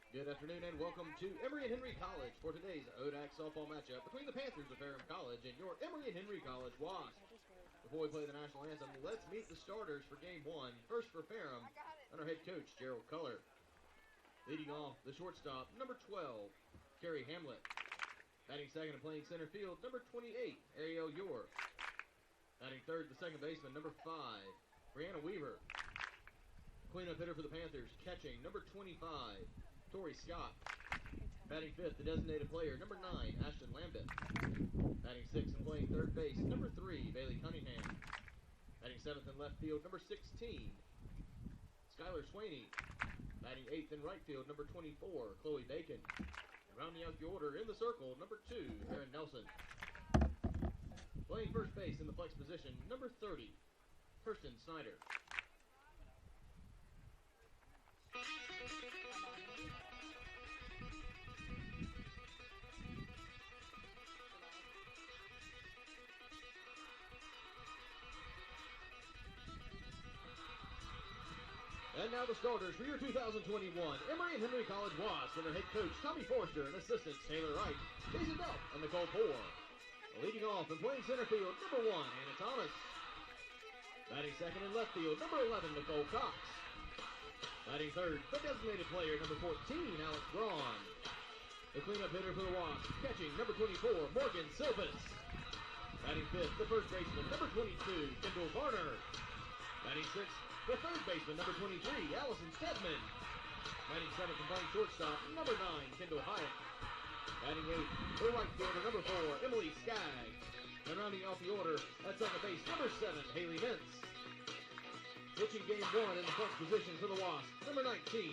Good afternoon and welcome to Emory Henry College for today's ODAC softball matchup between the Panthers of Ferrum College and your Emory Henry College Wasps. Before we play the national anthem, let's meet the starters for game one. First for Ferrum, and our head coach, Gerald Culler. Leading off, the shortstop, number 12, Kerry Hamlet. Batting second and playing center field, number 28, Ariel Yor. Batting third, the second baseman, number 5, Brianna Weaver. Cleanup hitter for the Panthers, catching, number 25, Tori Scott. Batting fifth, the designated player, number 9, Ashton Lambeth. Batting sixth and playing third base, number 3, Bailey Cunningham. Batting seventh in left field, number 16, Skylar Swaney. Batting eighth in right field, number 24, Chloe Bacon. And rounding out the order in the circle, number 2, Erin Nelson. Playing first base in the flex position, number 30, Kirsten Snyder. And now the starters for your 2021 Emory Henry College Wasps under head coach Tommy Forster and assistants Taylor Wright, Jason Delp, and Nicole Poore. Leading off and playing center field, number 1, Anna Thomas. Batting second in left field, number 11, Nicole Cox. Batting third, the designated player, number 14, Alex Braun. The cleanup hitter for the Wasps, catching, number 24, Morgan Silvas. Batting fifth, the first baseman, number 22, Kendall Varner. Batting sixth, the third baseman, number 23, Allison Stedman. Batting seventh and playing shortstop, number 9, Kendall Hyatt. Batting eighth, the right fielder, number 4, Emily Skaggs. And rounding off the order at second base, number 7, Haley Mintz. Pitching game one in the flex position for the Wasps, number 19,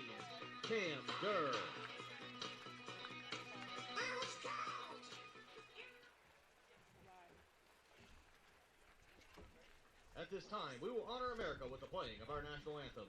Cam Durr. At this time, we will honor America with the playing of our national anthem.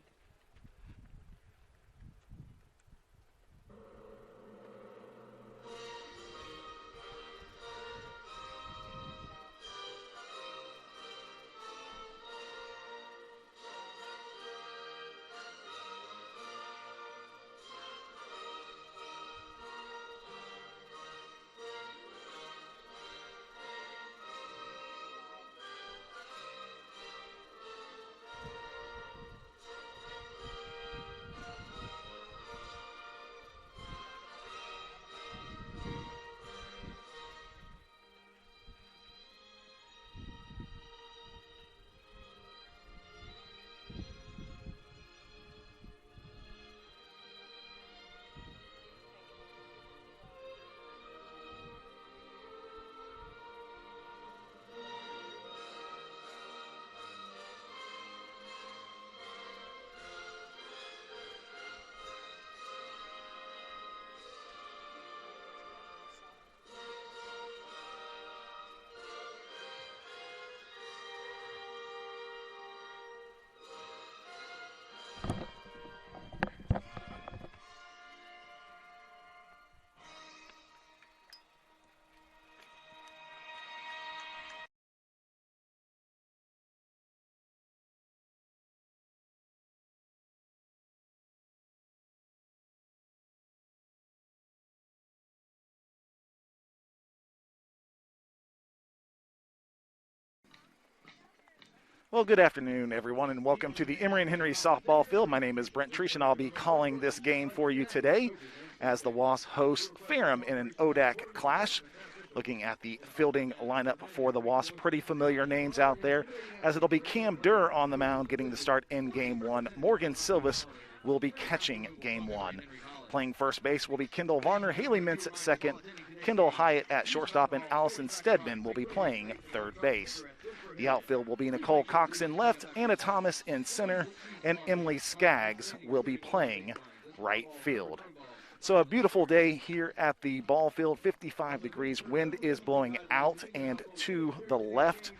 Well, good afternoon, everyone, and welcome to the Emory Henry Softball Field. My name is Brent Treesh, and I'll be calling this game for you today as the Wasps host Ferrum in an ODAC clash. Looking at the fielding lineup for the Wasps, pretty familiar names out there, as it'll be Cam Durr on the mound getting the start in Game 1. Morgan Silvas will be catching Game 1. Playing first base will be Kendall Varner, Haley Mintz at second, Kendall Hyatt at shortstop, and Allison Stedman will be playing third base. The outfield will be Nicole Cox in left, Anna Thomas in center, and Emily Skaggs will be playing right field. So a beautiful day here at the ball field, 55 degrees. Wind is blowing out and to the left.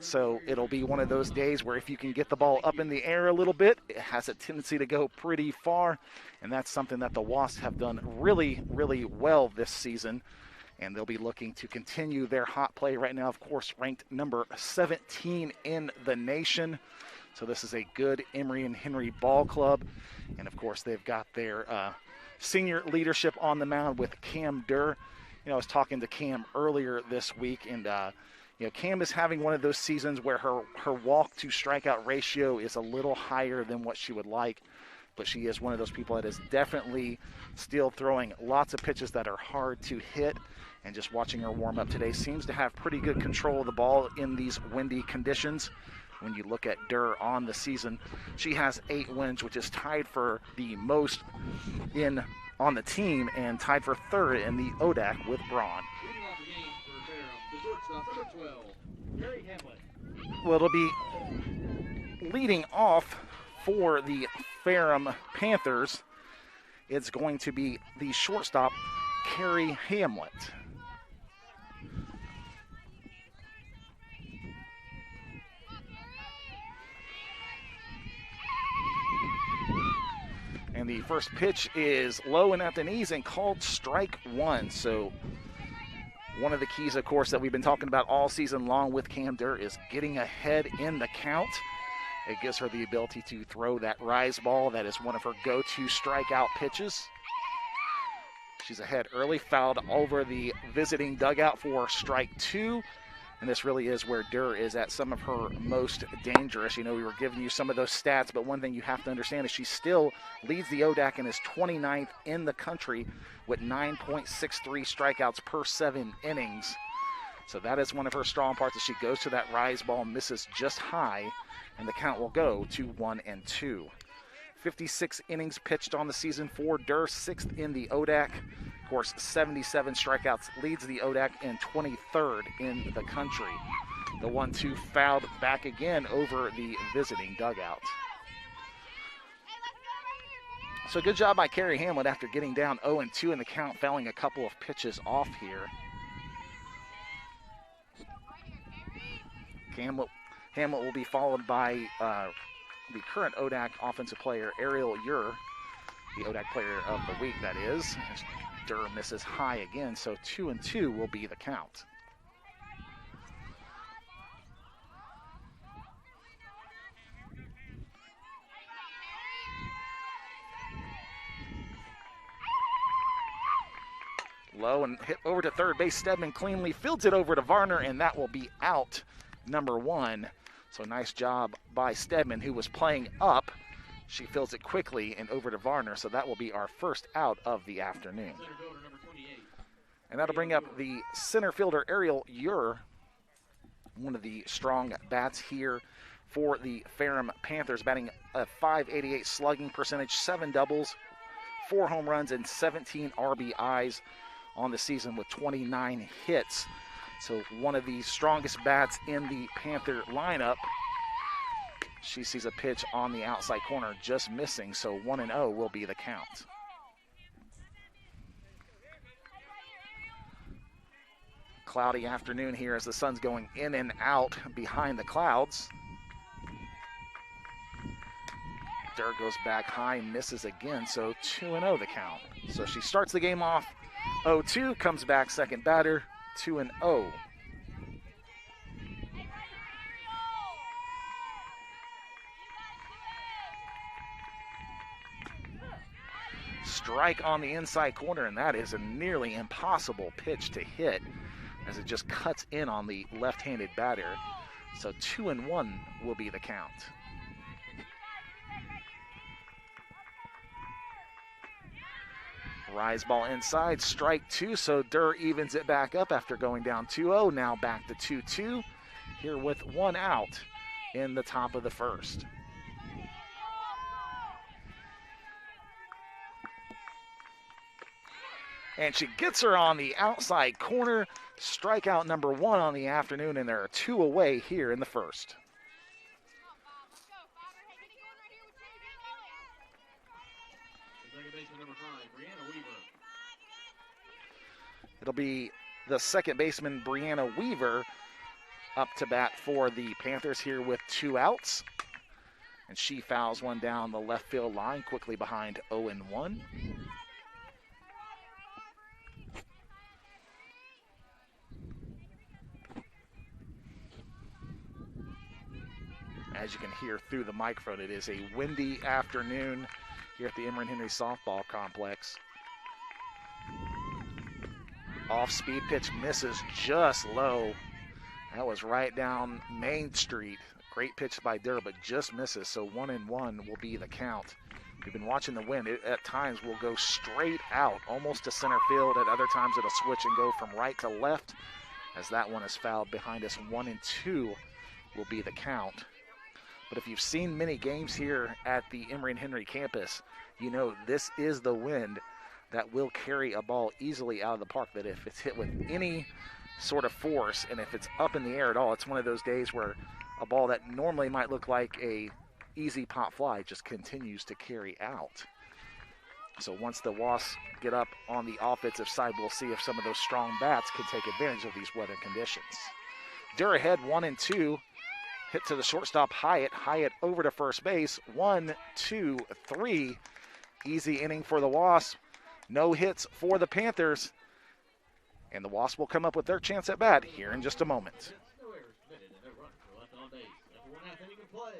So it'll be one of those days where if you can get the ball up in the air a little bit, it has a tendency to go pretty far. And that's something that the Wasps have done really, really well this season. And they'll be looking to continue their hot play right now, of course, ranked number 17 in the nation. So this is a good Emory and Henry ball club. And, of course, they've got their senior leadership on the mound with Cam Durr. I was talking to Cam earlier this week, and Cam is having one of those seasons where her walk to strikeout ratio is a little higher than what she would like, but she is one of those people that is definitely still throwing lots of pitches that are hard to hit. And just watching her warm up today, seems to have pretty good control of the ball in these windy conditions. When you look at Durr on the season, she has 8 wins, which is tied for the most on the team and tied for 3rd in the ODAC with Braun. Well, it'll be leading off for the Ferrum Panthers. It's going to be the shortstop, Carrie Hamlet. And the first pitch is low and at the knees and called strike 1. So one of the keys, of course, that we've been talking about all season long with Cam Durr is getting ahead in the count. It gives her the ability to throw that rise ball. That is one of her go-to strikeout pitches. She's ahead early, fouled over the visiting dugout for strike 2. And this really is where Durr is at some of her most dangerous. We were giving you some of those stats, but one thing you have to understand is she still leads the ODAC and is 29th in the country with 9.63 strikeouts per 7 innings. So that is one of her strong parts, as she goes to that rise ball, misses just high, and the count will go to 1-2. 56 innings pitched on the season for Durr, 6th in the ODAC. Of course, 77 strikeouts, leads the ODAC and 23rd in the country. The 1-2 fouled back again over the visiting dugout. So good job by Carrie Hamlet after getting down 0-2 in the count, fouling a couple of pitches off here. Hamlet will be followed by the current ODAC offensive player, Ariel Ure, the ODAC player of the week, that is. Durr misses high again, so 2-2 will be the count. Low and hit over to third base. Stedman cleanly fields it over to Varner, and that will be out number 1. So nice job by Stedman, who was playing up. She fields it quickly and over to Varner, so that will be our first out of the afternoon. And that'll bring up the center fielder, Ariel Ure, one of the strong bats here for the Ferrum Panthers, batting a .588 slugging percentage, 7 doubles, 4 home runs, and 17 RBIs on the season with 29 hits. So one of the strongest bats in the Panther lineup. She sees a pitch on the outside corner, just missing, so 1-0 will be the count. Cloudy afternoon here as the sun's going in and out behind the clouds. Durr goes back high, misses again, so 2-0 the count. So she starts the game off 0-2, comes back second batter, 2-0. Strike on the inside corner, and that is a nearly impossible pitch to hit as it just cuts in on the left-handed batter. So 2-1 will be the count. Rise ball inside, strike 2, so Durr evens it back up after going down 2-0. Now back to 2-2 here with 1 out in the top of the first. And she gets her on the outside corner. Strikeout number 1 on the afternoon, and there are 2 away here in the first. It'll be the second baseman, Brianna Weaver, up to bat for the Panthers here with 2 outs. And she fouls one down the left field line, quickly behind 0-1. As you can hear through the microphone, it is a windy afternoon here at the Emory Henry Softball Complex. Off-speed pitch misses just low. That was right down Main Street. Great pitch by Durr, but just misses. So 1-1 will be the count. We've been watching the wind. It at times will go straight out, almost to center field. At other times it'll switch and go from right to left. As that one is fouled behind us, 1-2 will be the count. But if you've seen many games here at the Emory Henry campus, you know this is the wind that will carry a ball easily out of the park, that if it's hit with any sort of force and if it's up in the air at all, it's one of those days where a ball that normally might look like a easy pop fly just continues to carry out. So once the Wasps get up on the offensive side, we'll see if some of those strong bats can take advantage of these weather conditions. Durr ahead, 1-2. Hit to the shortstop, Hyatt. Hyatt over to first base. 1, 2, 3. Easy inning for the Wasps. No hits for the Panthers. And the Wasps will come up with their chance at bat here in just a moment. No errors committed and no runners are left on base. After 1/2 inning of play.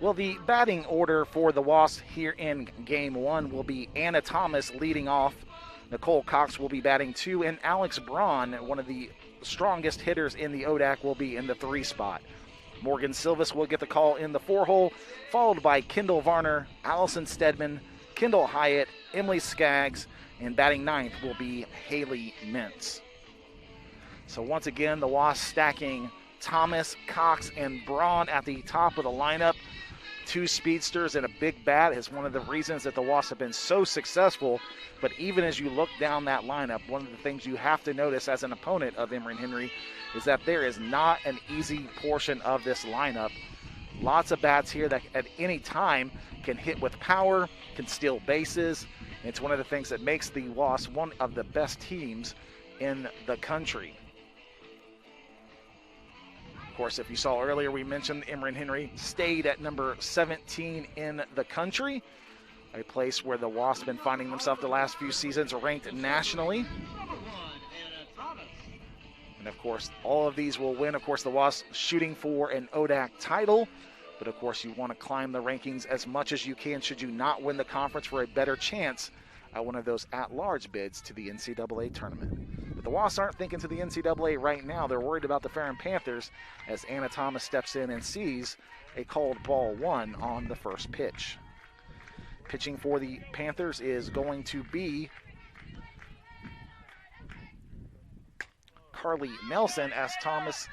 Well, the batting order for the Wasps here in Game 1 will be Anna Thomas leading off. Nicole Cox will be batting 2, and Alex Braun, one of the strongest hitters in the ODAC, will be in the 3 spot. Morgan Silvis will get the call in the 4 hole, followed by Kendall Varner, Allison Stedman, Kendall Hyatt, Emily Skaggs, and batting 9th will be Haley Mintz. So once again, the Wasps stacking Thomas, Cox, and Braun at the top of the lineup. 2 speedsters and a big bat is one of the reasons that the Wasps have been so successful. But even as you look down that lineup, one of the things you have to notice as an opponent of Emory Henry is that there is not an easy portion of this lineup. Lots of bats here that at any time can hit with power, can steal bases. It's one of the things that makes the Wasps one of the best teams in the country. Of course, if you saw earlier, we mentioned Emory Henry stayed at number 17 in the country, a place where the Wasps have been finding themselves the last few seasons, ranked nationally. And of course, all of these will win. Of course, the Wasps shooting for an ODAC title, but of course, you want to climb the rankings as much as you can should you not win the conference for a better chance at one of those at-large bids to the NCAA tournament. But the Wasps aren't thinking to the NCAA right now. They're worried about the Ferrum Panthers as Anna Thomas steps in and sees a called ball 1 on the first pitch. Pitching for the Panthers is going to be Carly Nelson as Thomas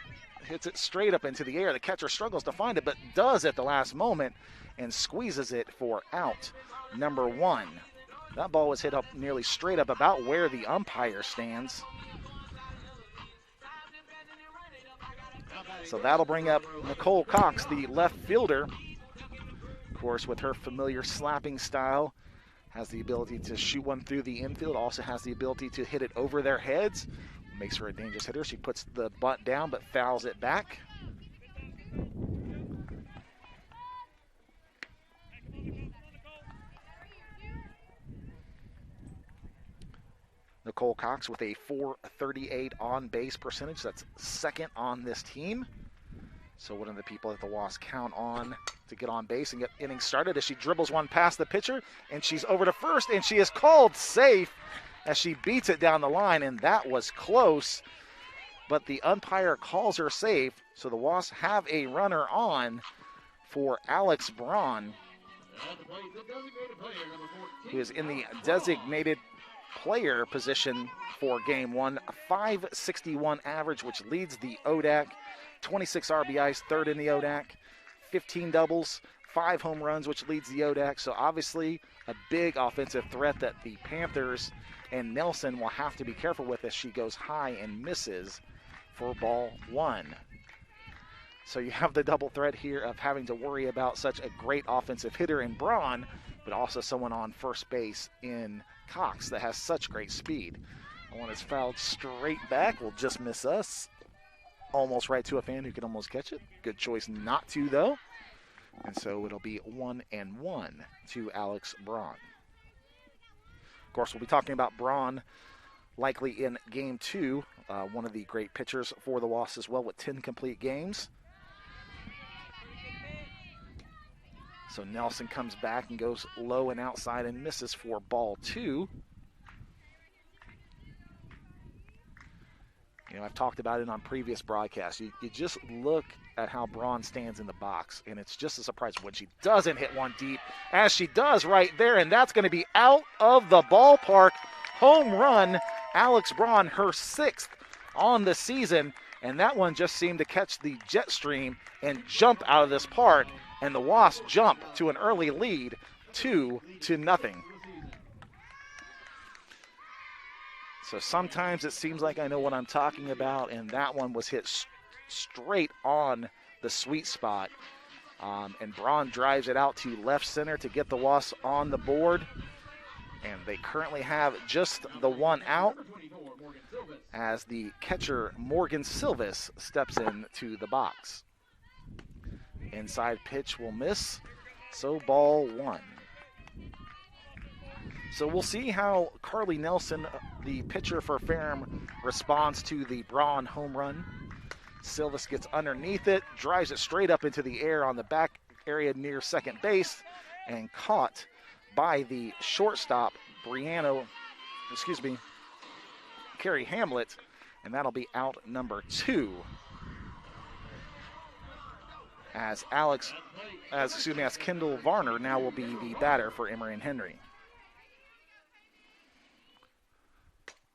hits it straight up into the air. The catcher struggles to find it, but does at the last moment and squeezes it for out number 1. That ball was hit up nearly straight up about where the umpire stands. So that'll bring up Nicole Cox, the left fielder. Of course, with her familiar slapping style, has the ability to shoot one through the infield, also has the ability to hit it over their heads. Makes her a dangerous hitter. She puts the bunt down but fouls it back. Nicole Cox with a .438 on-base percentage. That's second on this team. So one of the people that the Wasps count on to get on base and get innings started as she dribbles one past the pitcher, and she's over to first, and she is called safe as she beats it down the line, and that was close. But the umpire calls her safe, so the Wasps have a runner on for Alex Braun, who is in the designated player position for Game 1. A .561 average, which leads the ODAC. 26 RBIs, third in the ODAC. 15 doubles, 5 home runs, which leads the ODAC. So obviously a big offensive threat that the Panthers and Nelson will have to be careful with as she goes high and misses for ball 1. So you have the double threat here of having to worry about such a great offensive hitter in Braun, but also someone on first base in Cox that has such great speed. One is fouled straight back, will just miss us. Almost right to a fan who could almost catch it. Good choice not to, though. And so it'll be 1-1 to Alex Braun. Of course, we'll be talking about Braun likely in Game 2. One of the great pitchers for the Wasps as well with 10 complete games. So Nelson comes back and goes low and outside and misses for ball 2. You know, I've talked about it on previous broadcasts. You just look at how Braun stands in the box, and it's just a surprise when she doesn't hit one deep, as she does right there, and that's going to be out of the ballpark. Home run, Alex Braun, her 6th on the season, and that one just seemed to catch the jet stream and jump out of this park, and the Wasps jump to an early lead, 2-0. So sometimes it seems like I know what I'm talking about, and that one was hit straight on the sweet spot. And Braun drives it out to left center to get the Wasps on the board. And they currently have just the one out as the catcher Morgan Silvis steps into the box. Inside pitch will miss, so ball 1. So we'll see how Carly Nelson, the pitcher for Ferrum, responds to the Braun home run. Silvis gets underneath it, drives it straight up into the air on the back area near second base, and caught by the shortstop, Carrie Hamlet, and that'll be out number 2. As Kendall Varner now will be the batter for Emory and Henry.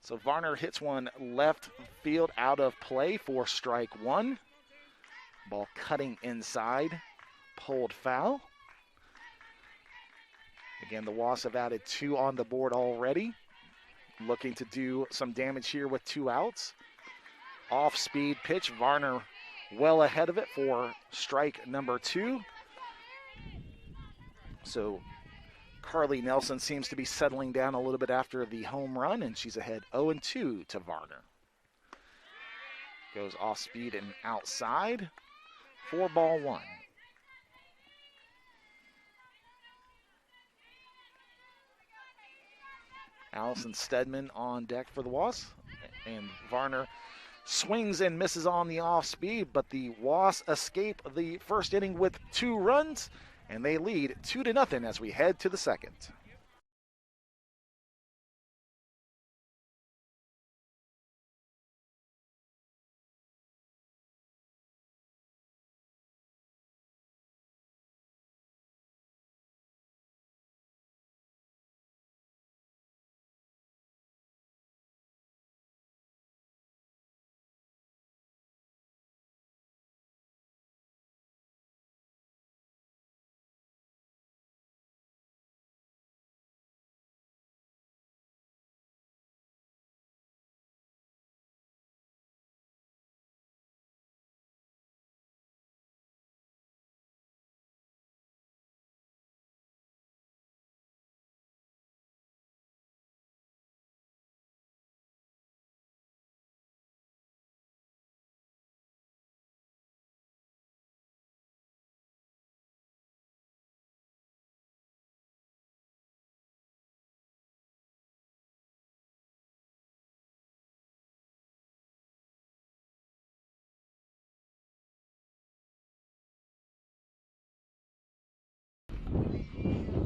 So Varner hits one left field out of play for strike 1. Ball cutting inside, pulled foul. Again, the Wasps have added 2 on the board already. Looking to do some damage here with 2 outs. Off-speed pitch, Varner well ahead of it for strike number 2. So Carly Nelson seems to be settling down a little bit after the home run, and she's ahead 0-2 to Varner. Goes off speed and outside for ball 1. Allison Stedman on deck for the Wasps, and Varner swings and misses on the off speed, but the Wasps escape the first inning with 2 runs, and they lead 2-0 as we head to the second.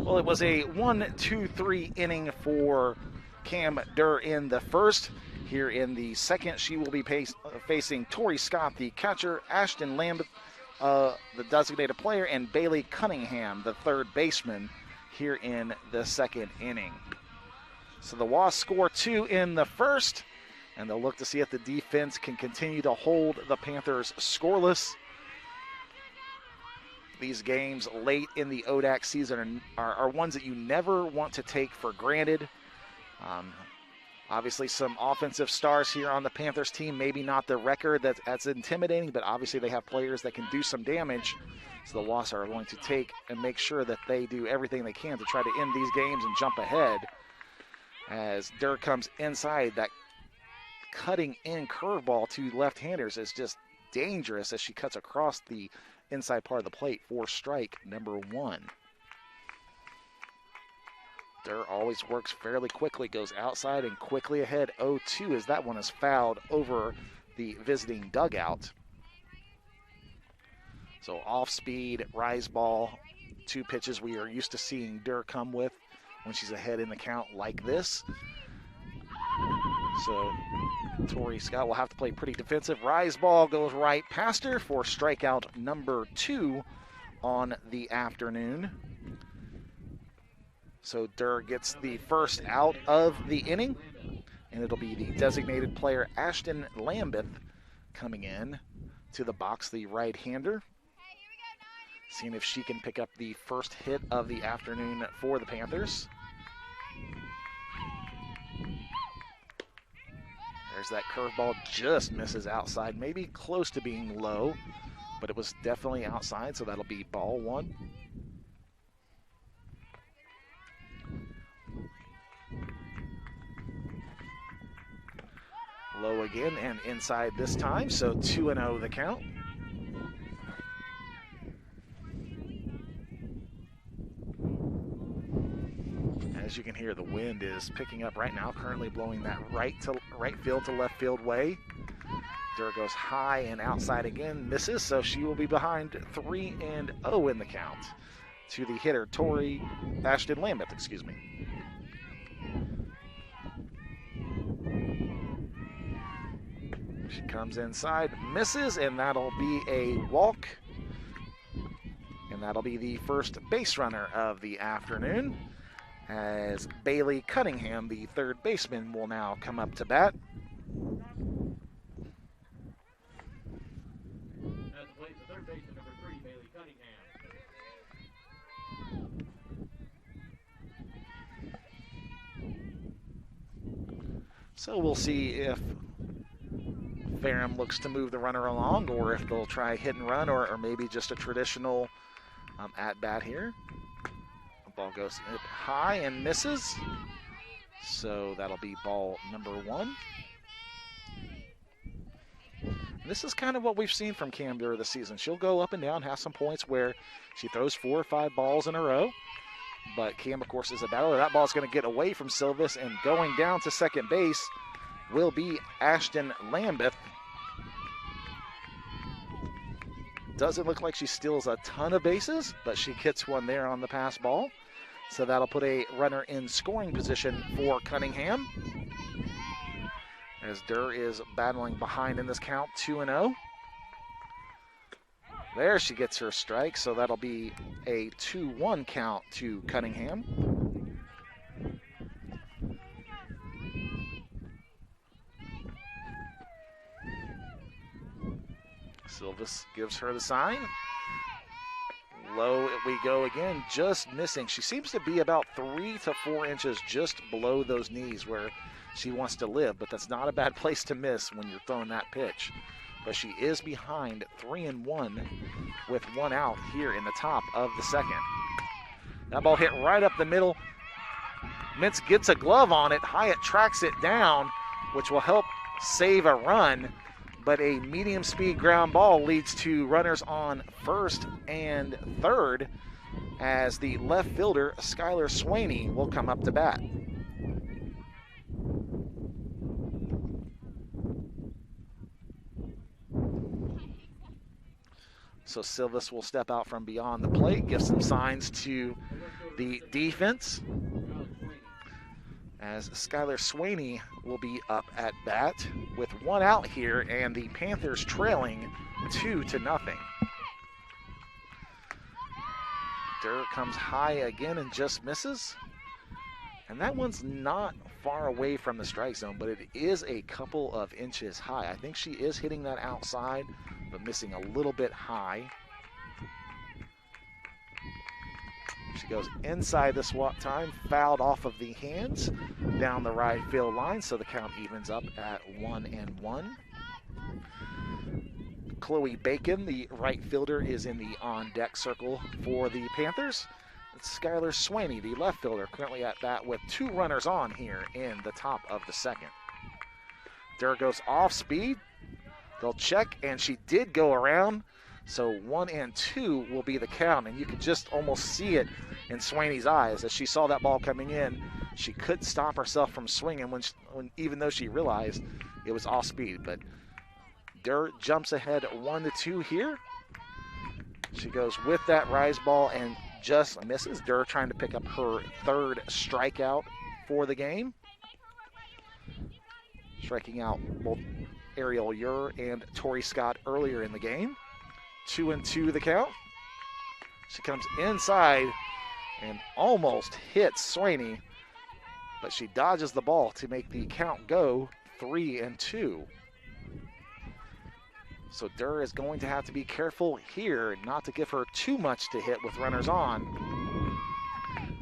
Well, it was a 1-2-3 inning for Cam Durr in the first. Here in the second, she will be facing Tori Scott, the catcher, Ashton Lambeth, the designated player, and Bailey Cunningham, the third baseman, here in the second inning. So the Wasps score 2 in the first, and they'll look to see if the defense can continue to hold the Panthers scoreless. these games late in the ODAC season are ones that you never want to take for granted. Obviously some offensive stars here on the Panthers team, maybe not the record that's intimidating, but obviously they have players that can do some damage. So the Wasps are going to take and make sure that they do everything they can to try to end these games and jump ahead. As Durr comes inside, that cutting in curveball to left-handers is just dangerous as she cuts across the inside part of the plate for strike number 1. Durr always works fairly quickly, goes outside and quickly ahead 0-2 as that one is fouled over the visiting dugout. So off-speed, rise ball, 2 pitches we are used to seeing Durr come with when she's ahead in the count like this. So Tori Scott will have to play pretty defensive. Rise ball goes right past her for strikeout number 2 on the afternoon. So Durr gets the first out of the inning, and it'll be the designated player Ashton Lambeth coming in to the box, the right-hander. Seeing if she can pick up the first hit of the afternoon for the Panthers. There's that curveball, just misses outside, maybe close to being low, but it was definitely outside, so that'll be ball 1. Low again and inside this time, so 2-0 the count. As you can hear, the wind is picking up right now, currently blowing that right field to left field way. Durr goes high and outside again, misses, so she will be behind 3-0 in the count to the hitter, Ashton Lambeth, excuse me. She comes inside, misses, and that'll be a walk. And that'll be the first base runner of the afternoon, as Bailey Cunningham, the third baseman, will now come up to bat. At the plate, the third baseman, number 3, Bailey Cunningham. So we'll see if Ferrum looks to move the runner along, or if they'll try hit and run, or maybe just a traditional at-bat here. The ball goes high and misses, so that'll be ball number 1. This is kind of what we've seen from Cam Durr this season. She'll go up and down, have some points where she throws 4 or 5 balls in a row, but Cam, of course, is a battler. That ball's going to get away from Silvis, and going down to second base will be Ashton Lambeth. Doesn't look like she steals a ton of bases, but she gets one there on the pass ball. So that'll put a runner in scoring position for Cunningham, as Durr is battling behind in this count, 2-0. There she gets her strike, so that'll be a 2-1 count to Cunningham. Silvis gives her the sign. Low we go again, just missing. She seems to be about 3 to 4 inches just below those knees where she wants to live, but that's not a bad place to miss when you're throwing that pitch. But she is behind 3-1 with 1 out here in the top of the second. That ball hit right up the middle. Mintz gets a glove on it. Hyatt tracks it down, which will help save a run. But a medium speed ground ball leads to runners on first and third, as the left fielder, Skylar Swaney, will come up to bat. So Silvis will step out from beyond the plate, give some signs to the defense, as Skylar Swaney will be up at bat with 1 out here, and the Panthers trailing 2-0. Durr comes high again and just misses. And that one's not far away from the strike zone, but it is a couple of inches high. I think she is hitting that outside, but missing a little bit high. She goes inside the swat time, fouled off of the hands down the right field line, so the count evens up at 1-1. Chloe Bacon, the right fielder, is in the on-deck circle for the Panthers. It's Skylar Swaney, the left fielder, currently at bat with 2 runners on here in the top of the second. Durr goes off speed. They'll check, and she did go around. So 1-2 will be the count, and you could just almost see it in Swaney's eyes as she saw that ball coming in. She couldn't stop herself from swinging even though she realized it was off speed. But Durr jumps ahead 1-2 here. She goes with that rise ball and just misses. Durr trying to pick up her 3rd strikeout for the game. Striking out both Ariel Ure and Tori Scott earlier in the game. 2-2 the count. She comes inside and almost hits Swaney, but she dodges the ball to make the count go 3-2. So Durr is going to have to be careful here not to give her too much to hit with runners on.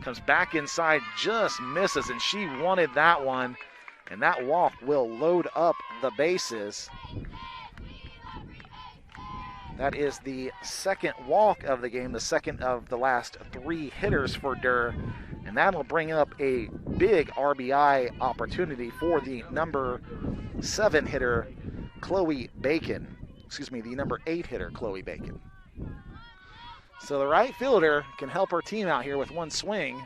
Comes back inside, just misses, and she wanted that one, and that walk will load up the bases. That is the 2nd walk of the game, the 2nd of the last 3 hitters for Durr, and that'll bring up a big RBI opportunity for the number 7 hitter, Chloe Bacon. Excuse me, the number 8 hitter, Chloe Bacon. So the right fielder can help her team out here with 1 swing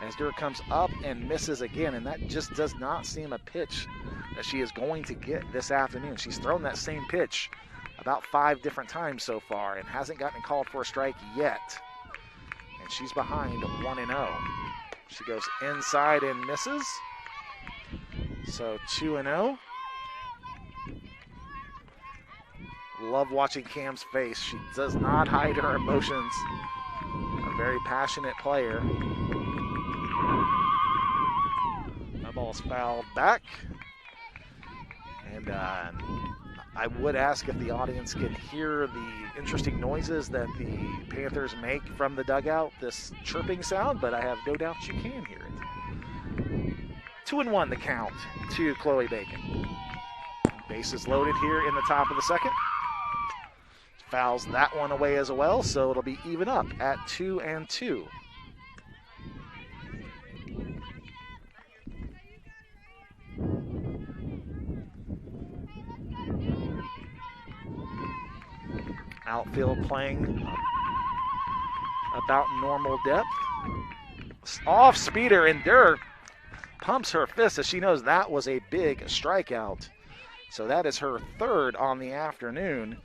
as Durr comes up and misses again, and that just does not seem a pitch that she is going to get this afternoon. She's thrown that same pitch about 5 different times so far and hasn't gotten called for a strike yet. And she's behind 1-0. She goes inside and misses. So 2-0. Love watching Cam's face. She does not hide her emotions. A very passionate player. That ball's fouled back. And I would ask if the audience can hear the interesting noises that the Panthers make from the dugout, this chirping sound, but I have no doubt you can hear it. 2-1 the count to Chloe Bacon. Bases loaded here in the top of the second. Fouls that one away as well, so it'll be even up at 2-2. Outfield playing about normal depth. Off speeder, and Durr pumps her fist as she knows that was a big strikeout. So that is her 3rd on the afternoon,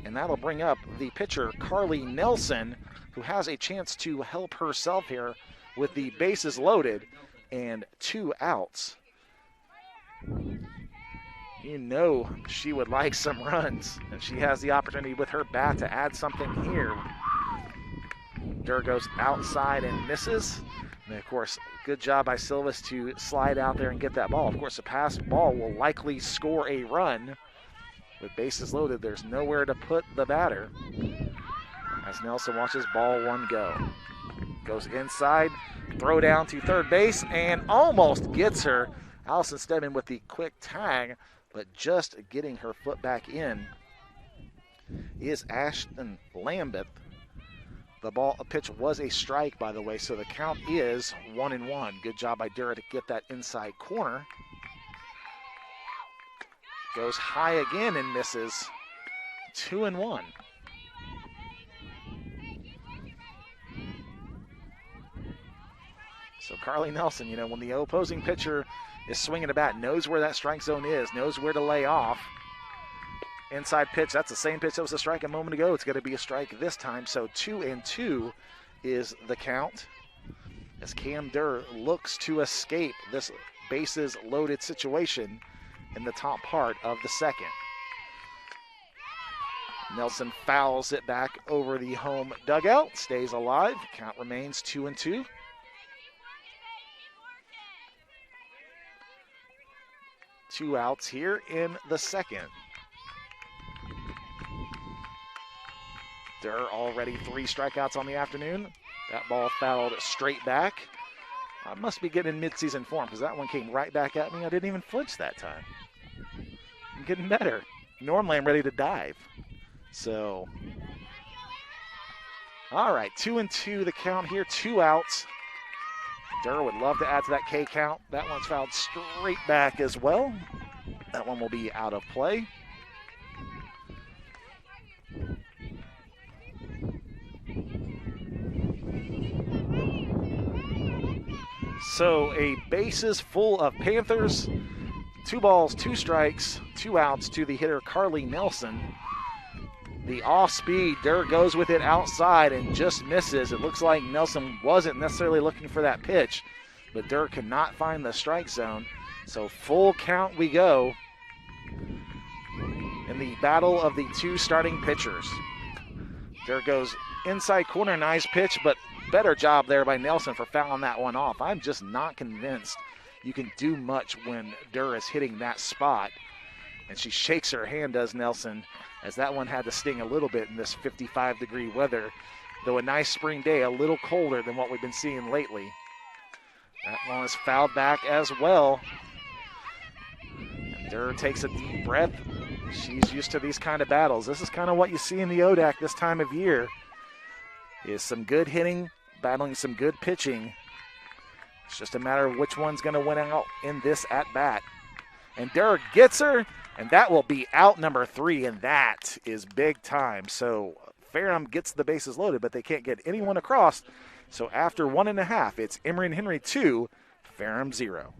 and that'll bring up the pitcher, Carly Nelson, who has a chance to help herself here with the bases loaded and 2 outs. You know she would like some runs, and she has the opportunity with her bat to add something here. Durr goes outside and misses. And, of course, good job by Silvas to slide out there and get that ball. Of course, a passed ball will likely score a run. With bases loaded, there's nowhere to put the batter. As Nelson watches ball 1 go. Goes inside, throw down to 3rd base, and almost gets her. Allison Stedman with the quick tag, but just getting her foot back in is Ashton Lambeth. The pitch was a strike, by the way, so the count is 1-1. Good job by Durr to get that inside corner. Goes high again and misses. 2-1. So Carly Nelson, when the opposing pitcher is swinging a bat, knows where that strike zone is, knows where to lay off. Inside pitch, that's the same pitch that was a strike a moment ago. It's going to be a strike this time. So 2-2 is the count as Cam Durr looks to escape this bases loaded situation in the top part of the second. Nelson fouls it back over the home dugout, stays alive. Count remains 2-2. Two outs here in the second. Durr already 3 strikeouts on the afternoon. That ball fouled straight back. I must be getting in mid-season form because that one came right back at me. I didn't even flinch that time. I'm getting better. Normally I'm ready to dive. So, all right, 2-2 the count here, 2 outs. Durr would love to add to that K count. That one's fouled straight back as well. That one will be out of play. So a bases full of Panthers. 2 balls, 2 strikes, 2 outs to the hitter Carly Nelson. The off speed, Durr goes with it outside and just misses. It looks like Nelson wasn't necessarily looking for that pitch, but Durr could not find the strike zone. So full count we go in the battle of the 2 starting pitchers. Durr goes inside corner, nice pitch, but better job there by Nelson for fouling that one off. I'm just not convinced you can do much when Durr is hitting that spot. And she shakes her hand, does Nelson, as that one had to sting a little bit in this 55-degree weather. Though a nice spring day, a little colder than what we've been seeing lately. That one is fouled back as well. And Durr takes a deep breath. She's used to these kind of battles. This is kind of what you see in the ODAC this time of year, is some good hitting, battling some good pitching. It's just a matter of which one's going to win out in this at-bat. And Durr gets her, and that will be out number 3, and that is big time. So Ferrum gets the bases loaded, but they can't get anyone across. So after 1.5, it's Emory Henry 2, Ferrum 0.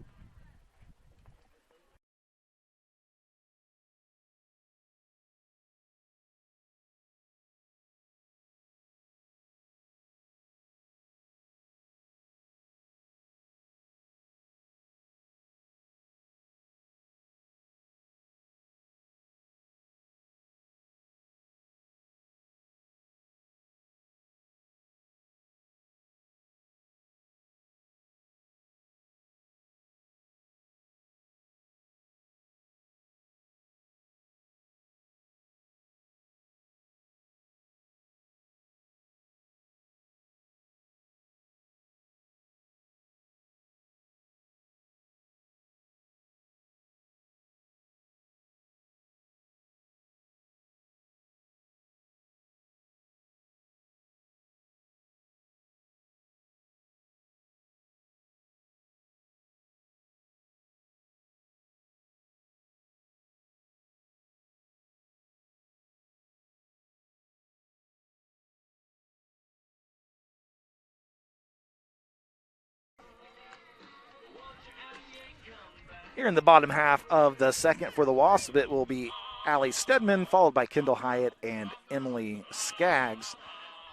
Here in the bottom half of the second for the Wasp, it will be Allie Stedman, followed by Kendall Hyatt and Emily Skaggs.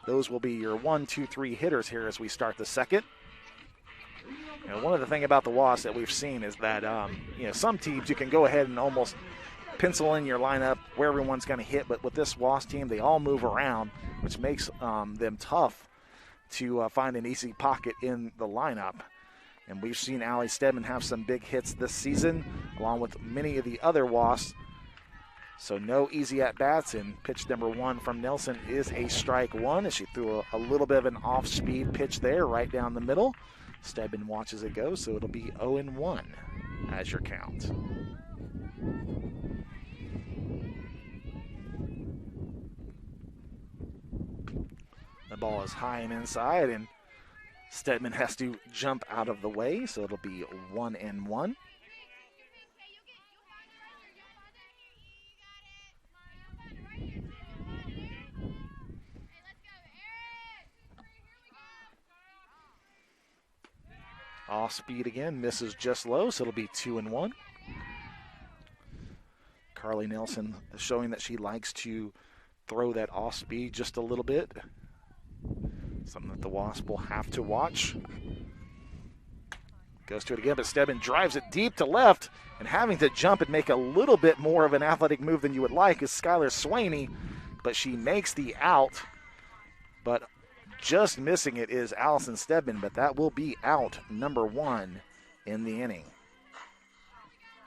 Those will be your 1, 2, 3 hitters here as we start the second. You know, one of the things about the Wasp that we've seen is that some teams you can go ahead and almost pencil in your lineup where everyone's going to hit, but with this Wasp team, they all move around, which makes them tough to find an easy pocket in the lineup. And we've seen Allie Stedman have some big hits this season, along with many of the other Wasps. So no easy at-bats, and pitch number 1 from Nelson is a strike 1 as she threw a little bit of an off-speed pitch there right down the middle. Stedman watches it go, so it'll be 0-1 as your count. The ball is high and inside, and Stedman has to jump out of the way, so it'll be 1-1. Off speed again, misses just low, so it'll be 2-1. Carly Nelson showing that she likes to throw that off speed just a little bit. Something that the Wasp will have to watch. Goes to it again, but Stedman drives it deep to left, and having to jump and make a little bit more of an athletic move than you would like is Skylar Swaney, but she makes the out. But just missing it is Allison Stedman, but that will be out number 1 in the inning.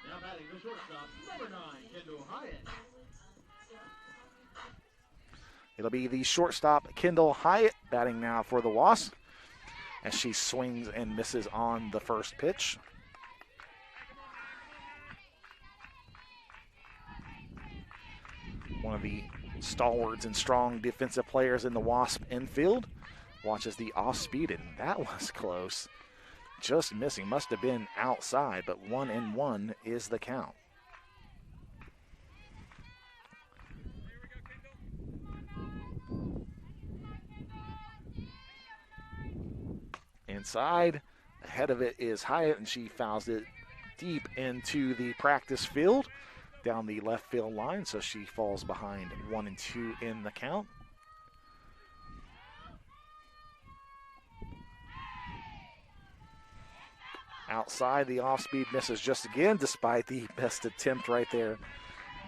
Now batting the shortstop, number 9, Kendall Hyatt. It'll be the shortstop, Kendall Hyatt, batting now for the Wasps. as she swings and misses on the first pitch. One of the stalwarts and strong defensive players in the Wasp infield watches the off speed, and that was close. Just missing, must have been outside, but 1-1 is the count. Inside, ahead of it is Hyatt, and she fouls it deep into the practice field down the left field line, so she falls behind 1-2 in the count. Outside, the off-speed misses just again, despite the best attempt right there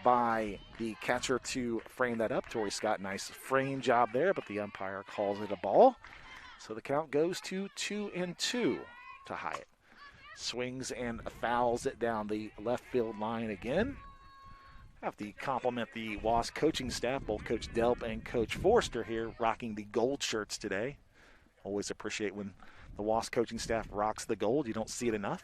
by the catcher to frame that up. Tori Scott, nice frame job there, but the umpire calls it a ball. So the count goes to 2-2 to Hyatt. Swings and fouls it down the left field line again. I have to compliment the Wasp coaching staff, both Coach Delp and Coach Forster here, rocking the gold shirts today. Always appreciate when the Wasp coaching staff rocks the gold. You don't see it enough.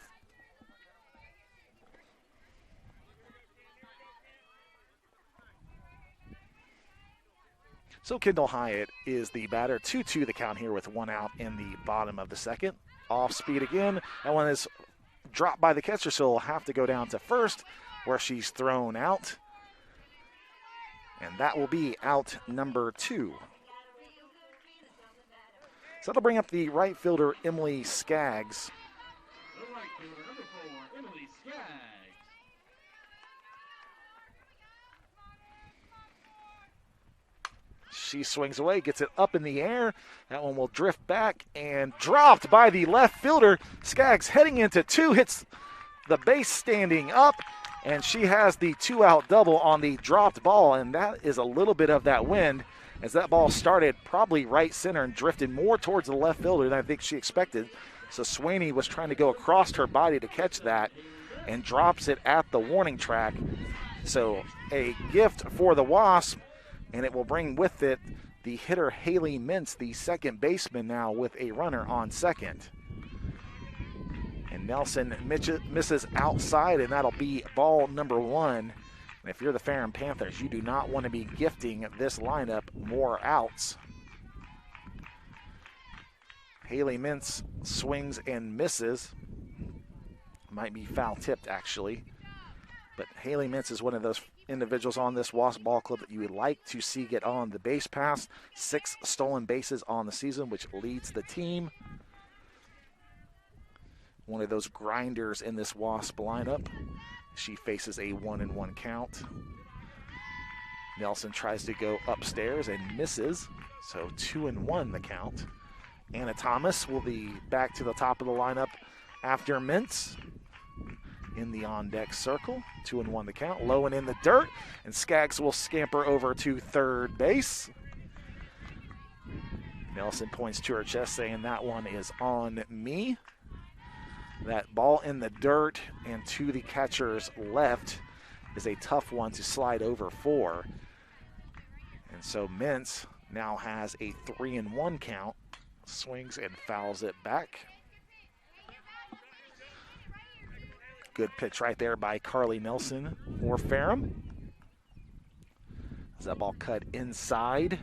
So Kendall Hyatt is the batter. 2-2 the count here with 1 out in the bottom of the second. Off speed again. That one is dropped by the catcher, so will have to go down to first where she's thrown out. And that will be out number 2. So that'll bring up the right fielder, Emily Skaggs. The right fielder, number 4, Emily Skaggs. She swings away, gets it up in the air. That one will drift back and dropped by the left fielder. Skaggs heading into 2, hits the base standing up, and she has the 2-out double on the dropped ball, and that is a little bit of that wind as that ball started probably right center and drifted more towards the left fielder than I think she expected. So Swaney was trying to go across her body to catch that and drops it at the warning track. So a gift for the Wasp, and it will bring with it the hitter Haley Mintz, the second baseman, now with a runner on second. And Nelson misses outside, and that'll be ball number 1. And if you're the Ferrum Panthers, you do not want to be gifting this lineup more outs. Haley Mintz swings and misses. Might be foul tipped, actually. But Haley Mintz is one of those individuals on this Wasp ball club that you would like to see get on the base pass. 6 stolen bases on the season, which leads the team. One of those grinders in this Wasp lineup. She faces a 1-1 count. Nelson tries to go upstairs and misses. So 2-1 the count. Anna Thomas will be back to the top of the lineup after Mintz in the on-deck circle. 2-1 the count. Low and in the dirt. And Skaggs will scamper over to third base. Nelson points to her chest saying that one is on me. That ball in the dirt and to the catcher's left is a tough one to slide over for. And so Mintz now has a 3-1 count. Swings and fouls it back. Good pitch right there by Carly Nelson for Ferrum. As that ball cut inside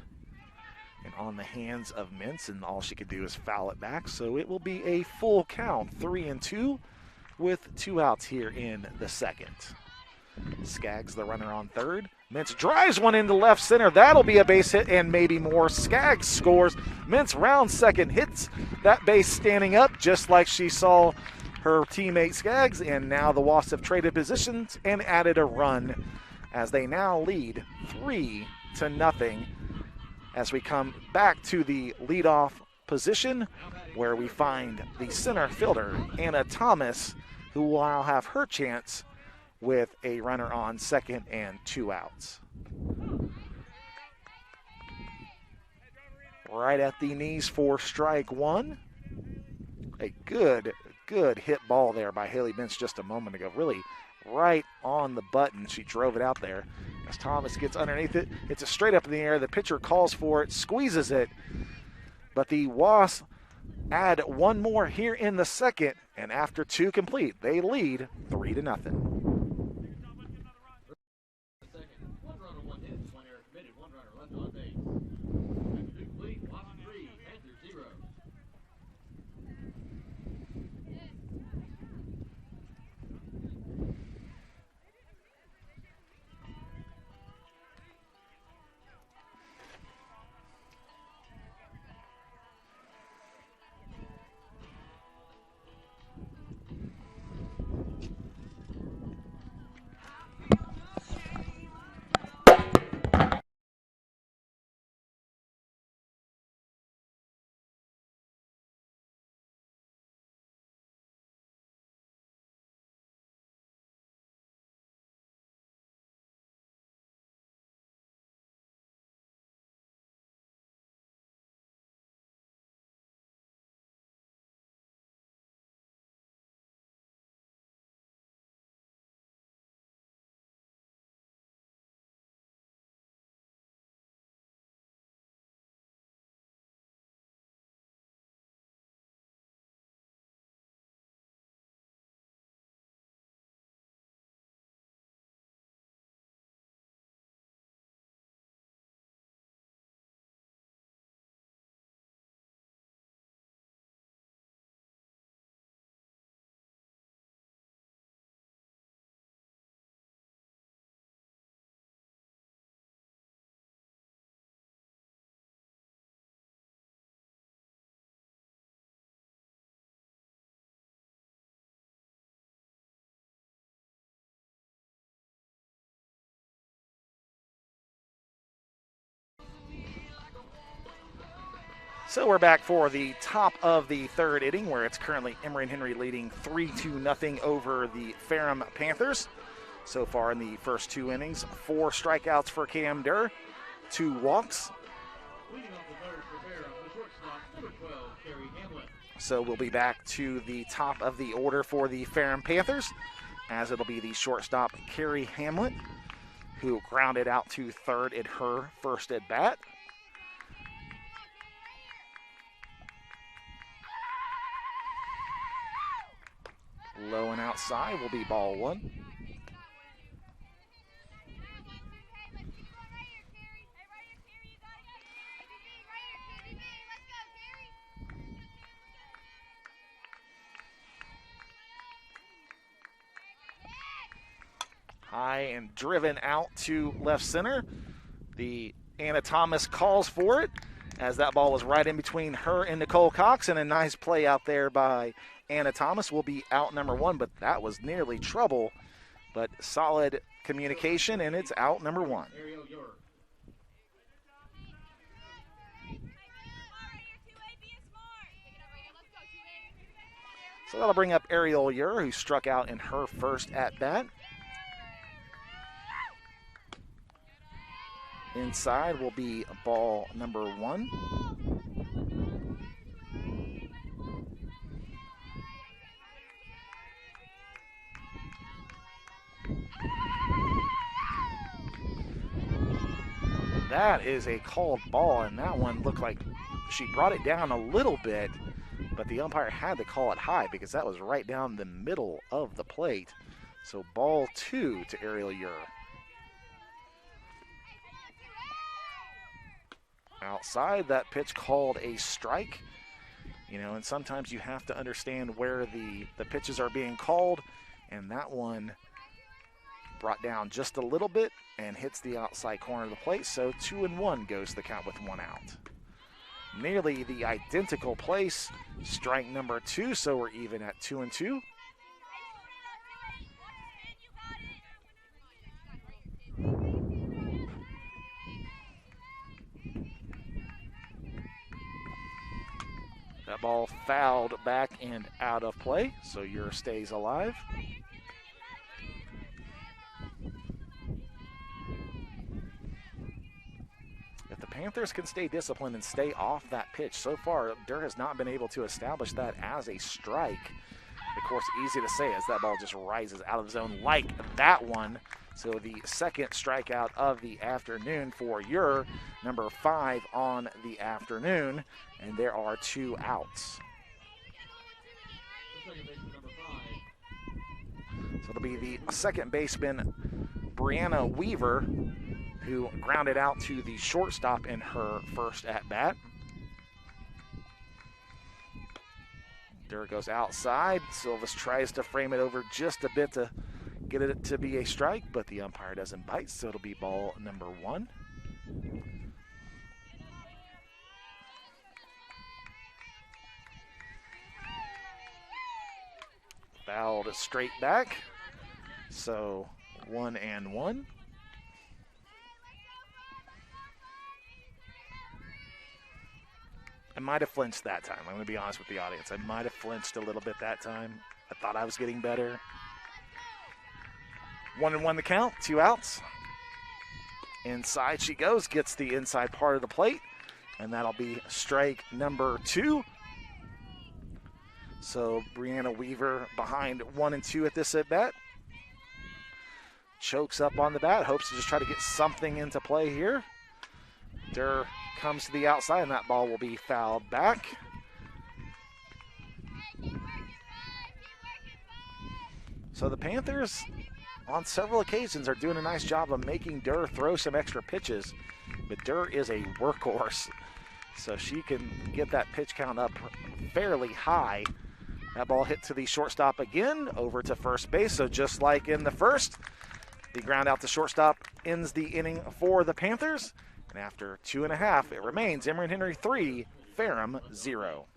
and on the hands of Mintz, and all she could do is foul it back. So it will be a full count, 3-2, with 2 outs here in the second. Skaggs, the runner on third. Mintz drives one into left center. That'll be a base hit and maybe more. Skaggs scores. Mintz rounds second, hits that base standing up just like she saw her teammate Skaggs, and now the Wasps have traded positions and added a run as they now lead 3-0 as we come back to the leadoff position where we find the center fielder, Anna Thomas, who will now have her chance with a runner on second and 2 outs. Right at the knees for strike 1. A good hit ball there by Haley Mintz just a moment ago. Really right on the button. She drove it out there. As Thomas gets underneath it, it's a straight up in the air. The pitcher calls for it, squeezes it. But the Wasps add one more here in the second, and after 2 complete, they lead 3-0. Second, 1 run on 1 hit, 1 error committed, 1 runner left on base. After 2 complete, Wasp 3, Panthers 0. So we're back for the top of the 3rd inning, where it's currently Emory Henry leading 3-0 over the Ferrum Panthers. So far in the first 2 innings, 4 strikeouts for Cam Durr, 2 walks. Leading off the third for Ferrum, the shortstop, number 12, Kerry Hamlin. So we'll be back to the top of the order for the Ferrum Panthers, as it'll be the shortstop, Kerry Hamlin, who grounded out to third in her first at bat. Low and outside will be ball 1. High and driven out to left center. The Anna Thomas calls for it, as that ball was right in between her and Nicole Cox, and a nice play out there by Anna Thomas. Will be out number 1, but that was nearly trouble. But solid communication, and it's out number 1. So that'll bring up Ariel Ure, who struck out in her first at-bat. Inside will be ball number 1. That is a called ball, and that one looked like she brought it down a little bit, but the umpire had to call it high because that was right down the middle of the plate. So ball 2 to Ariel Ure. Outside, that pitch called a strike. You know, and sometimes you have to understand where the pitches are being called, and that one brought down just a little bit and hits the outside corner of the plate. So 2-1 goes the count with 1 out. Nearly the identical place. Strike number 2, so we're even at 2-2. That ball fouled back and out of play, so Ure stays alive. If the Panthers can stay disciplined and stay off that pitch, so far Durr has not been able to establish that as a strike. Of course, easy to say as that ball just rises out of the zone like that one. So the second strikeout of the afternoon for your number 5 on the afternoon, and there are 2 outs. So it'll be the second baseman, Brianna Weaver, who grounded out to the shortstop in her first at-bat. There goes outside. Silvas tries to frame it over just a bit to get it to be a strike, but the umpire doesn't bite, so it'll be ball number 1. Fouled straight back, so 1-1. I might have flinched that time. I'm going to be honest with the audience. I might have flinched a little bit that time. I thought I was getting better. 1-1 the count, 2 outs. Inside she goes, gets the inside part of the plate, and that'll be strike number 2. So Brianna Weaver behind 1-2 at this at bat. Chokes up on the bat, hopes to just try to get something into play here. Durr comes to the outside, and that ball will be fouled back. So the Panthers, on several occasions, are doing a nice job of making Durr throw some extra pitches, but Durr is a workhorse, so she can get that pitch count up fairly high. That ball hit to the shortstop again, over to first base, so just like in the first, the ground out to shortstop ends the inning for the Panthers. And after 2.5, it remains Emory Henry 3, Ferrum 0.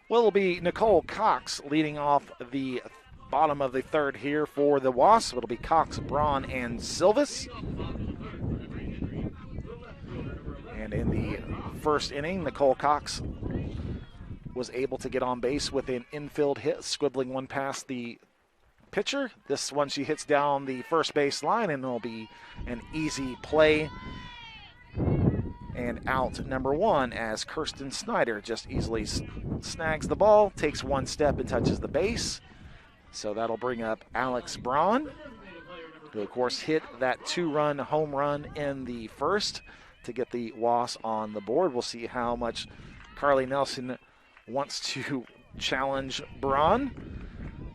Well, it'll be Nicole Cox leading off the bottom of the third here for the Wasps. It'll be Cox, Braun, and Silvas. And in the first inning, Nicole Cox was able to get on base with an infield hit, squibbling one past the pitcher. This one she hits down the first base line, and it'll be an easy play. And out number 1 as Kirsten Snyder just easily snags the ball, takes one step and touches the base. So that'll bring up Alex Braun, who of course hit that 2-run home run in the first to get the Wasps on the board. We'll see how much Carly Nelson wants to challenge Braun.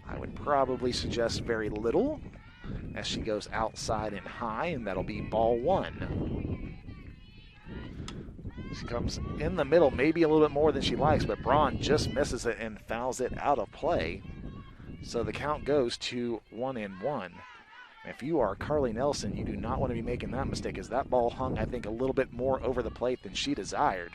I would probably suggest very little as she goes outside and high, and that'll be ball 1. She comes in the middle, maybe a little bit more than she likes, but Braun just misses it and fouls it out of play. So the count goes to 1-1. If you are Carly Nelson, you do not want to be making that mistake, as that ball hung, I think, a little bit more over the plate than she desired.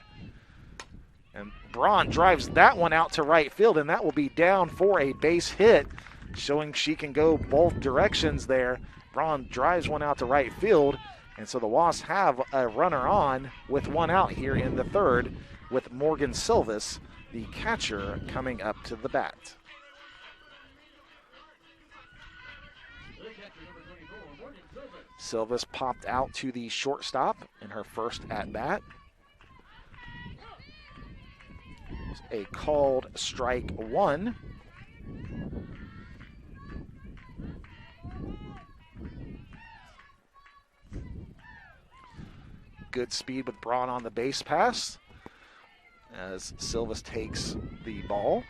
And Braun drives that one out to right field, and that will be down for a base hit, showing she can go both directions there. Braun drives one out to right field, and so the Wasps have a runner on with 1 out here in the third, with Morgan Silvas, the catcher, coming up to the bat. Silvas popped out to the shortstop in her first at-bat. A called strike 1. good speed with Braun on the base pass as Silvas takes the ball.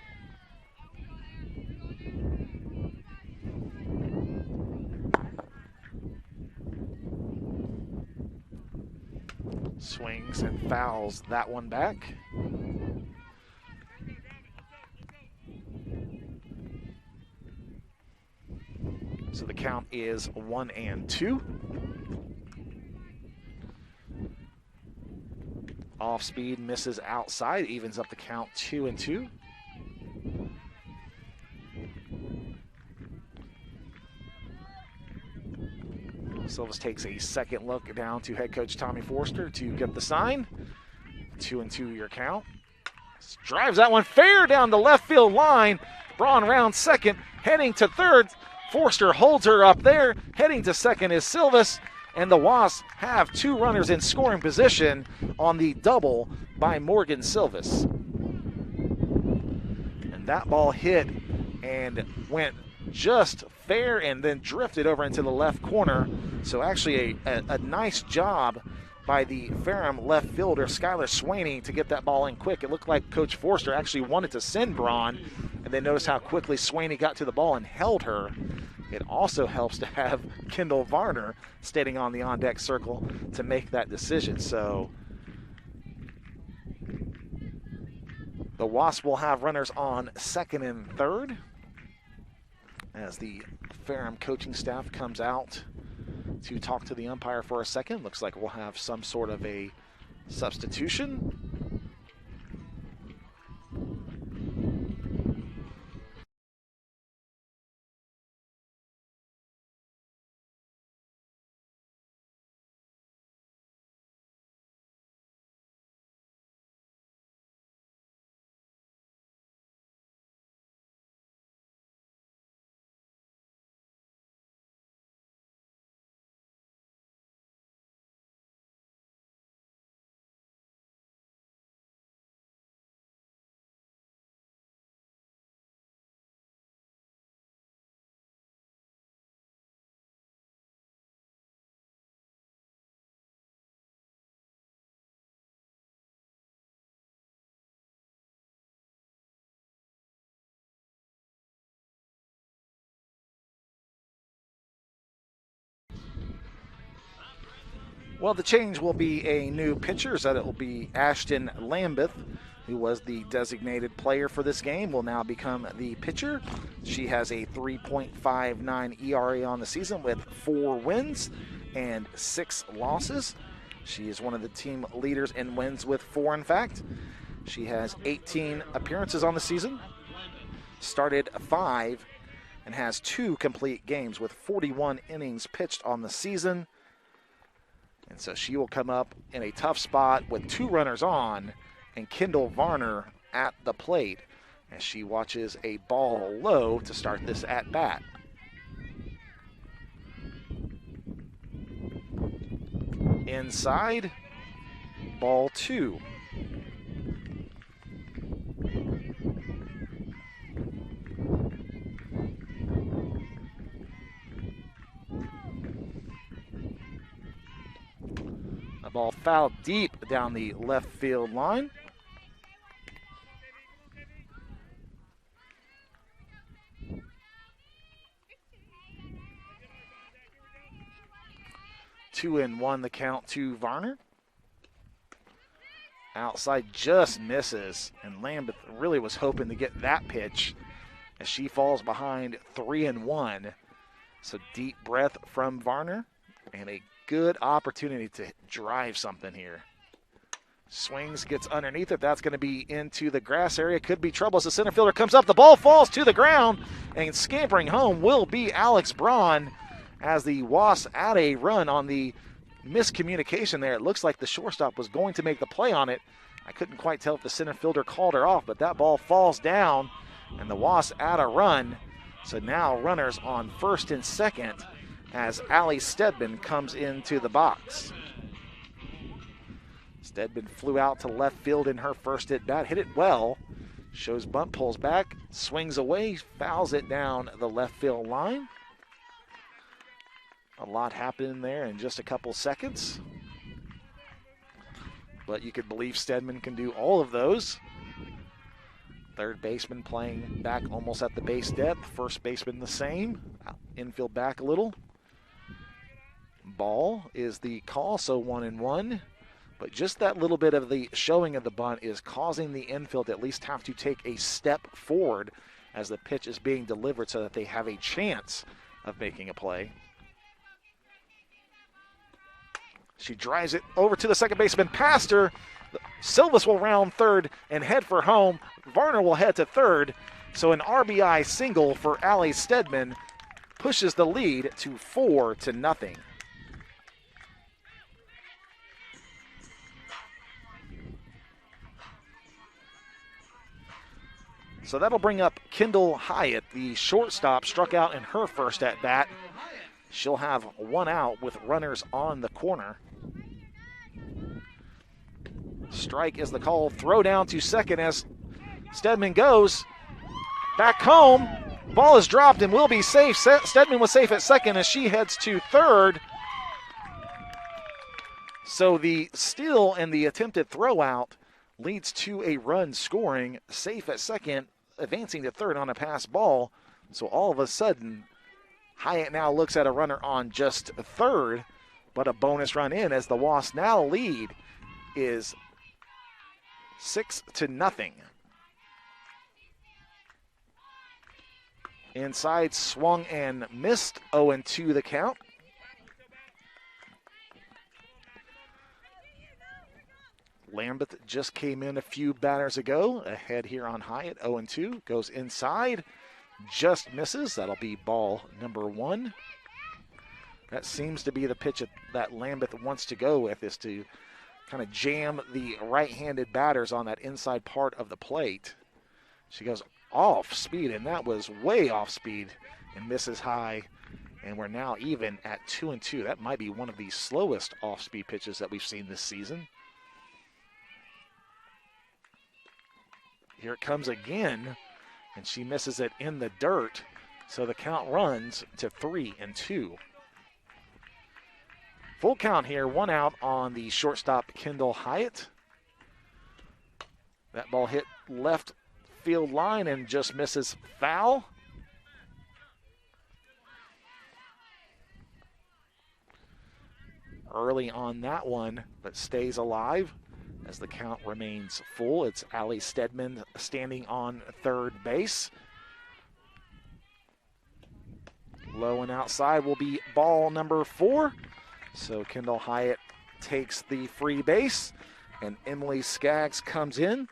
Swings and fouls that one back. So the count is 1-2. Off speed, misses outside, evens up the count 2-2. Silvas takes a second look down to head coach Tommy Forster to get the sign. 2-2 your count. Drives that one fair down the left field line. Braun rounds second, heading to third. Forster holds her up there. Heading to second is Silvas, and the Wasps have 2 runners in scoring position on the double by Morgan Silvas. And that ball hit and went just fair and then drifted over into the left corner. So actually a nice job by the Ferrum left fielder, Skylar Swaney, to get that ball in quick. It looked like Coach Forster actually wanted to send Braun, and then notice how quickly Swaney got to the ball and held her. It also helps to have Kendall Varner standing on the on-deck circle to make that decision. So the Wasps will have runners on second and third as the Ferrum coaching staff comes out to talk to the umpire for a second. Looks like we'll have some sort of a substitution. Well, the change will be a new pitcher, so it will be Ashton Lambeth, who was the designated player for this game, will now become the pitcher. She has a 3.59 ERA on the season with 4 wins and 6 losses. She is one of the team leaders in wins with 4, in fact. She has 18 appearances on the season, started 5, and has 2 complete games with 41 innings pitched on the season. And so she will come up in a tough spot with 2 runners on and Kendall Varner at the plate as she watches a ball low to start this at-bat. Inside, ball 2. A ball fouled deep down the left field line. Two and one the count to Varner. Outside just misses, and Lambeth really was hoping to get that pitch as she falls behind 3-1. So deep breath from Varner and a good opportunity to drive something here. Swings, gets underneath it. That's going to be into the grass area. Could be trouble as the center fielder comes up. The ball falls to the ground, and scampering home will be Alex Braun as the Wasps add a run on the miscommunication there. It looks like the shortstop was going to make the play on it. I couldn't quite tell if the center fielder called her off, but that ball falls down, and the Wasps add a run. So now runners on first and second as Allie Stedman comes into the box. Stedman flew out to left field in her first at bat, hit it well, shows bunt, pulls back, swings away, fouls it down the left field line. A lot happening there in just a couple seconds. but you could believe Stedman can do all of those. Third baseman playing back almost at the base depth. First baseman the same. Infield back a little. Ball is the call, so 1-1. But just that little bit of the showing of the bunt is causing the infield to at least have to take a step forward as the pitch is being delivered so that they have a chance of making a play. She drives it over to the second baseman, past her. Silvas will round third and head for home. Varner will head to third. So an RBI single for Allie Stedman pushes the lead to 4-0. So that'll bring up Kendall Hyatt, the shortstop, struck out in her first at bat. She'll have one out with runners on the corner. Strike is the call. Throw down to second as Stedman goes back home. Ball is dropped and will be safe. Stedman was safe at second as she heads to third. So the steal and the attempted throw out leads to a run scoring. Safe at second, advancing to third on a pass ball. So all of a sudden, Hyatt now looks at a runner on just third, but a bonus run in as the Wasps now lead is 6-0. Inside, swung and missed, 0-2 the count. Lambeth just came in a few batters ago, ahead here on Hyatt, 0-2, goes inside, just misses. That'll be ball number 1. That seems to be the pitch that Lambeth wants to go with, is to kind of jam the right-handed batters on that inside part of the plate. She goes off speed, and that was way off speed, and misses high. And we're now even at 2-2. That might be one of the slowest off-speed pitches that we've seen this season. Here it comes again, and she misses it in the dirt. So the count runs to 3-2. Full count here, one out on the shortstop, Kendall Hyatt. That ball hit left field line and just misses foul. Early on that one, but stays alive as the count remains full. It's Allie Stedman standing on third base. Low and outside will be ball number 4. So Kendall Hyatt takes the free base, and Emily Skaggs comes in.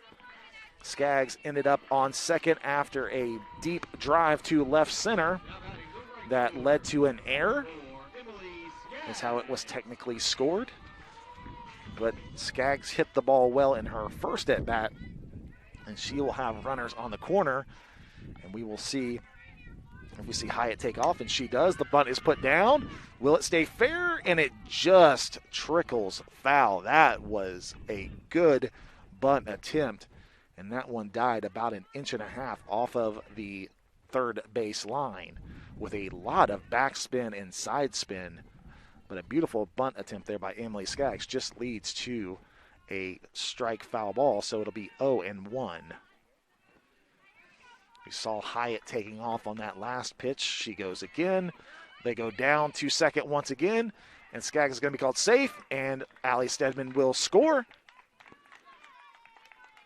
Skaggs ended up on second after a deep drive to left center that led to an error. That's how it was technically scored. But Skaggs hit the ball well in her first at bat, and she will have runners on the corner, and we will see if we see Hyatt take off, and she does. The bunt is put down. Will it stay fair? And it just trickles foul. That was a good bunt attempt, and that one died about 1.5 inches off of the third base line with a lot of backspin and side spin. But a beautiful bunt attempt there by Emily Skaggs just leads to a strike foul ball, so it'll be 0-1. We saw Hyatt taking off on that last pitch. She goes again. They go down to second once again, and Skaggs is going to be called safe, and Allie Stedman will score.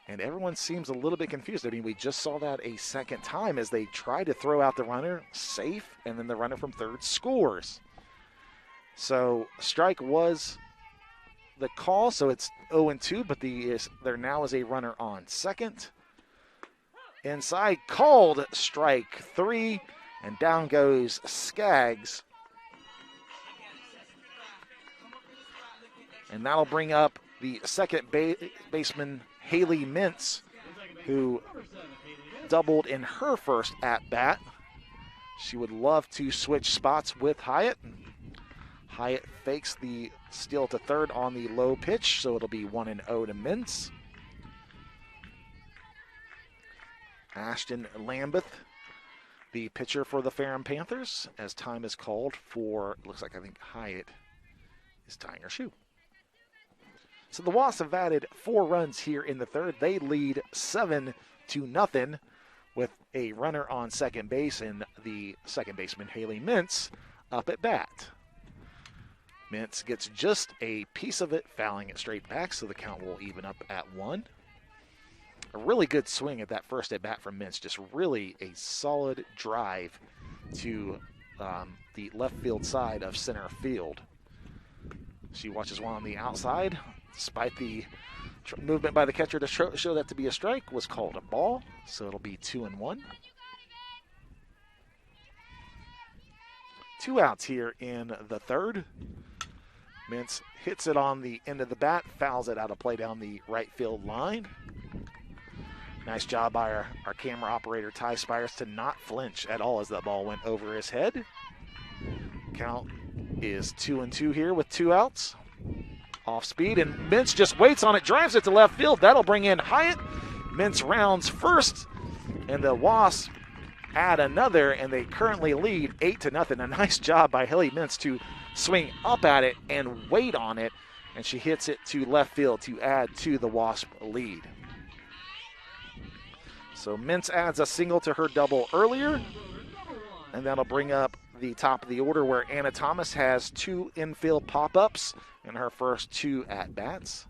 And everyone seems a little bit confused. I mean, we just saw that a second time as they try to throw out the runner, safe, and then the runner from third scores. So strike was the call, so it's 0-2, but there now is a runner on second. Inside, called strike 3, and down goes Skaggs. And that'll bring up the second baseman, Haley Mintz, who doubled in her first at-bat. She would love to switch spots with Hyatt. Hyatt fakes the steal to third on the low pitch, so it'll be 1-0 to Mintz. Ashton Lambeth, the pitcher for the Ferrum Panthers, as time is called for, looks like I think Hyatt is tying her shoe. So the Wasps have added 4 runs here in the third. They lead 7-0 with a runner on second base and the second baseman, Haley Mintz, up at bat. Mintz gets just a piece of it, fouling it straight back, so the count will even up at 1. A really good swing at that first at bat from Mintz, just really a solid drive to the left field side of center field. She watches one on the outside, despite the movement by the catcher to show that to be a strike, was called a ball, so it'll be 2-1. 2 outs here in the third. Mintz hits it on the end of the bat, fouls it out of play down the right field line. Nice job by our camera operator, Ty Spires, to not flinch at all as that ball went over his head. Count is 2-2 here with 2 outs. Off speed, and Mintz just waits on it, drives it to left field. That'll bring in Hyatt. Mintz rounds first, and the Wasps add another, and they currently lead 8-0. A nice job by Haley Mintz to swing up at it and wait on it, and she hits it to left field to add to the Wasp lead. So Mintz adds a single to her double earlier, and that'll bring up the top of the order where Anna Thomas has 2 infield pop-ups in her first 2 at-bats.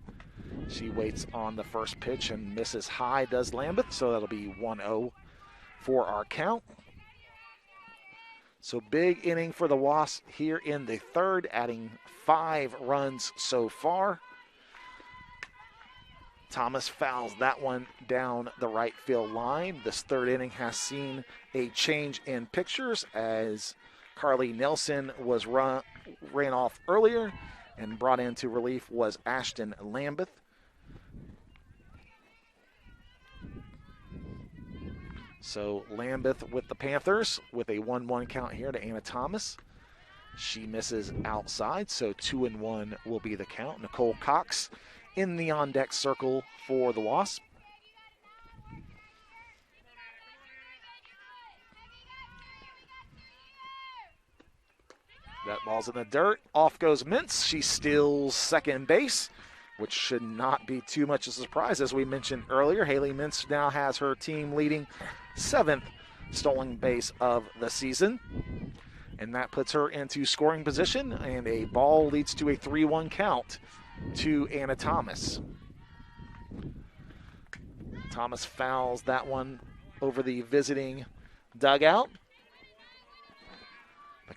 She waits on the first pitch and misses high, does Lambeth, so that'll be 1-0 for our count. So big inning for the Wasps here in the third, adding 5 runs so far. Thomas fouls that one down the right field line. This third inning has seen a change in pictures as Carly Nelson was ran off earlier, and brought into relief was Ashton Lambeth. So Lambeth with the Panthers with a 1-1 count here to Anna Thomas. She misses outside, so 2-1 will be the count. Nicole Cox in the on-deck circle for the Wasps. That ball's in the dirt. Off goes Mintz. She steals second base, which should not be too much of a surprise. As we mentioned earlier, Haley Mintz now has her team leading 7th stolen base of the season. And that puts her into scoring position, and a ball leads to a 3-1 count to Anna Thomas. Thomas fouls that one over the visiting dugout.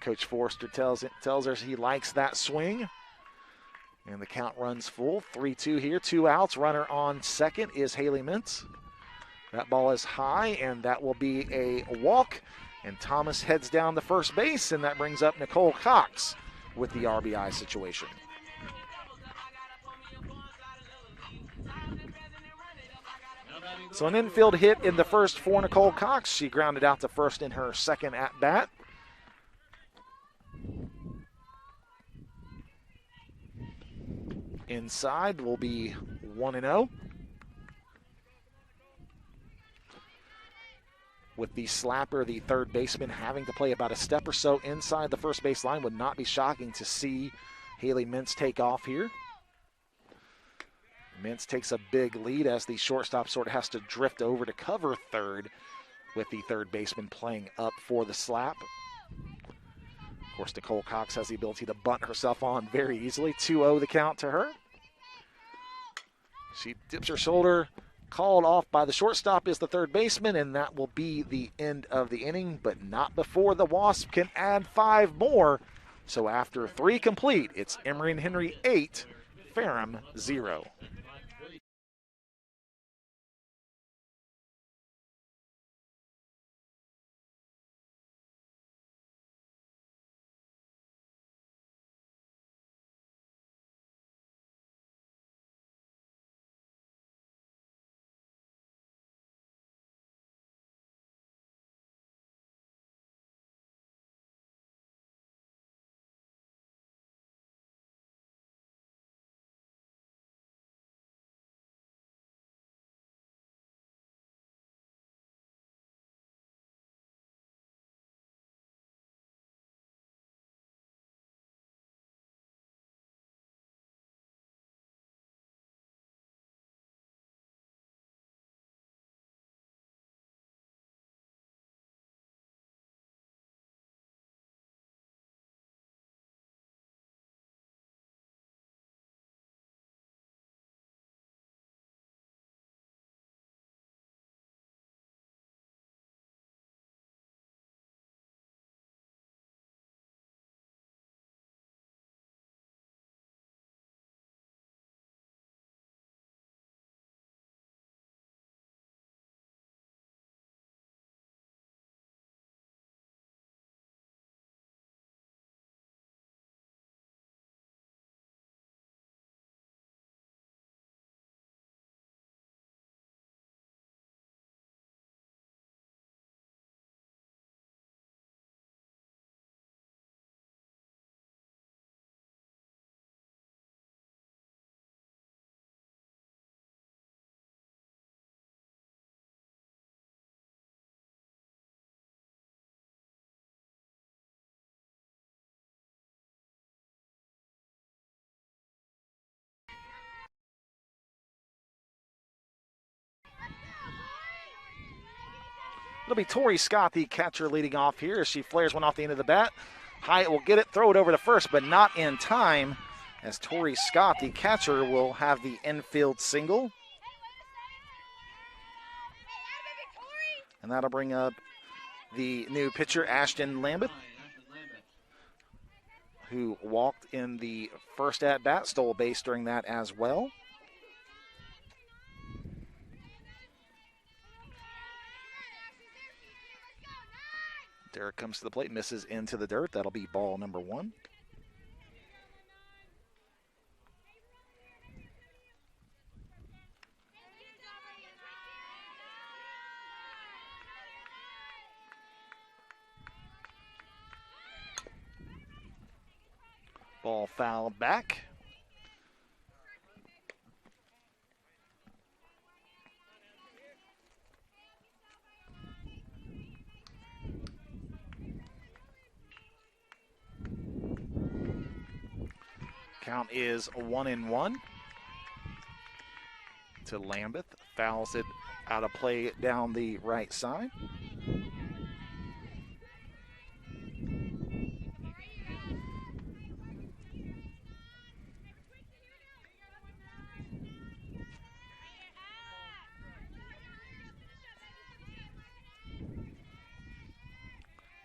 Coach Forrester tells her he likes that swing. And the count runs full. 3-2 here, 2 outs. Runner on second is Haley Mintz. That ball is high, and that will be a walk. And Thomas heads down to first base, and that brings up Nicole Cox with the RBI situation. So an infield hit in the first for Nicole Cox. She grounded out to first in her second at-bat. Inside will be 1-0. With the slapper, the third baseman having to play about a step or so inside the first base line, would not be shocking to see Haley Mintz take off here. Mintz takes a big lead as the shortstop sort of has to drift over to cover third with the third baseman playing up for the slap. Of course, Nicole Cox has the ability to bunt herself on very easily. 2-0 the count to her. She dips her shoulder. Called off by the shortstop is the third baseman, and that will be the end of the inning, but not before the Wasps can add 5 more. So after 3 complete, it's Emory Henry 8, Ferrum 0. It'll be Tori Scott, the catcher, leading off here as she flares one off the end of the bat. Hyatt will get it, throw it over to first, but not in time, as Tori Scott, the catcher, will have the infield single. And that'll bring up the new pitcher, Ashton Lambeth, who walked in the first at-bat, stole a base during that as well. Derek comes to the plate, misses into the dirt. That'll be ball number 1. Ball fouled back. Count is 1-1 to Lambeth. Fouls it out of play down the right side.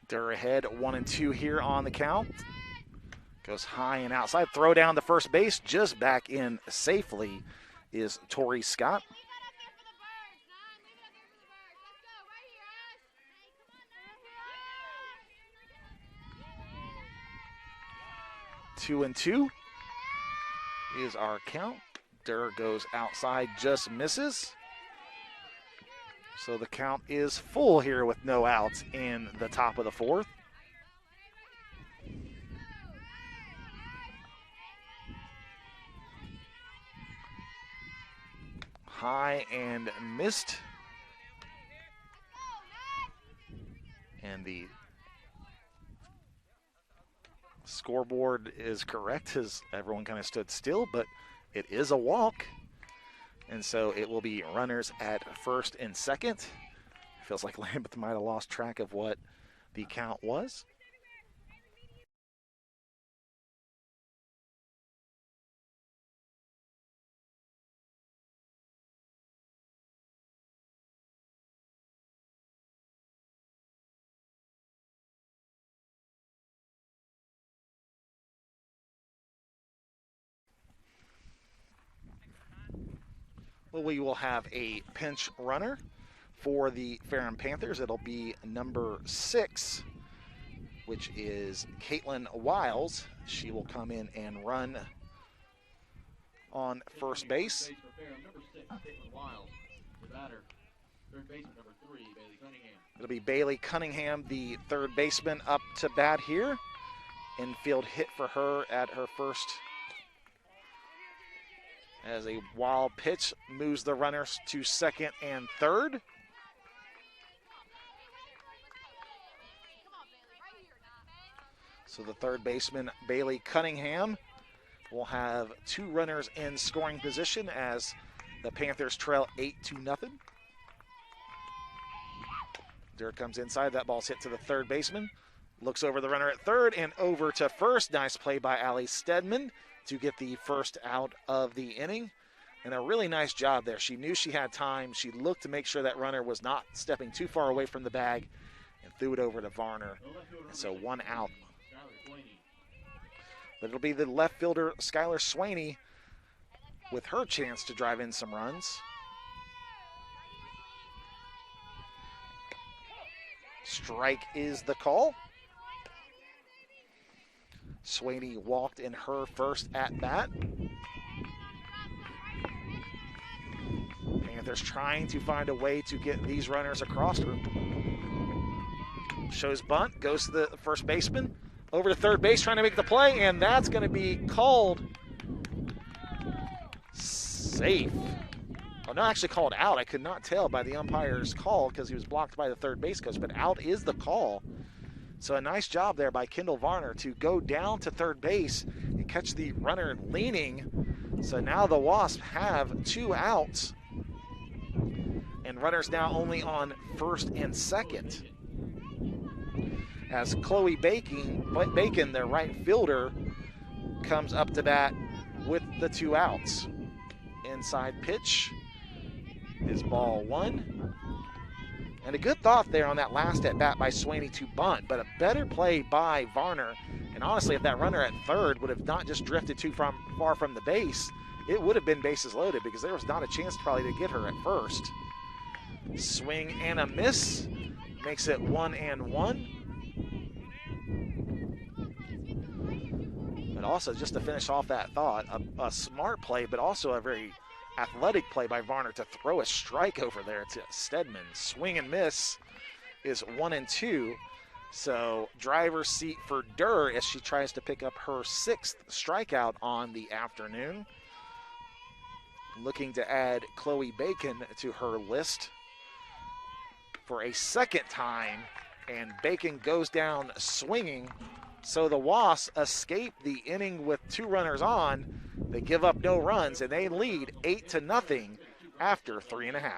They're ahead 1-2 here on the count. Goes high and outside. Throw down to first base. Just back in safely is Tori Scott. Two and two is our count. Durr goes outside, just misses. So the count is full here with no outs in the top of the 4th. High and missed. And the scoreboard is correct as everyone kind of stood still, but it is a walk. And so it will be runners at first and second. Feels like Lambeth might have lost track of what the count was. Well, we will have a pinch runner for the Ferrum Panthers. It'll be number 6, which is Caitlin Wiles. She will come in and run on first base. It'll be Bailey Cunningham, the third baseman, up to bat here. Infield hit for her at her first, as a wild pitch moves the runners to second and third. So the third baseman, Bailey Cunningham, will have 2 runners in scoring position as the Panthers trail 8-0. Dirk comes inside. That ball's hit to the third baseman. Looks over the runner at third and over to first. Nice play by Allie Stedman to get the first out of the inning. And a really nice job there. She knew she had time. She looked to make sure that runner was not stepping too far away from the bag and threw it over to Varner. And so 1 out. But it'll be the left fielder, Skylar Swaney, with her chance to drive in some runs. Strike is the call. Swaney walked in her first at-bat. Panthers trying to find a way to get these runners across her. Shows bunt, goes to the first baseman, over to third base trying to make the play, and that's going to be called safe. Oh, no, actually called out. I could not tell by the umpire's call because he was blocked by the third base coach, but out is the call. So a nice job there by Kendall Varner to go down to third base and catch the runner leaning. So now the Wasps have 2 outs. And runners now only on first and second. As Chloe Bacon, their right fielder, comes up to bat with the 2 outs. Inside pitch is ball 1. And a good thought there on that last at bat by Swaney to bunt, but a better play by Varner. And honestly, if that runner at third would have not just drifted too far from the base, it would have been bases loaded because there was not a chance probably to get her at first. Swing and a miss makes it 1-1. But also, just to finish off that thought, a smart play, but also a very athletic play by Varner to throw a strike over there to Stedman. Swing and miss is 1-2. So driver's seat for Durr as she tries to pick up her 6th strikeout on the afternoon. Looking to add Chloe Bacon to her list for a 2nd time. And Bacon goes down swinging. So the Wasps escape the inning with 2 runners on. They give up no runs, and they lead 8-0 after 3.5.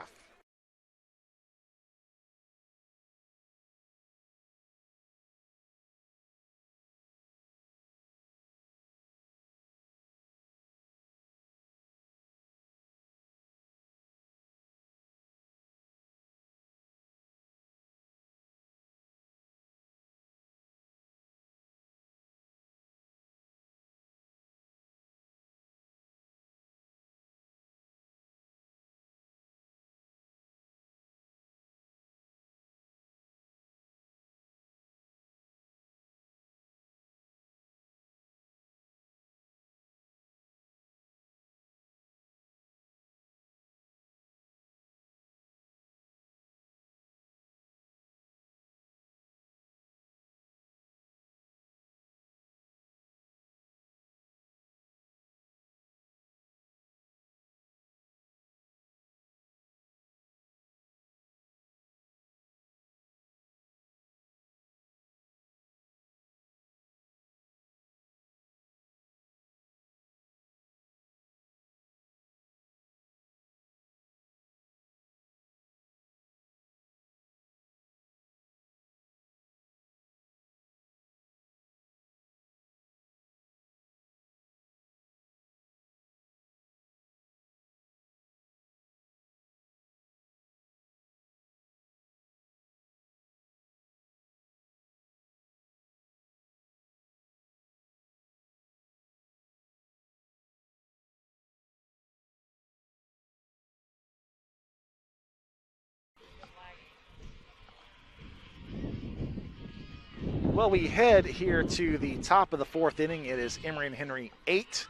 Well, we head here to the top of the 4th inning. It is Emory Henry 8,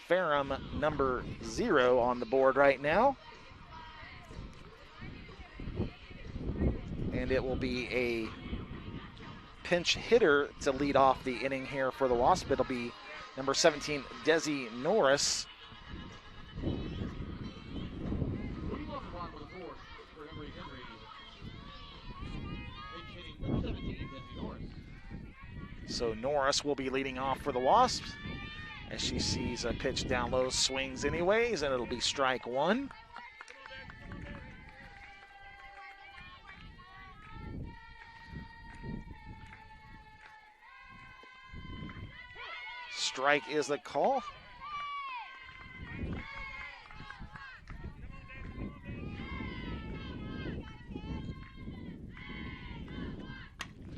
Ferrum number 0 on the board right now. And it will be a pinch hitter to lead off the inning here for the Wasp. It'll be number 17, Desi Norris. So Norris will be leading off for the Wasps as she sees a pitch down low, swings anyways, and it'll be strike 1. Strike is the call.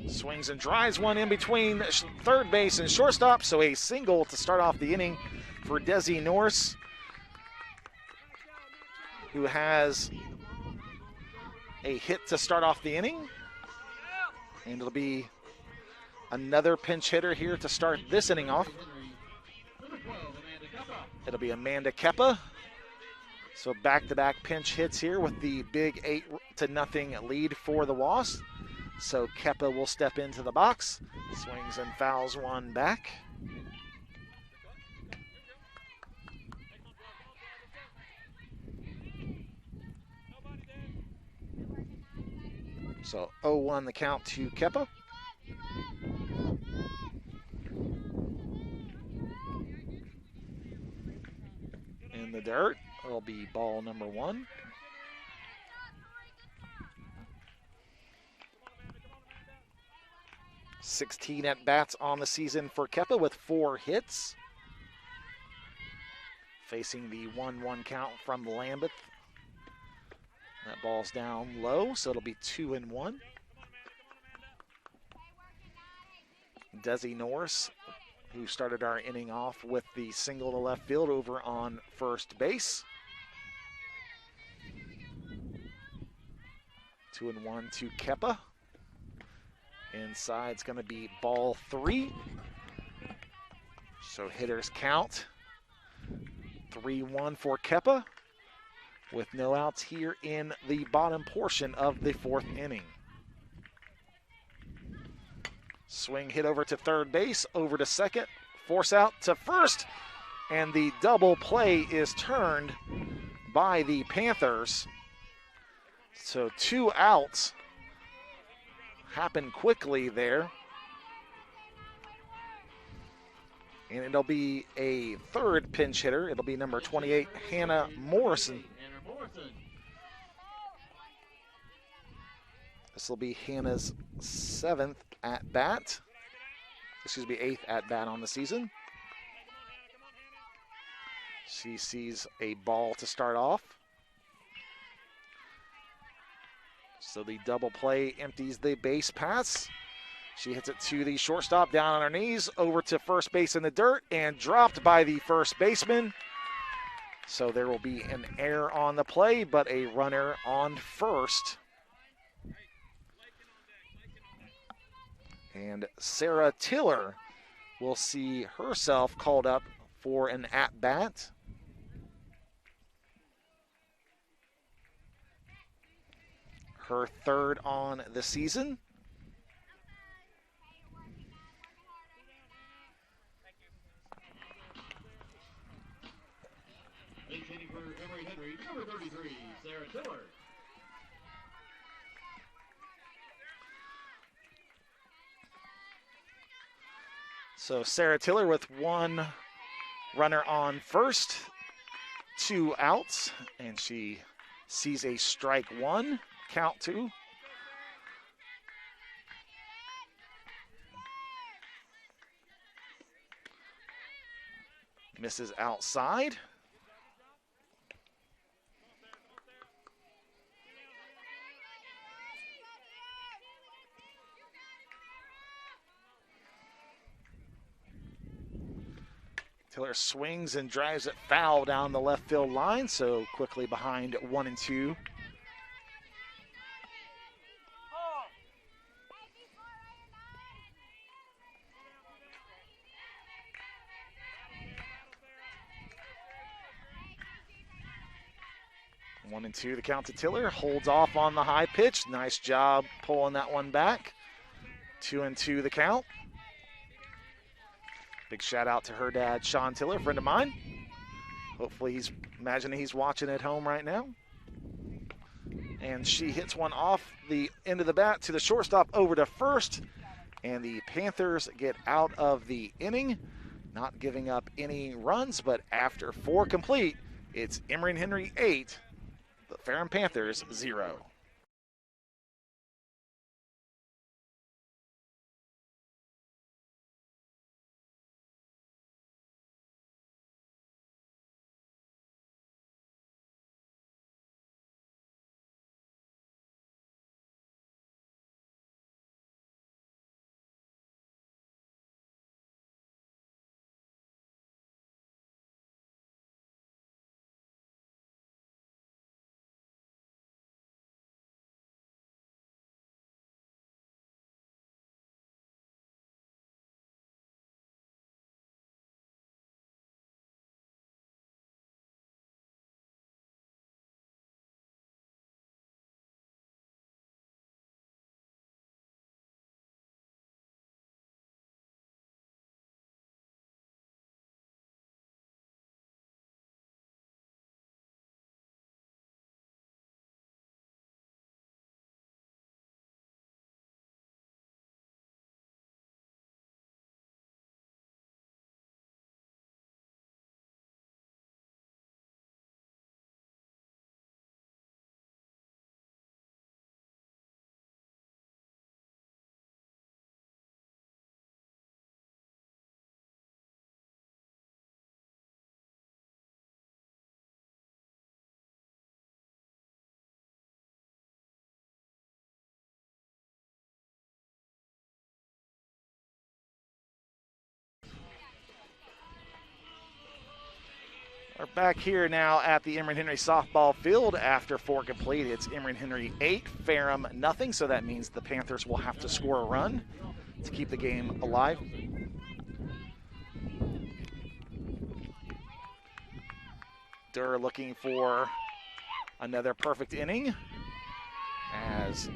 Swings and drives one in between third base and shortstop, so a single to start off the inning for Desi Norris, who has a hit to start off the inning. And it'll be another pinch hitter here to start this inning off. It'll be Amanda Keppa. So back-to-back pinch hits here with the big 8-0 lead for the Wasps. So Keppa will step into the box, swings and fouls one back. So 0-1 the count to Keppa. In the dirt, it'll be ball number 1. 16 at-bats on the season for Kepa with 4 hits. Facing the 1-1 count from Lambeth. That ball's down low, so it'll be 2-1. Desi Norris, who started our inning off with the single to left field over on first base. 2-1 to Kepa. Inside's going to be ball 3. So hitters count 3-1 for Kepa, with no outs here in the bottom portion of the 4th inning. Swing hit over to third base, over to second, force out to first, and the double play is turned by the Panthers. So 2 outs happen quickly there. And it'll be a third pinch hitter. It'll be number 28, Hannah Morrison. This will be Hannah's 7th at-bat. Excuse me, 8th at-bat on the season. She sees a ball to start off. So the double play empties the base pass. She hits it to the shortstop, down on her knees, over to first base in the dirt, and dropped by the first baseman. So there will be an error on the play, but a runner on first. And Sarah Tiller will see herself called up for an at-bat. Her 3rd on the season. Hitting for Emory Henry, number 33, Sarah Tiller. So Sarah Tiller with 1 runner on first, 2 outs, and she sees a strike 1, count 2. Misses outside. Tiller swings and drives it foul down the left field line, so quickly behind 1-2. One and two, the count to Tiller. Holds off on the high pitch. Nice job pulling that one back. 2-2 the count. Big shout out to her dad, Sean Tiller, friend of mine. Hopefully he's watching at home right now. And she hits one off the end of the bat to the shortstop over to first. And the Panthers get out of the inning, not giving up any runs, but after 4 complete, it's Emory Henry 8, the Ferrum Panthers 0. We're back here now at the Emory Henry Softball field after 4 complete. It's Emory Henry 8, Ferrum nothing, so that means the Panthers will have to score a run to keep the game alive. Durr looking for another perfect inning as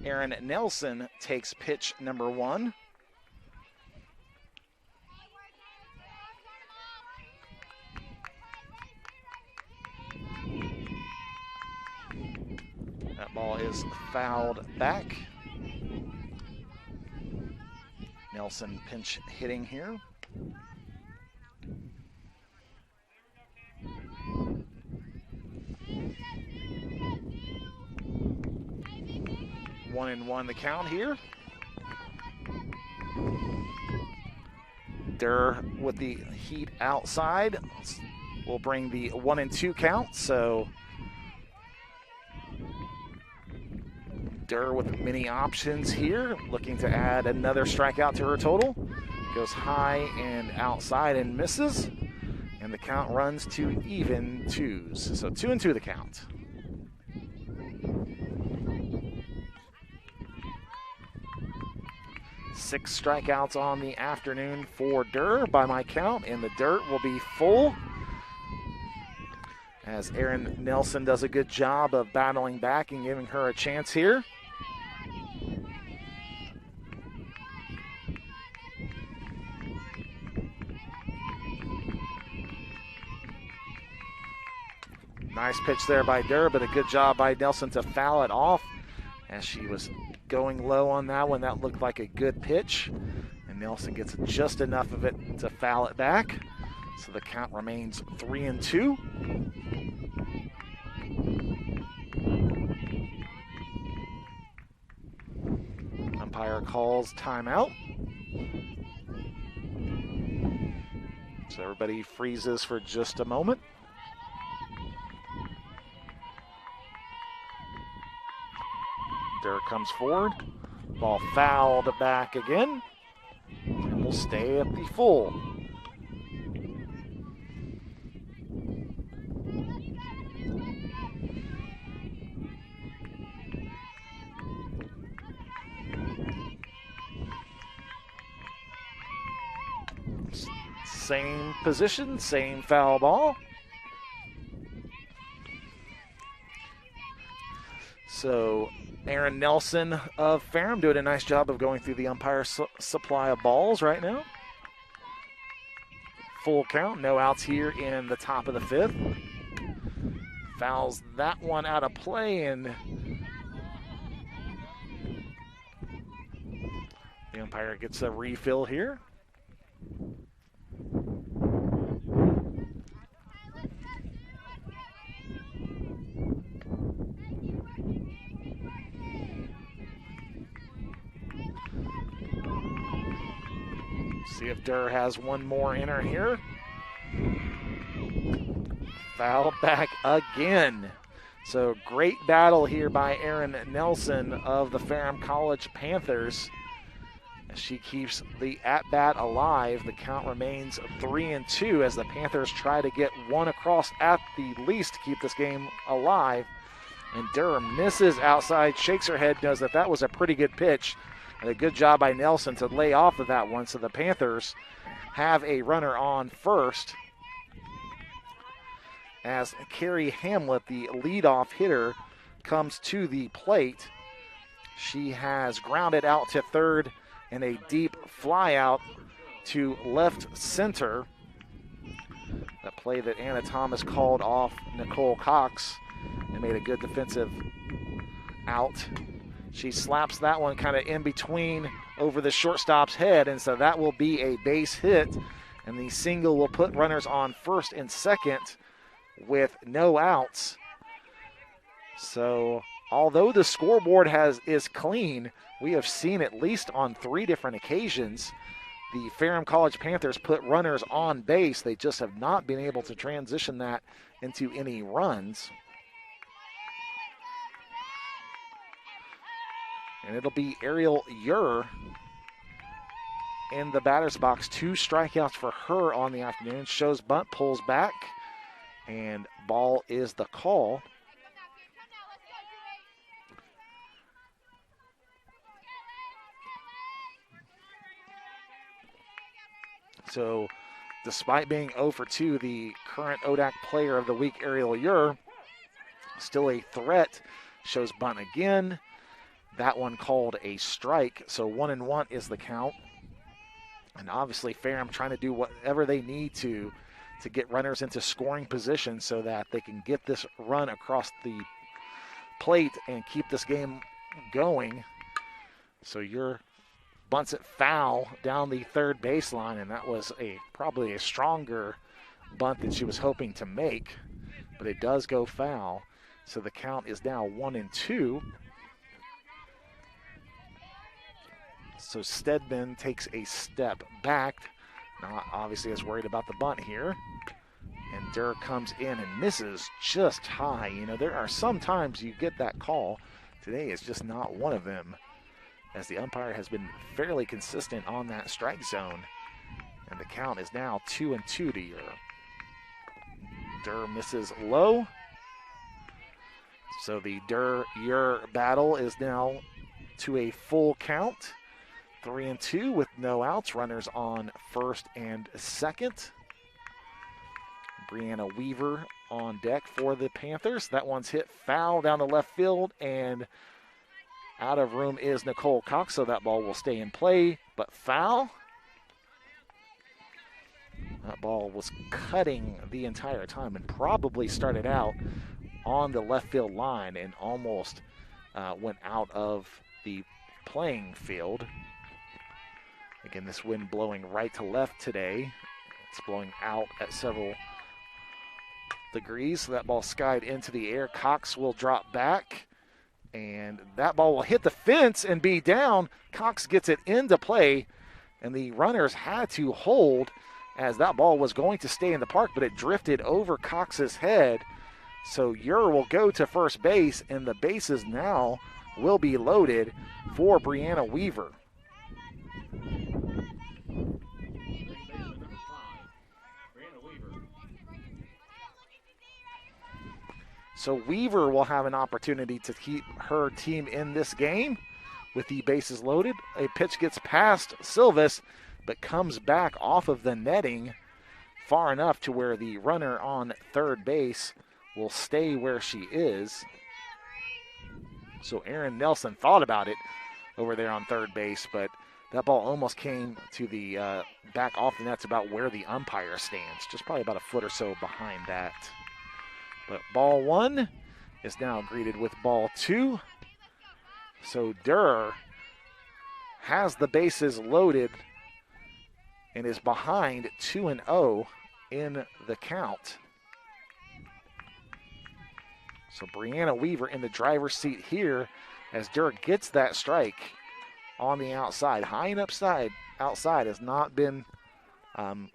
Aaron Nelson takes pitch number 1. That ball is fouled back. Nelson pinch hitting here. One and one the count here. Durr with the heat outside will bring the 1-2 count. So Durr with many options here, looking to add another strikeout to her total. Goes high and outside and misses. And the count runs to even 2s. So 2-2 the count. Six strikeouts on the afternoon for Durr by my count, and the dirt will be full as Aaron Nelson does a good job of battling back and giving her a chance here. Nice pitch there by Durr, but a good job by Nelson to foul it off as she was going low on that one. That looked like a good pitch, and Nelson gets just enough of it to foul it back. So the count remains 3-2. Umpire calls timeout. So everybody freezes for just a moment. Durr comes forward. Ball fouled back again. And we'll stay at the full. Same position, same foul ball. So Aaron Nelson of Ferrum doing a nice job of going through the umpire supply of balls right now. Full count, no outs here in the top of the 5th. Fouls that one out of play, and the umpire gets a refill here. See if Durr has one more in her here. Foul back again. So great battle here by Aaron Nelson of the Ferrum College Panthers. As she keeps the at-bat alive, the count remains 3-2 as the Panthers try to get one across at the least to keep this game alive. And Durr misses outside, shakes her head, knows that that was a pretty good pitch. And a good job by Nelson to lay off of that one. So the Panthers have a runner on first as Carrie Hamlet, the leadoff hitter, comes to the plate. She has grounded out to third and a deep fly out to left center. That play that Anna Thomas called off Nicole Cox and made a good defensive out. She slaps that one kind of in between over the shortstop's head, and so that will be a base hit, and the single will put runners on first and second with no outs. So although the scoreboard is clean, we have seen at least on 3 different occasions the Ferrum College Panthers put runners on base. They just have not been able to transition that into any runs. And it'll be Ariel Ure in the batter's box. 2 strikeouts for her on the afternoon. Shows bunt, pulls back, and ball is the call. So despite being 0 for 2, the current ODAC Player of the Week, Ariel Ure, still a threat. Shows bunt again. That one called a strike. So 1-1 is the count. And obviously Ferrum trying to do whatever they need to get runners into scoring position so that they can get this run across the plate and keep this game going. So Ure bunts it foul down the third baseline, and that was probably a stronger bunt than she was hoping to make, but it does go foul. So the count is now 1-2. So Stedman takes a step back, not obviously as worried about the bunt here. And Durr comes in and misses just high. You know, there are some times you get that call. Today is just not one of them, as the umpire has been fairly consistent on that strike zone. And the count is now 2-2 to Ure. Durr misses low. So the Durr-Ure battle is now to a full count. 3-2 with no outs. Runners on first and second. Brianna Weaver on deck for the Panthers. That one's hit foul down the left field, and out of room is Nicole Cox, so that ball will stay in play, but foul. That ball was cutting the entire time and probably started out on the left field line and almost went out of the playing field. Again, this wind blowing right to left today. It's blowing out at several degrees. So that ball skied into the air. Cox will drop back, and that ball will hit the fence and be down. Cox gets it into play, and the runners had to hold as that ball was going to stay in the park, but it drifted over Cox's head. So Ure will go to first base, and the bases now will be loaded for Brianna Weaver. So Weaver will have an opportunity to keep her team in this game with the bases loaded. A pitch gets past Silvis, but comes back off of the netting far enough to where the runner on third base will stay where she is. So Aaron Nelson thought about it over there on third base, but that ball almost came to the back off the nets about where the umpire stands, just probably about a foot or so behind that. But ball one is now greeted with ball two. So Durr has the bases loaded and is behind 2-0 in the count. So Brianna Weaver in the driver's seat here as Durr gets that strike on the outside. High and outside has not been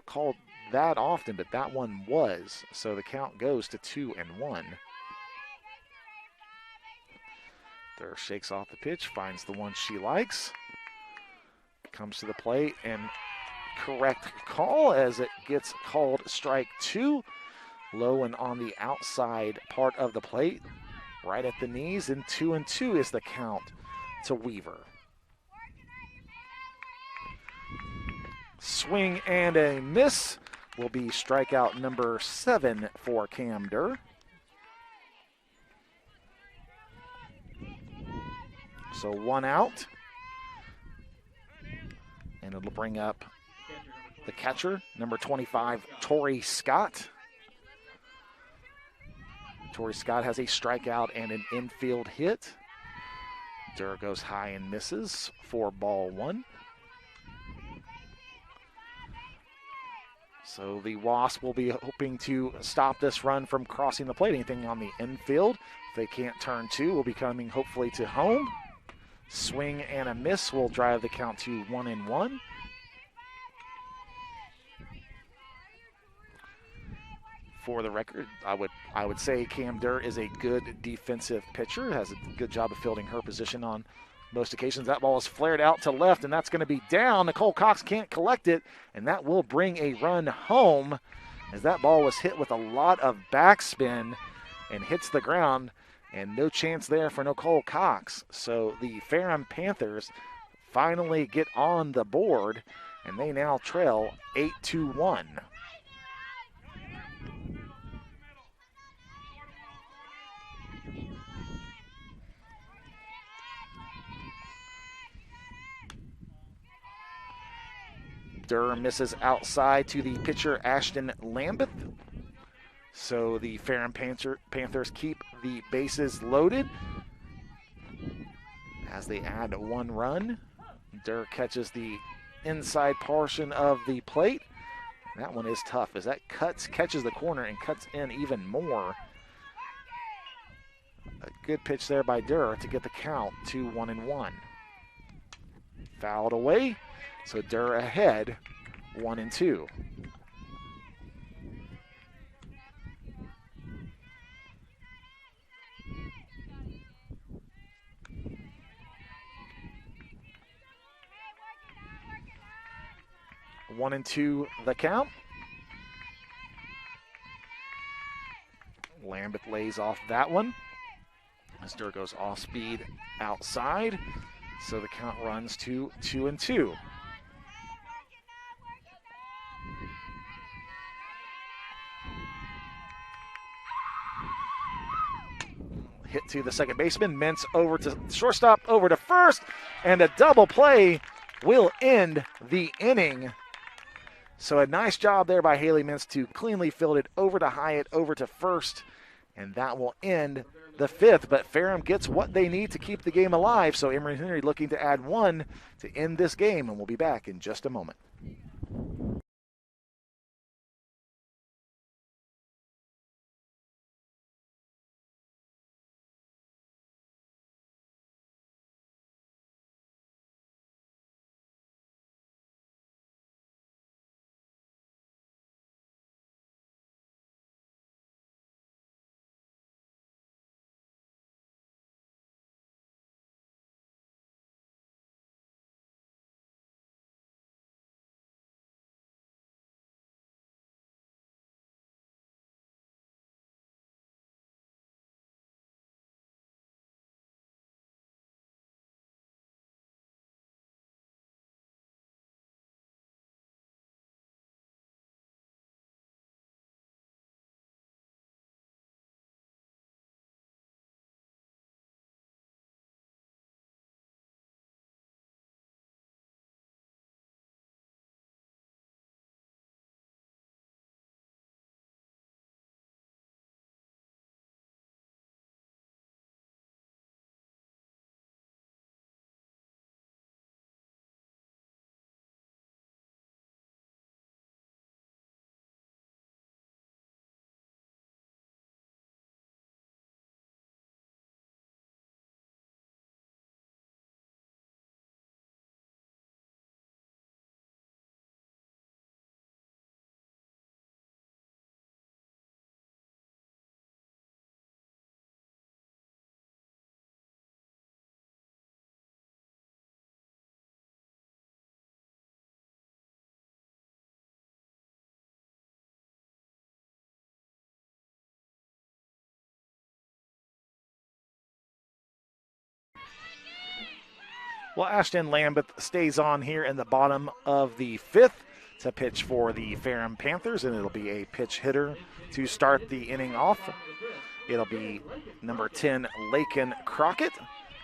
called that often, but that one was. So the count goes to 2-1. Durr shakes off the pitch, finds the one she likes, comes to the plate, and correct call as it gets called strike two. Low and on the outside part of the plate, right at the knees, and 2-2 is the count to Weaver. Swing and a miss will be strikeout number 7 for Cam Durr. So one out. And it'll bring up the catcher, number 25, Tori Scott. Tori Scott has a strikeout and an infield hit. Durr goes high and misses for ball one. So the Wasp will be hoping to stop this run from crossing the plate. Anything on the infield, if they can't turn two, will be coming hopefully to home. Swing and a miss will drive the count to 1-1. For the record, I would say Cam Durr is a good defensive pitcher, has a good job of fielding her position on most occasions. That ball is flared out to left, and that's going to be down. Nicole Cox can't collect it, and that will bring a run home as that ball was hit with a lot of backspin and hits the ground, and no chance there for Nicole Cox. So the Ferrum Panthers finally get on the board, and they now trail 8-1. Durr misses outside to the pitcher Ashton Lambeth. So the Ferrum Panthers keep the bases loaded as they add 1 run. Durr catches the inside portion of the plate. That one is tough as that catches the corner and cuts in even more. A good pitch there by Durr to get the count to 1-1. Fouled away, so Durr ahead 1-2. One and two the count. Lambeth lays off that one. As Durr goes off speed outside. So the count runs to 2-2. Hit to the second baseman. Mintz over to shortstop, over to first, and a double play will end the inning. So a nice job there by Haley Mintz to cleanly field it over to Hyatt, over to first, and that will end the fifth. But Ferrum gets what they need to keep the game alive, so Emory Henry looking to add 1 to end this game, and we'll be back in just a moment. Well, Ashton Lambeth stays on here in the bottom of the fifth to pitch for the Ferrum Panthers, and it'll be a pitch hitter to start the inning off. It'll be number 10, Lakin Crockett,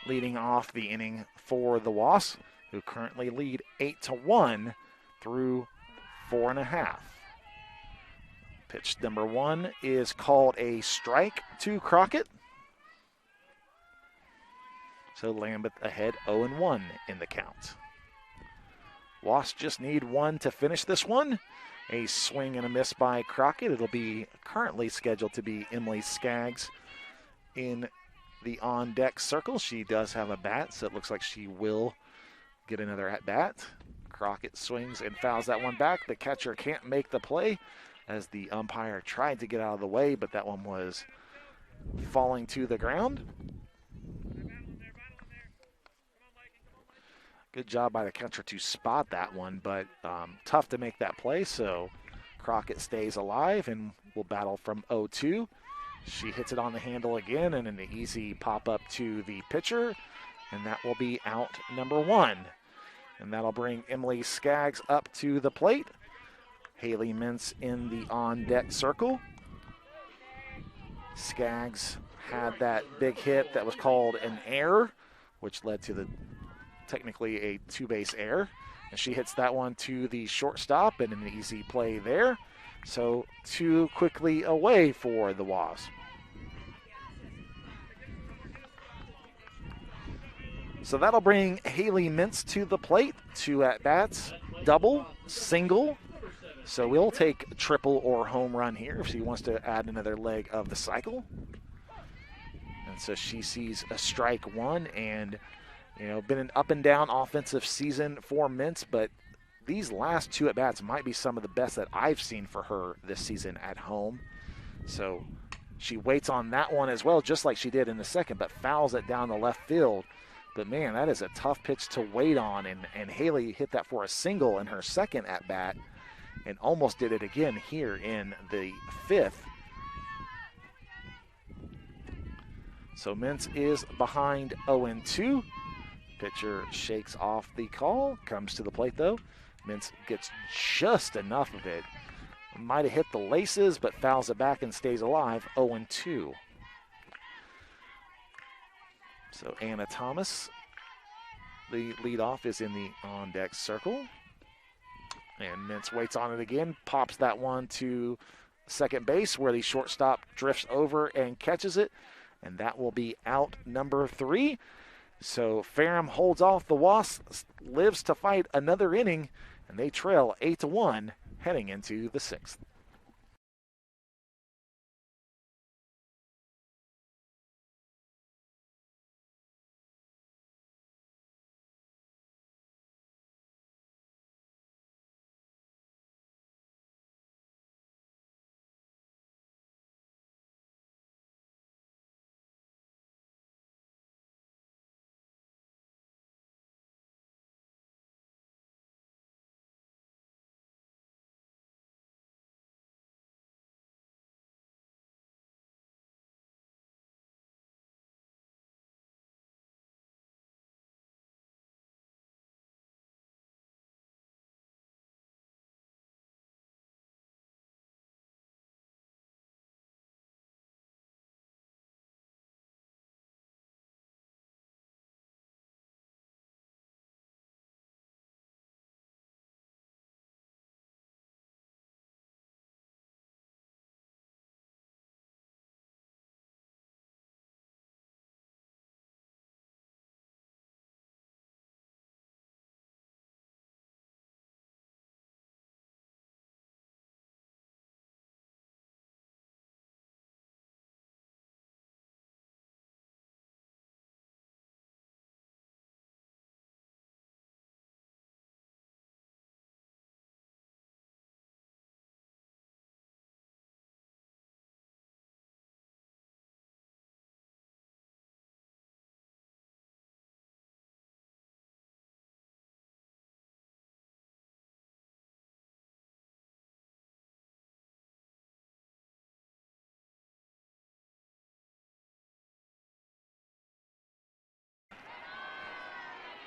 leading off the inning for the Wasps, who currently lead 8-1 through 4.5. Pitch number 1 is called a strike to Crockett. So Lambeth ahead 0-1 in the count. Wasps just need 1 to finish this one. A swing and a miss by Crockett. It'll be currently scheduled to be Emily Skaggs in the on-deck circle. She does have a bat, so it looks like she will get another at-bat. Crockett swings and fouls that one back. The catcher can't make the play as the umpire tried to get out of the way, but that one was falling to the ground. Good job by the catcher to spot that one, but tough to make that play, so Crockett stays alive and will battle from 0-2. She hits it on the handle again, and an easy pop-up to the pitcher, and that will be out number 1. And that'll bring Emily Skaggs up to the plate. Haley Mintz in the on-deck circle. Skaggs had that big hit that was called an error, which led to technically a 2-base error. And she hits that one to the shortstop, and an easy play there. So 2 quickly away for the Wasps. So that'll bring Haley Mintz to the plate. 2 at-bats, double, single. So we'll take triple or home run here if she wants to add another leg of the cycle. And so she sees a strike 1, and been an up and down offensive season for Mintz, but these last 2 at-bats might be some of the best that I've seen for her this season at home. So she waits on that one as well, just like she did in the second, but fouls it down the left field. But, man, that is a tough pitch to wait on, and Haley hit that for a single in her second at-bat and almost did it again here in the 5th. So Mintz is behind 0-2. Pitcher shakes off the call, comes to the plate though. Mintz gets just enough of it. Might have hit the laces, but fouls it back and stays alive, 0-2. So Anna Thomas, the leadoff, is in the on-deck circle. And Mintz waits on it again, pops that one to second base where the shortstop drifts over and catches it. And that will be out number 3. So Ferrum holds off the Wasps, lives to fight another inning, and they trail 8-1 heading into the 6th.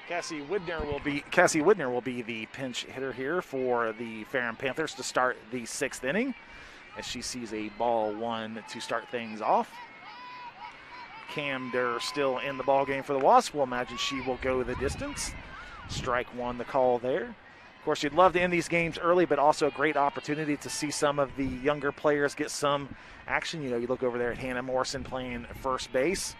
Cassie Widner will be the pinch hitter here for the Ferrum Panthers to start the 6th inning, as she sees a ball 1 to start things off. Cam Durr still in the ball game for the Wasps. We'll imagine she will go the distance. Strike 1, the call there. Of course, you'd love to end these games early, but also a great opportunity to see some of the younger players get some action. You look over there at Hannah Morrison playing first base.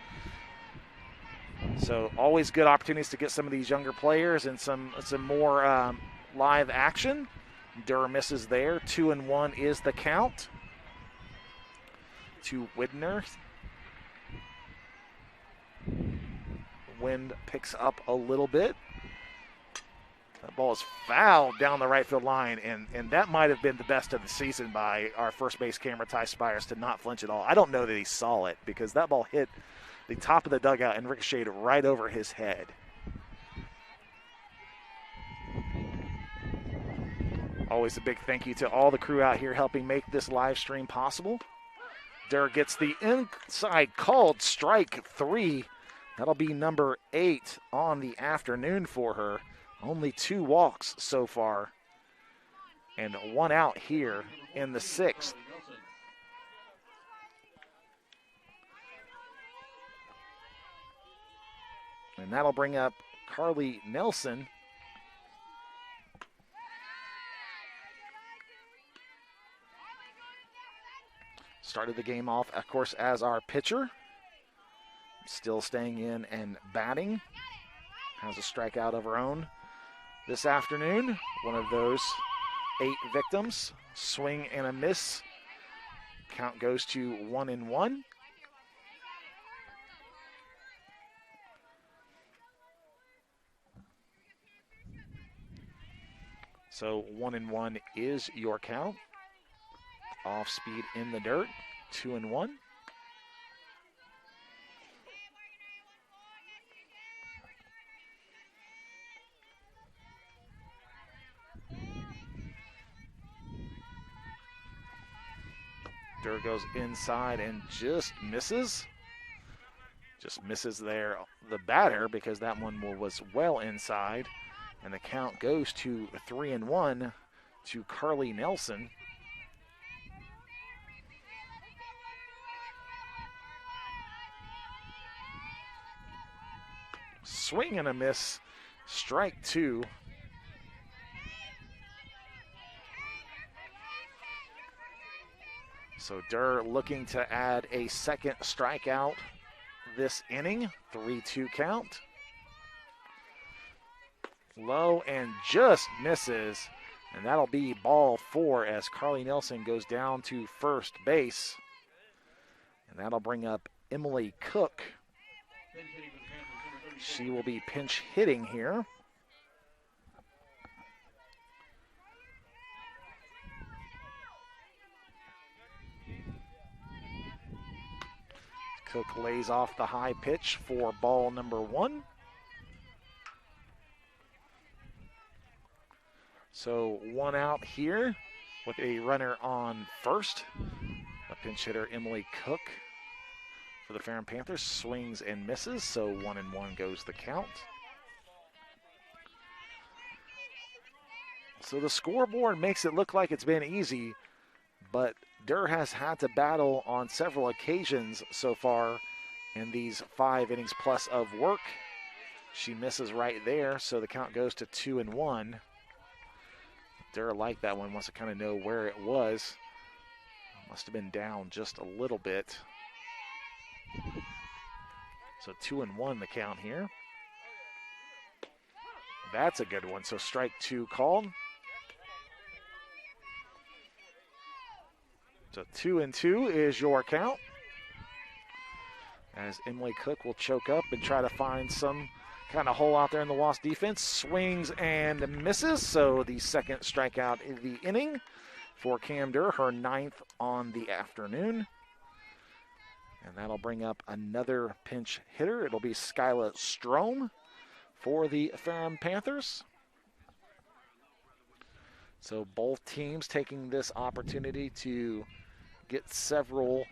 So always good opportunities to get some of these younger players and some more live action. Durr misses there. 2-1 is the count to Widner. Wind picks up a little bit. That ball is fouled down the right field line, and that might have been the best of the season by our first base camera, Ty Spires, to not flinch at all. I don't know that he saw it, because that ball hit the top of the dugout and ricocheted right over his head. Always a big thank you to all the crew out here helping make this live stream possible. Durr gets the inside called strike 3. That'll be number 8 on the afternoon for her. Only 2 walks so far. And 1 out here in the 6th. And that'll bring up Carly Nelson. Started the game off, of course, as our pitcher. Still staying in and batting. Has a strikeout of her own this afternoon. One of those 8 victims. Swing and a miss. Count goes to 1-1. So 1-1 is your count. Off speed in the dirt, 2-1. Durr goes inside and just misses. Just misses there, the batter, because that one was well inside. And the count goes to 3-1 to Carly Nelson. Swing and a miss, strike 2. So Durr looking to add a second strikeout this inning. 3-2 count. Low and just misses. And that'll be ball 4 as Carly Nelson goes down to first base. And that'll bring up Emily Cook. She will be pinch hitting here. Cook lays off the high pitch for ball number 1. So 1 out here with a runner on first. A pinch hitter, Emily Cook, for the Ferrum Panthers, swings and misses, so 1-1 goes the count. So the scoreboard makes it look like it's been easy, but Durr has had to battle on several occasions so far in these 5 innings plus of work. She misses right there, so the count goes to 2-1. Durr liked that one, wants to kind of know where it was. Must have been down just a little bit. So 2-1 the count here. That's a good one. So strike 2 called. So 2-2 is your count. As Emily Cook will choke up and try to find some kind of hole out there in the Wasp defense. Swings and misses. So the second strikeout in the inning for Cam Durr, her 9th on the afternoon. And that'll bring up another pinch hitter. It'll be Skyla Strom for the Ferrum Panthers. So both teams taking this opportunity to get several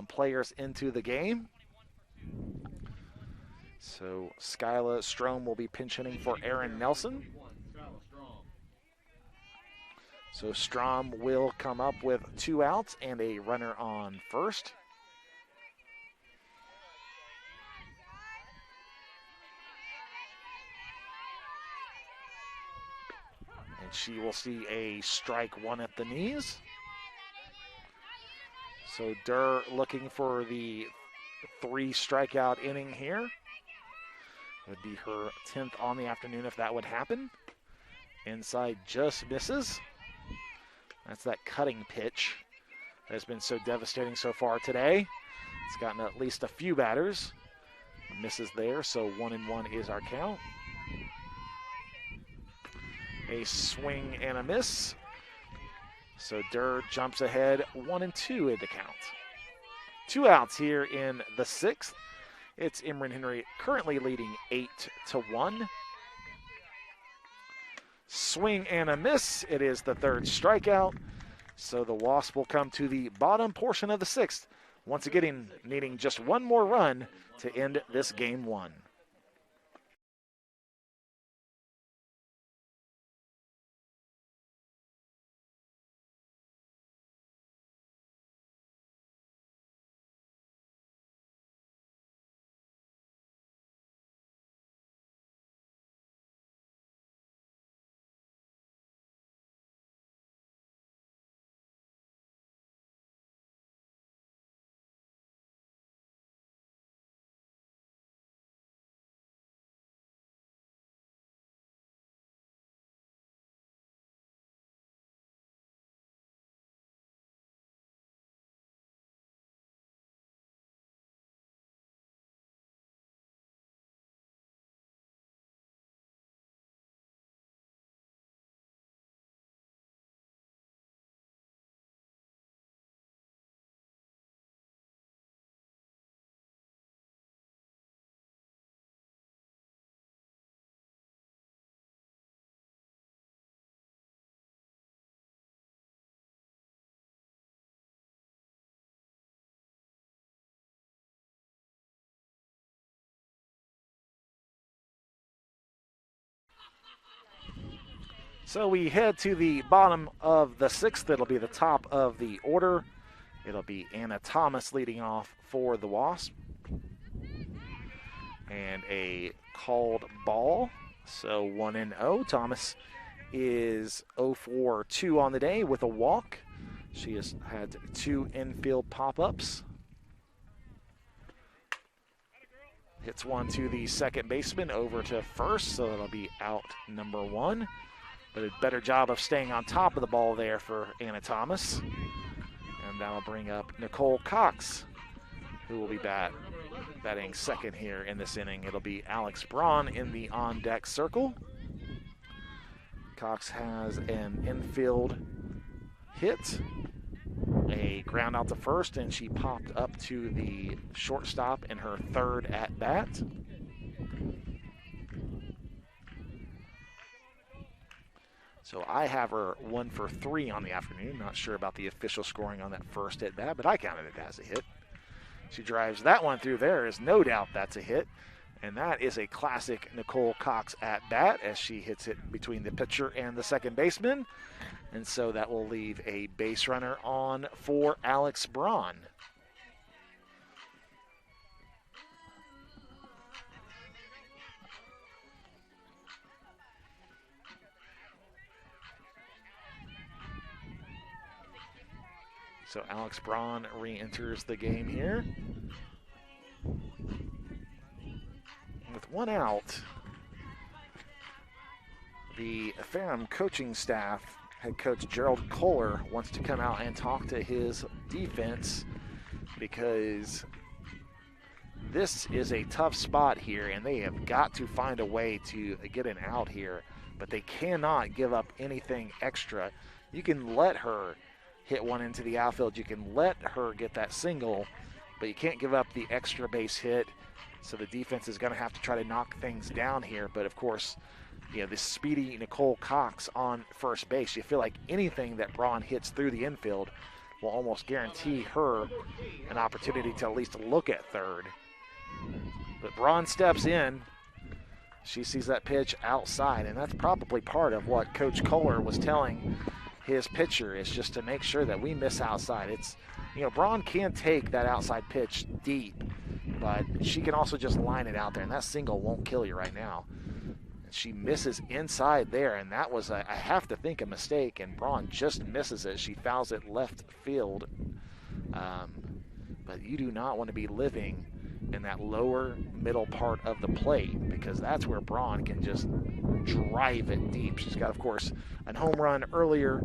players into the game. So Skyla Strom will be pinch hitting for Erin Nelson. So Strom will come up with 2 outs and a runner on first. And she will see a strike 1 at the knees. So Durr looking for the 3 strikeout inning here. It would be her 10th on the afternoon if that would happen. Inside just misses. That's that cutting pitch that has been so devastating so far today. It's gotten at least a few batters. Misses there, so 1-1 is our count. A swing and a miss. So Durr jumps ahead, 1-2 in the count. 2 outs here in the 6th. It's Emory Henry currently leading 8-1. Swing and a miss. It is the third strikeout. So the Wasps will come to the bottom portion of the sixth. Once again, needing just one more run to end this game one. So we head to the bottom of the sixth. It'll be the top of the order. It'll be Anna Thomas leading off for the Wasp. And a called ball. So 1-0. Thomas is 0 for 2 on the day with a walk. She has had 2 infield pop-ups. Hits one to the second baseman over to first, so it'll be out number 1. But a better job of staying on top of the ball there for Anna Thomas. And that'll bring up Nicole Cox, who will be batting second here in this inning. It'll be Alex Braun in the on-deck circle. Cox has an infield hit, a ground out to first, and she popped up to the shortstop in her third at-bat. So I have her 1 for 3 on the afternoon. Not sure about the official scoring on that first at bat, but I counted it as a hit. She drives that one through there. Is no doubt that's a hit. And that is a classic Nicole Cox at bat as she hits it between the pitcher and the second baseman. And so that will leave a base runner on for Alex Braun. So Alex Braun re-enters the game here. With 1 out, the Ferrum coaching staff, head coach Gerald Kohler, wants to come out and talk to his defense because this is a tough spot here and they have got to find a way to get an out here, but they cannot give up anything extra. You can let her hit one into the outfield. You can let her get that single, but you can't give up the extra base hit. So the defense is going to have to try to knock things down here. But, of course, you know, this speedy Nicole Cox on first base, you feel like anything that Braun hits through the infield will almost guarantee her an opportunity to at least look at third. But Braun steps in. She sees that pitch outside, and that's probably part of what Coach Kohler was telling his pitcher, is just to make sure that we miss outside. It's, you know, Braun can take that outside pitch deep, but she can also just line it out there, and that single won't kill you right now. And she misses inside there, and that was, I have to think, a mistake, and Braun just misses it. She fouls it left field. But you do not want to be living in that lower middle part of the plate because that's where Braun can just drive it deep. She's got, of course, a home run earlier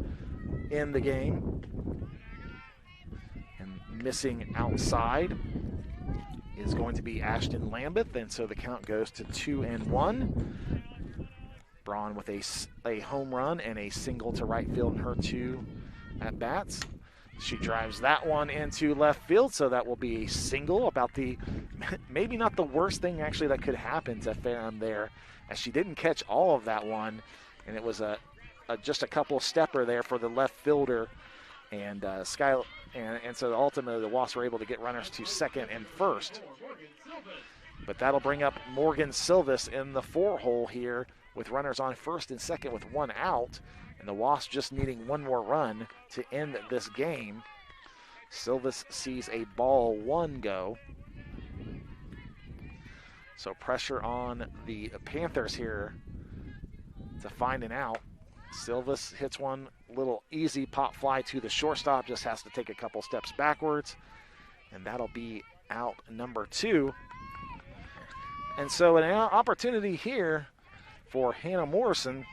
in the game. And missing outside is going to be Ashton Lambeth, and so the count goes to 2-1. Braun with a home run and a single to right field in her 2 at-bats. She drives that one into left field, so that will be a single. About the, maybe not the worst thing actually that could happen to Ferrum there, as she didn't catch all of that one, and it was just a couple stepper there for the left fielder, and and so ultimately the Wasps were able to get runners to second and first. But that'll bring up Morgan Silvis in the 4-hole here with runners on first and second with 1 out, and the Wasps just needing 1 more run to end this game. Silvis sees a ball 1 go. So pressure on the Panthers here to find an out. Silvis hits one little easy pop fly to the shortstop, just has to take a couple steps backwards, and that'll be out number 2. And so an opportunity here for Hannah Morrison,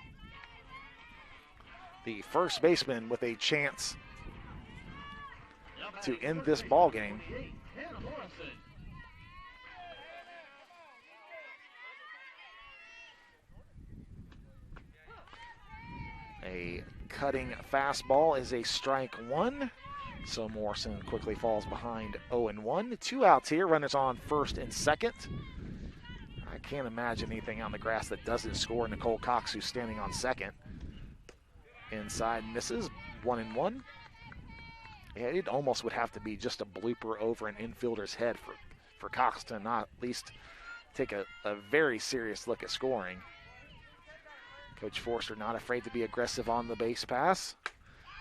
the first baseman, with a chance to end this ball game. A cutting fastball is a strike 1. So Morrison quickly falls behind 0-1. 2 outs here, runners on first and second. I can't imagine anything on the grass that doesn't score. Nicole Cox, who's standing on second. Inside misses, 1-1. Yeah, it almost would have to be just a blooper over an infielder's head for Cox to not at least take a very serious look at scoring. Coach Forster not afraid to be aggressive on the base pass.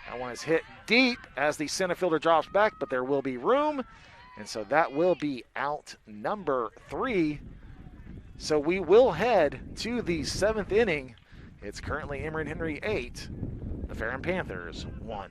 That one is hit deep as the center fielder drops back, but there will be room. And so that will be out number 3. So we will head to the 7th inning. It's currently Emory Henry 8, the Ferrum Panthers 1.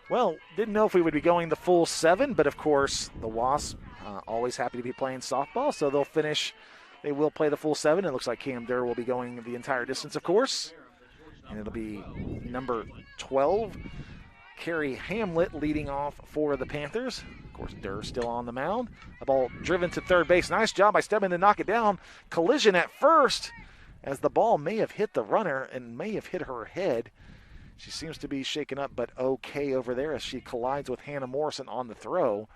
Well, didn't know if we would be going the full 7, but of course the Wasps always happy to be playing softball, so they'll finish. They will play the full 7. It looks like Cam Durr will be going the entire distance, of course. And it'll be number 12, Carrie Hamlet, leading off for the Panthers. Of course, Durr still on the mound. A ball driven to third base. Nice job by Stedman to knock it down. Collision at first, as the ball may have hit the runner and may have hit her head. She seems to be shaken up, but okay over there as she collides with Hannah Morrison on the throw.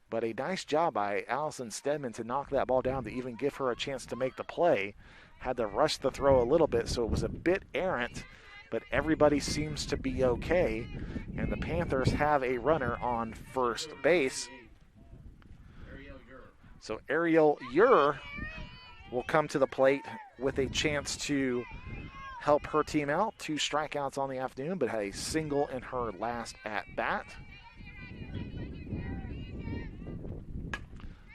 But a nice job by Allison Stedman to knock that ball down to even give her a chance to make the play. Had to rush the throw a little bit, so it was a bit errant, but everybody seems to be okay. And the Panthers have a runner on first base. So Ariel Ure will come to the plate with a chance to help her team out. 2 strikeouts on the afternoon, but had a single in her last at-bat.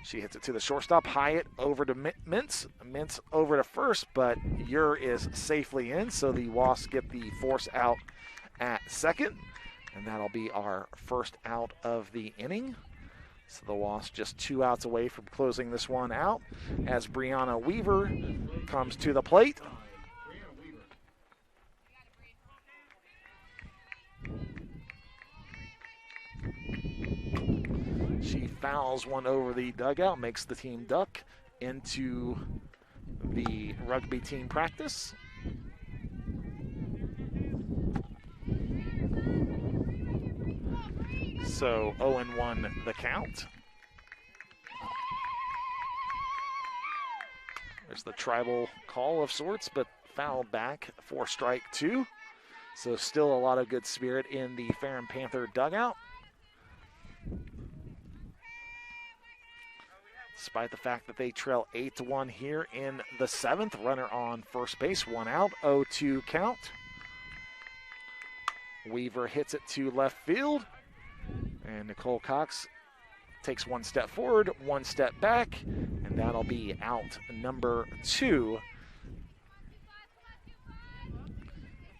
She hits it to the shortstop. Hyatt over to Mintz. Mintz over to first, but Ure is safely in, so the Wasps get the force out at second, and that'll be our first out of the inning. So the Wasps just 2 outs away from closing this one out as Brianna Weaver comes to the plate. She fouls one over the dugout, makes the team duck into the rugby team practice. So 0-1 the count. There's the tribal call of sorts, but fouled back for strike 2. So still a lot of good spirit in the Ferrum Panther dugout. Despite the fact that they trail 8-1 here in the 7th. Runner on first base, 1 out, 0-2 count. Weaver hits it to left field. And Nicole Cox takes 1 step forward, 1 step back, and that'll be out number 2.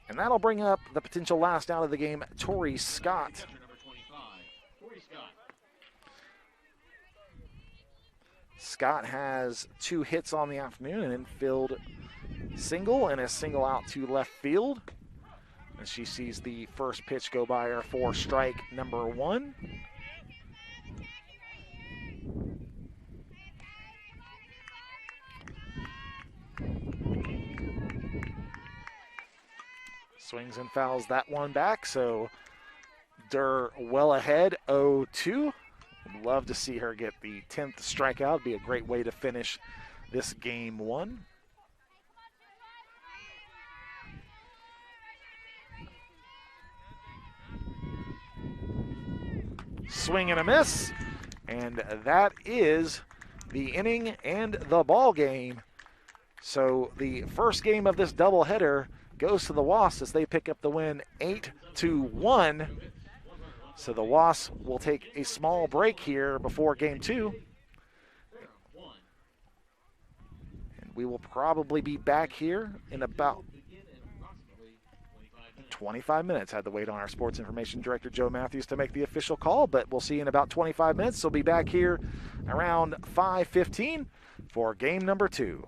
And that'll bring up the potential last out of the game, Tori Scott. Number 25, Tori Scott. Scott has 2 hits on the afternoon, an infield single and a single out to left field. And she sees the first pitch go by her for strike number 1. Swings and fouls that one back, so Durr well ahead, 0-2. Would love to see her get the 10th strikeout. Be a great way to finish this game 1. Swing and a miss, and that is the inning and the ball game. So the first game of this doubleheader goes to the Wasps as they pick up the win 8-1. So the Wasps will take a small break here before game 2. And we will probably be back here in about 25 minutes. Had to wait on our sports information director, Joe Matthews, to make the official call, but we'll see you in about 25 minutes. We'll be back here around 5:15 for game number 2.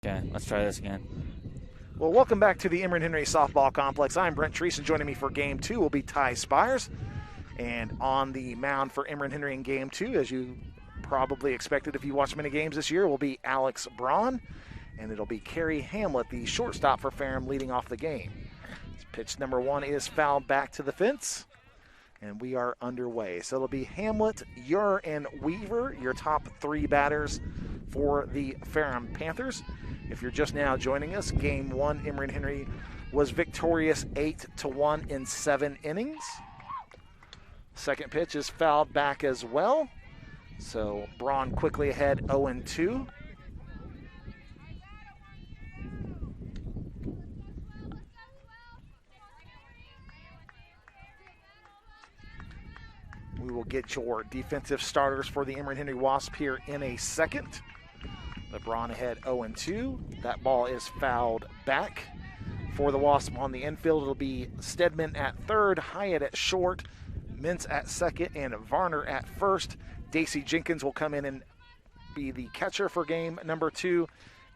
Okay, let's try this again. Well, welcome back to the Emory Henry Softball Complex. I'm Brent Treese, and joining me for Game 2 will be Ty Spires. And on the mound for Emory Henry in Game 2, as you probably expected if you watched many games this year, will be Alex Braun. And it'll be Carrie Hamlet, the shortstop for Ferrum, leading off the game. Pitch number 1 is fouled back to the fence, and we are underway. So it'll be Hamlet, Ure, and Weaver, your top 3 batters for the Ferrum Panthers. If you're just now joining us, Game 1, Emory Henry was victorious 8-1 in 7 innings. Second pitch is fouled back as well. So Braun quickly ahead 0-2. We will get your defensive starters for the Emory Henry Wasp here in a second. The Braun ahead 0-2. That ball is fouled back. For the Wasp on the infield, it'll be Stedman at third, Hyatt at short, Mintz at second, and Varner at first. Daisy Jenkins will come in and be the catcher for game number 2.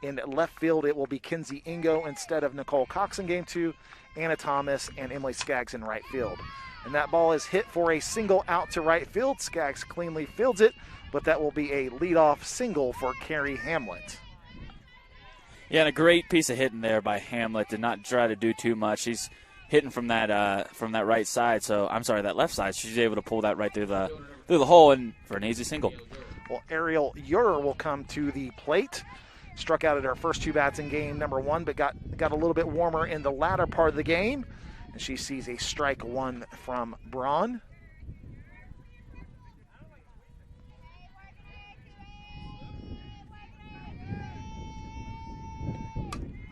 In left field, it will be Kinsey Ingo instead of Nicole Cox in game 2, Anna Thomas and Emily Skaggs in right field. And that ball is hit for a single out to right field. Skaggs cleanly fields it, but that will be a leadoff single for Carrie Hamlet. Yeah, and a great piece of hitting there by Hamlet. Did not try to do too much. She's hitting from that right side. That left side. She's able to pull that right through the hole and for an easy single. Well, Ariel Ure will come to the plate. Struck out at her first 2 bats in game number 1, but got a little bit warmer in the latter part of the game. And she sees a strike 1 from Braun.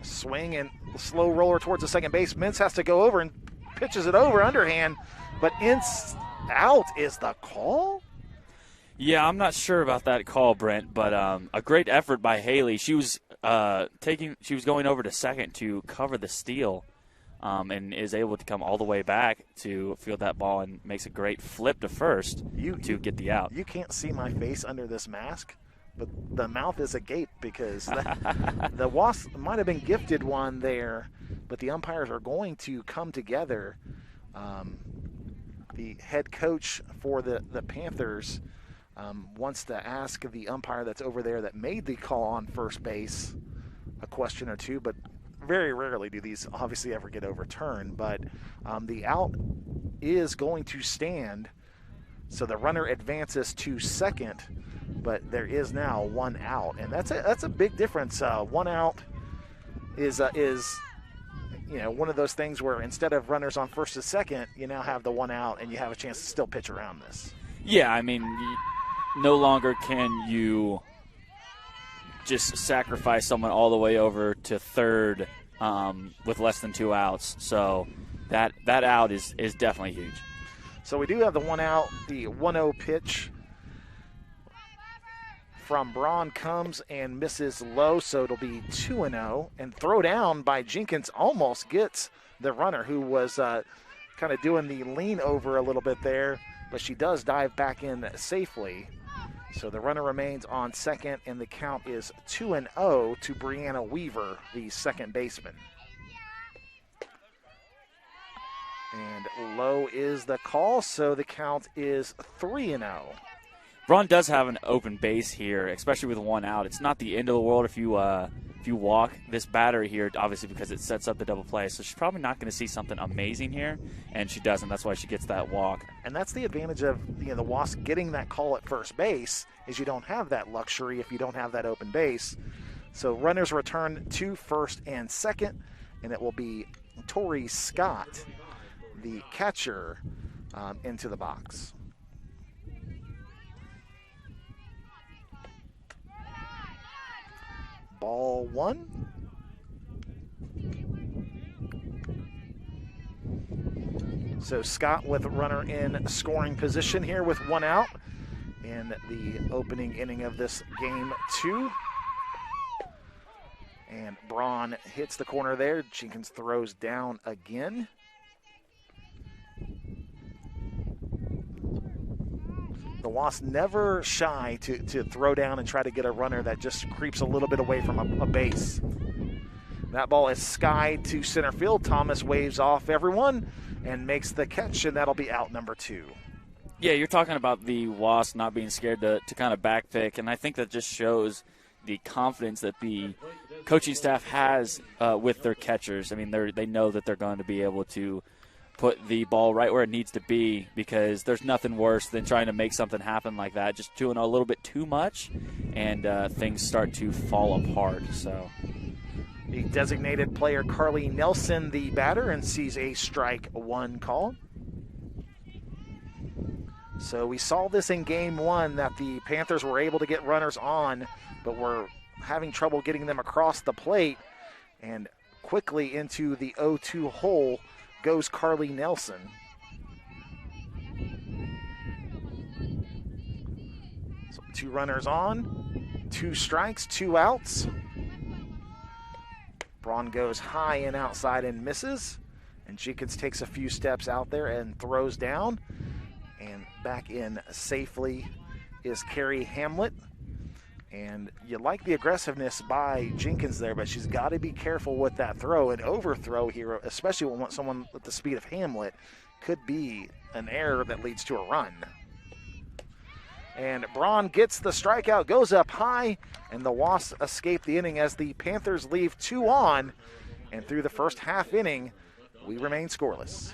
Swing and slow roller towards the second base. Mintz has to go over and pitches it over underhand, but out is the call? Yeah, I'm not sure about that call, Brent, but a great effort by Haley. She was going over to second to cover the steal. And is able to come all the way back to field that ball and makes a great flip to first to get the out. You can't see my face under this mask, but the mouth is agape because the Wasp might have been gifted one there, but the umpires are going to come together. The head coach for the Panthers wants to ask the umpire that's over there that made the call on first base a question or two, but very rarely do these obviously ever get overturned, but the out is going to stand. So the runner advances to second, but there is now 1 out, and that's a big difference. 1 out is one of those things where instead of runners on first to second, you now have the 1 out, and you have a chance to still pitch around this. Yeah, I mean, no longer can you just sacrifice someone all the way over to third with less than 2 outs. So that out is definitely huge. So we do have the 1 out. The 1-0 pitch from Braun comes and misses low, so it'll be 2-0. And throw down by Jenkins almost gets the runner, who was kind of doing the lean over a little bit there, but she does dive back in safely. So the runner remains on second, and the count is 2-0 to Brianna Weaver, the second baseman. And low is the call, so the count is 3-0. Braun does have an open base here, especially with 1 out. It's not the end of the world if you walk this batter here, obviously because it sets up the double play. So she's probably not going to see something amazing here, and she doesn't. That's why she gets that walk. And that's the advantage of the Wasp getting that call at first base, is you don't have that luxury if you don't have that open base. So runners return to first and second, and it will be Tori Scott, the catcher, into the box. Ball 1. So Scott with a runner in scoring position here with 1 out in the opening inning of this game 2. And Braun hits the corner there. Jenkins throws down again. the Wasps never shy to throw down and try to get a runner that just creeps a little bit away from a base. That ball is skied to center field. Thomas waves off everyone and makes the catch, and that'll be out number 2. Yeah, you're talking about the Wasps not being scared to kind of backpick, and I think that just shows the confidence that the coaching staff has with their catchers. I mean, they know that they're going to be able to put the ball right where it needs to be, because there's nothing worse than trying to make something happen like that, just doing a little bit too much, and things start to fall apart. So the designated player, Carly Nelson, the batter, and sees a strike 1 call. So we saw this in game 1 that the Panthers were able to get runners on, but were having trouble getting them across the plate. And quickly into the 0-2 hole goes Carly Nelson. So 2 runners on, 2 strikes, 2 outs. Braun goes high and outside and misses. And Jenkins takes a few steps out there and throws down. And back in safely is Carrie Hamlet. And you like the aggressiveness by Jenkins there, but she's got to be careful with that throw. An overthrow here, especially when someone with the speed of Hamlet, could be an error that leads to a run. And Braun gets the strikeout, goes up high, and the Wasps escape the inning as the Panthers leave 2 on. And through the first half inning, we remain scoreless.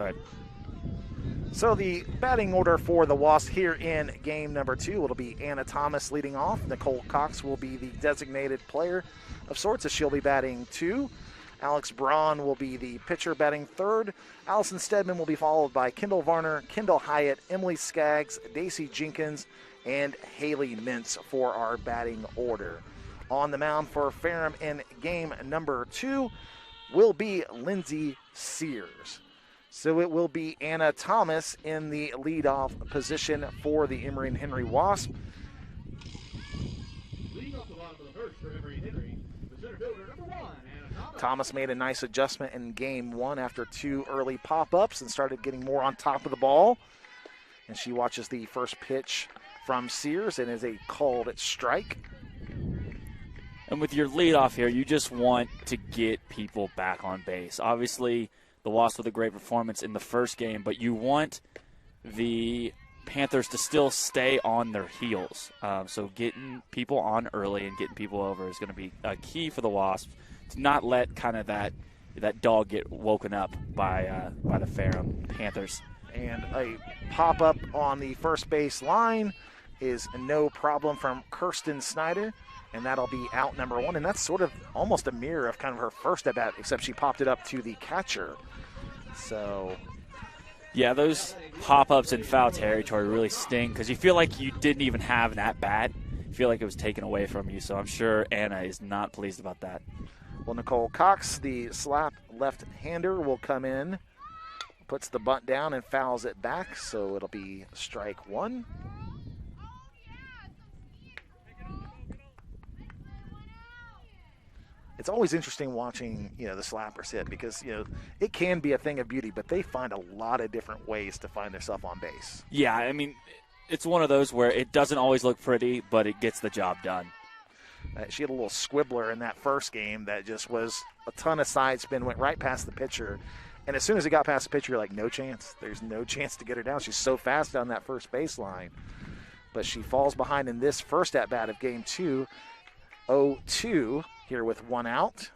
all right. So the batting order for the Wasps here in game number 2, it'll be Anna Thomas leading off. Nicole Cox will be the designated player of sorts, as she'll be batting 2. Alex Braun will be the pitcher batting 3rd. Allison Stedman will be followed by Kendall Varner, Kendall Hyatt, Emily Skaggs, Daisy Jenkins, and Haley Mintz for our batting order. On the mound for Ferrum in game number 2 will be Lindsay Sears. So it will be Anna Thomas in the leadoff position for the Emory Henry Wasp. Leading off the bottom of the first for Emory Henry, the center fielder, number 1, Anna Thomas. Thomas made a nice adjustment in game 1 after 2 early pop-ups and started getting more on top of the ball. And she watches the first pitch from Sears and is a called strike. And with your leadoff here, you just want to get people back on base. Obviously, the Wasps with a great performance in the first game, but you want the Panthers to still stay on their heels. So getting people on early and getting people over is going to be a key for the Wasps to not let kind of that dog get woken up by the Ferrum Panthers. And a pop-up on the first base line is no problem from Kirsten Snyder, and that'll be out number 1. And that's sort of almost a mirror of kind of her first at-bat, except she popped it up to the catcher. So, yeah, those pop-ups in foul territory really sting because you feel like you didn't even have an at-bat. You feel like it was taken away from you, so I'm sure Anna is not pleased about that. Well, Nicole Cox, the slap left-hander, will come in, puts the bunt down and fouls it back, so it'll be strike 1. It's always interesting watching, the slappers hit because, it can be a thing of beauty, but they find a lot of different ways to find themselves on base. Yeah, I mean, it's one of those where it doesn't always look pretty, but it gets the job done. She had a little squibbler in that first game that just was a ton of side spin, went right past the pitcher. And as soon as it got past the pitcher, you're like, no chance. There's no chance to get her down. She's so fast on that first baseline. but she falls behind in this first at-bat of game 2, 0-2 here with 1 out.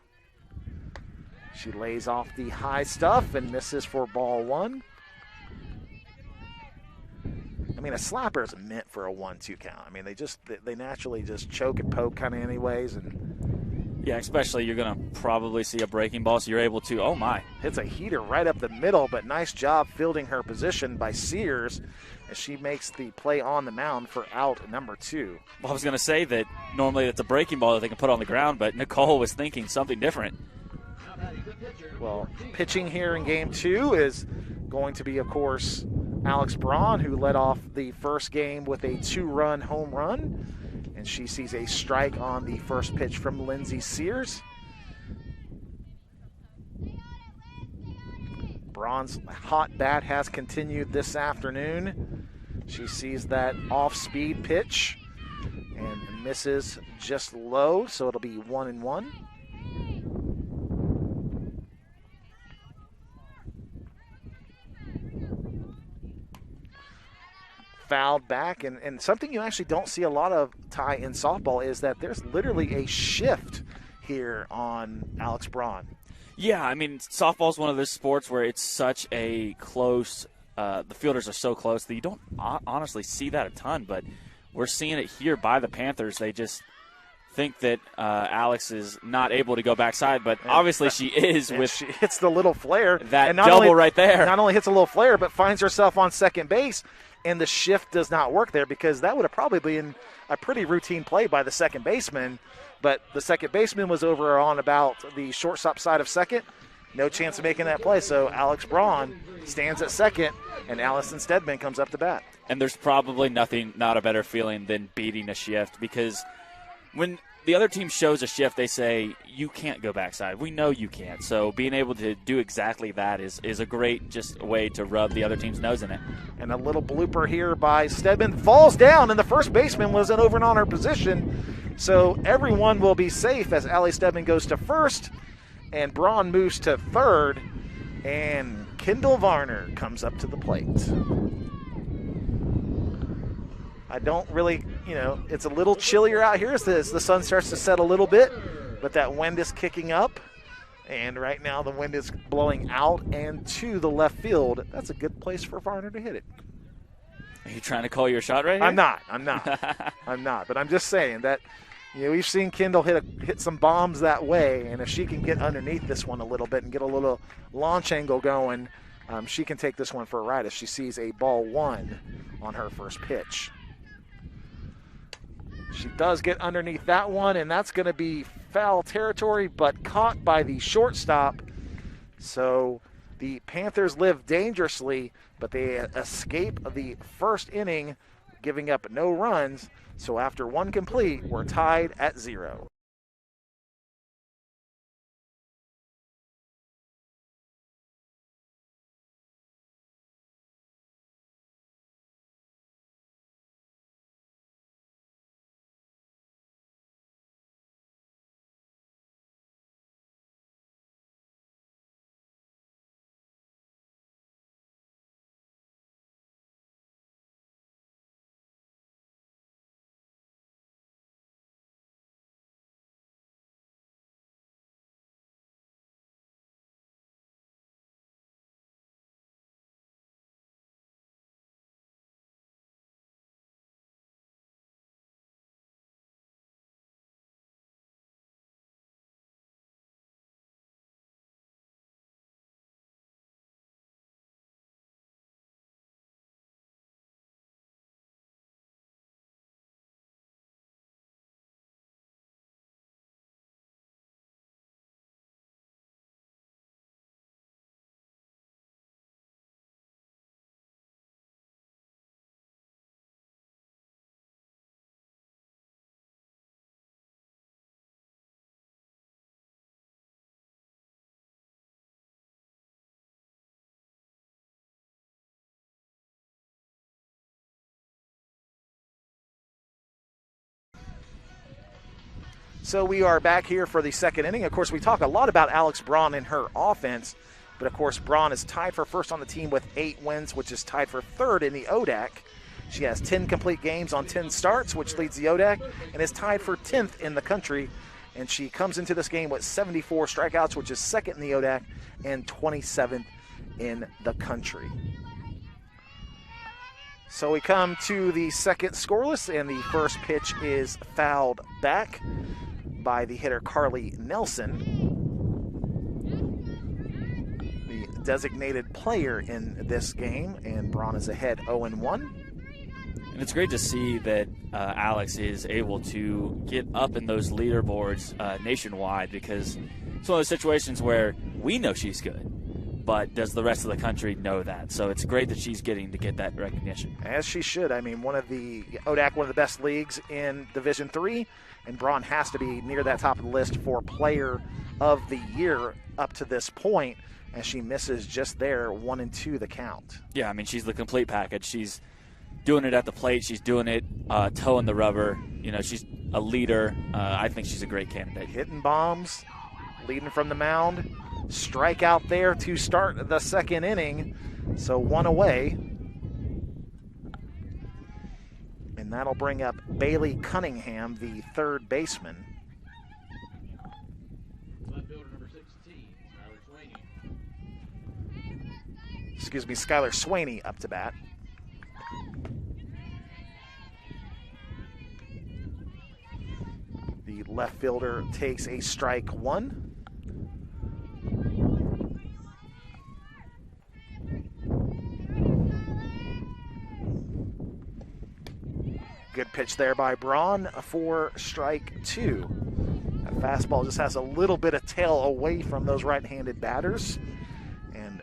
She lays off the high stuff and misses for ball 1. I mean, a slapper is meant for a 1-2 count. I mean, they naturally just choke and poke kind of anyways. And yeah, especially you're going to probably see a breaking ball, so you're able to, oh my. Hits a heater right up the middle, but nice job fielding her position by Sears as she makes the play on the mound for out number 2. Well, I was going to say that normally it's a breaking ball that they can put on the ground, but Nicole was thinking something different. Well, pitching here in game 2 is going to be, of course, Alex Braun, who led off the first game with a 2-run home run, and she sees a strike on the first pitch from Lindsay Sears. Braun's hot bat has continued this afternoon. She sees that off-speed pitch and misses just low, so it'll be 1-1. Fouled back, and something you actually don't see a lot of, Ty, in softball is that there's literally a shift here on Alex Braun. Yeah, I mean, softball is one of those sports where it's such a close, the fielders are so close that you don't honestly see that a ton, but we're seeing it here by the Panthers. They just think that Alex is not able to go backside, but obviously she is. With she hits the little flare. That double right there. Not only hits a little flare, but finds herself on second base, and the shift does not work there because that would have probably been a pretty routine play by the second baseman, but the second baseman was over on about the shortstop side of second. No chance of making that play, so Alex Braun stands at second, and Allison Stedman comes up to bat. And there's probably not a better feeling than beating a shift, because when the other team shows a shift, they say, you can't go backside. We know you can't. So being able to do exactly that is a great just way to rub the other team's nose in it. And a little blooper here by Stedman. Falls down, and the first baseman wasn't over and on her position. So everyone will be safe as Allie Stedman goes to first, and Braun moves to third, and Kendall Varner comes up to the plate. I don't really, it's a little chillier out here as the sun starts to set a little bit, but that wind is kicking up, and right now the wind is blowing out and to the left field. That's a good place for Varner to hit it. Are you trying to call your shot right here? I'm not, but I'm just saying that, we've seen Kendall hit some bombs that way, and if she can get underneath this one a little bit and get a little launch angle going, she can take this one for a ride if she sees a ball 1 on her first pitch. She does get underneath that one, and that's going to be foul territory, but caught by the shortstop. So the Panthers live dangerously, but they escape the first inning, giving up no runs. So after one complete, we're tied at 0. So we are back here for the second inning. Of course, we talk a lot about Alex Braun and her offense, but of course, Braun is tied for first on the team with 8 wins, which is tied for third in the ODAC. She has 10 complete games on 10 starts, which leads the ODAC, and is tied for 10th in the country. And she comes into this game with 74 strikeouts, which is second in the ODAC and 27th in the country. So we come to the second scoreless, and the first pitch is fouled back by the hitter Carly Nelson, the designated player in this game, and Braun is ahead 0-1. And it's great to see that Alex is able to get up in those leaderboards nationwide, because it's one of those situations where we know she's good, but does the rest of the country know that? So it's great that she's getting to get that recognition. As she should. I mean, ODAC, one of the best leagues in Division III, and Braun has to be near that top of the list for Player of the Year up to this point, as she misses just there, 1-2 the count. Yeah, I mean, she's the complete package. She's doing it at the plate. She's doing it toeing the rubber. You know, she's a leader. I think she's a great candidate. Hitting bombs, leading from the mound. Strikeout there to start the second inning. So one away. And that'll bring up Bailey Cunningham, the third baseman. Left fielder number 16, Skylar Swaney up to bat. The left fielder takes a strike one. Good pitch there by Braun for strike two. That fastball just has a little bit of tail away from those right-handed batters. And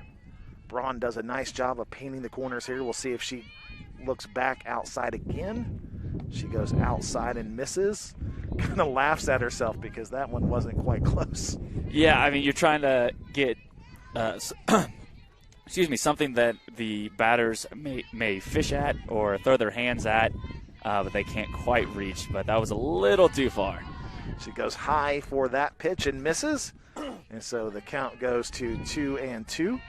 Braun does a nice job of painting the corners here. We'll see if she looks back outside again. She goes outside and misses. Kind of laughs at herself because that one wasn't quite close. Yeah, I mean, you're trying to get something that the batters may fish at or throw their hands at, but they can't quite reach. But that was a little too far. She goes high for that pitch and misses. And so the count goes to 2-2.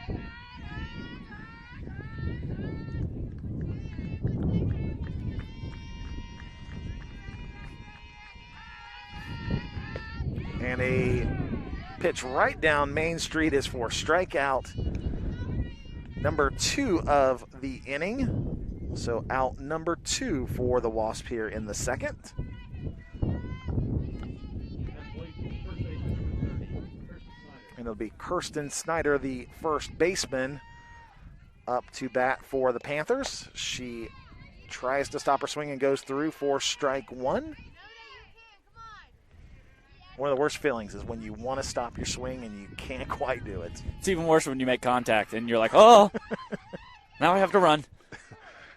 And a pitch right down Main Street is for strikeout number 2 of the inning. So out number 2 for the Wasp here in the second. And it'll be Kirsten Snyder, the first baseman, up to bat for the Panthers. She tries to stop her swing and goes through for strike one. One of the worst feelings is when you want to stop your swing and you can't quite do it. It's even worse when you make contact and you're like, oh, now I have to run.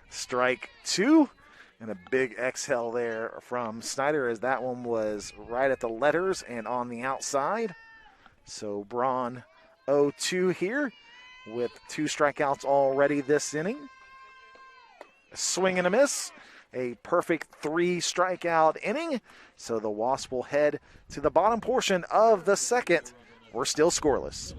Strike two, and a big exhale there from Snyder, as that one was right at the letters and on the outside. So Braun 0-2 here with 2 strikeouts already this inning. A swing and a miss. A perfect 3 strikeout inning. So the Wasp will head to the bottom portion of the second. We're still scoreless.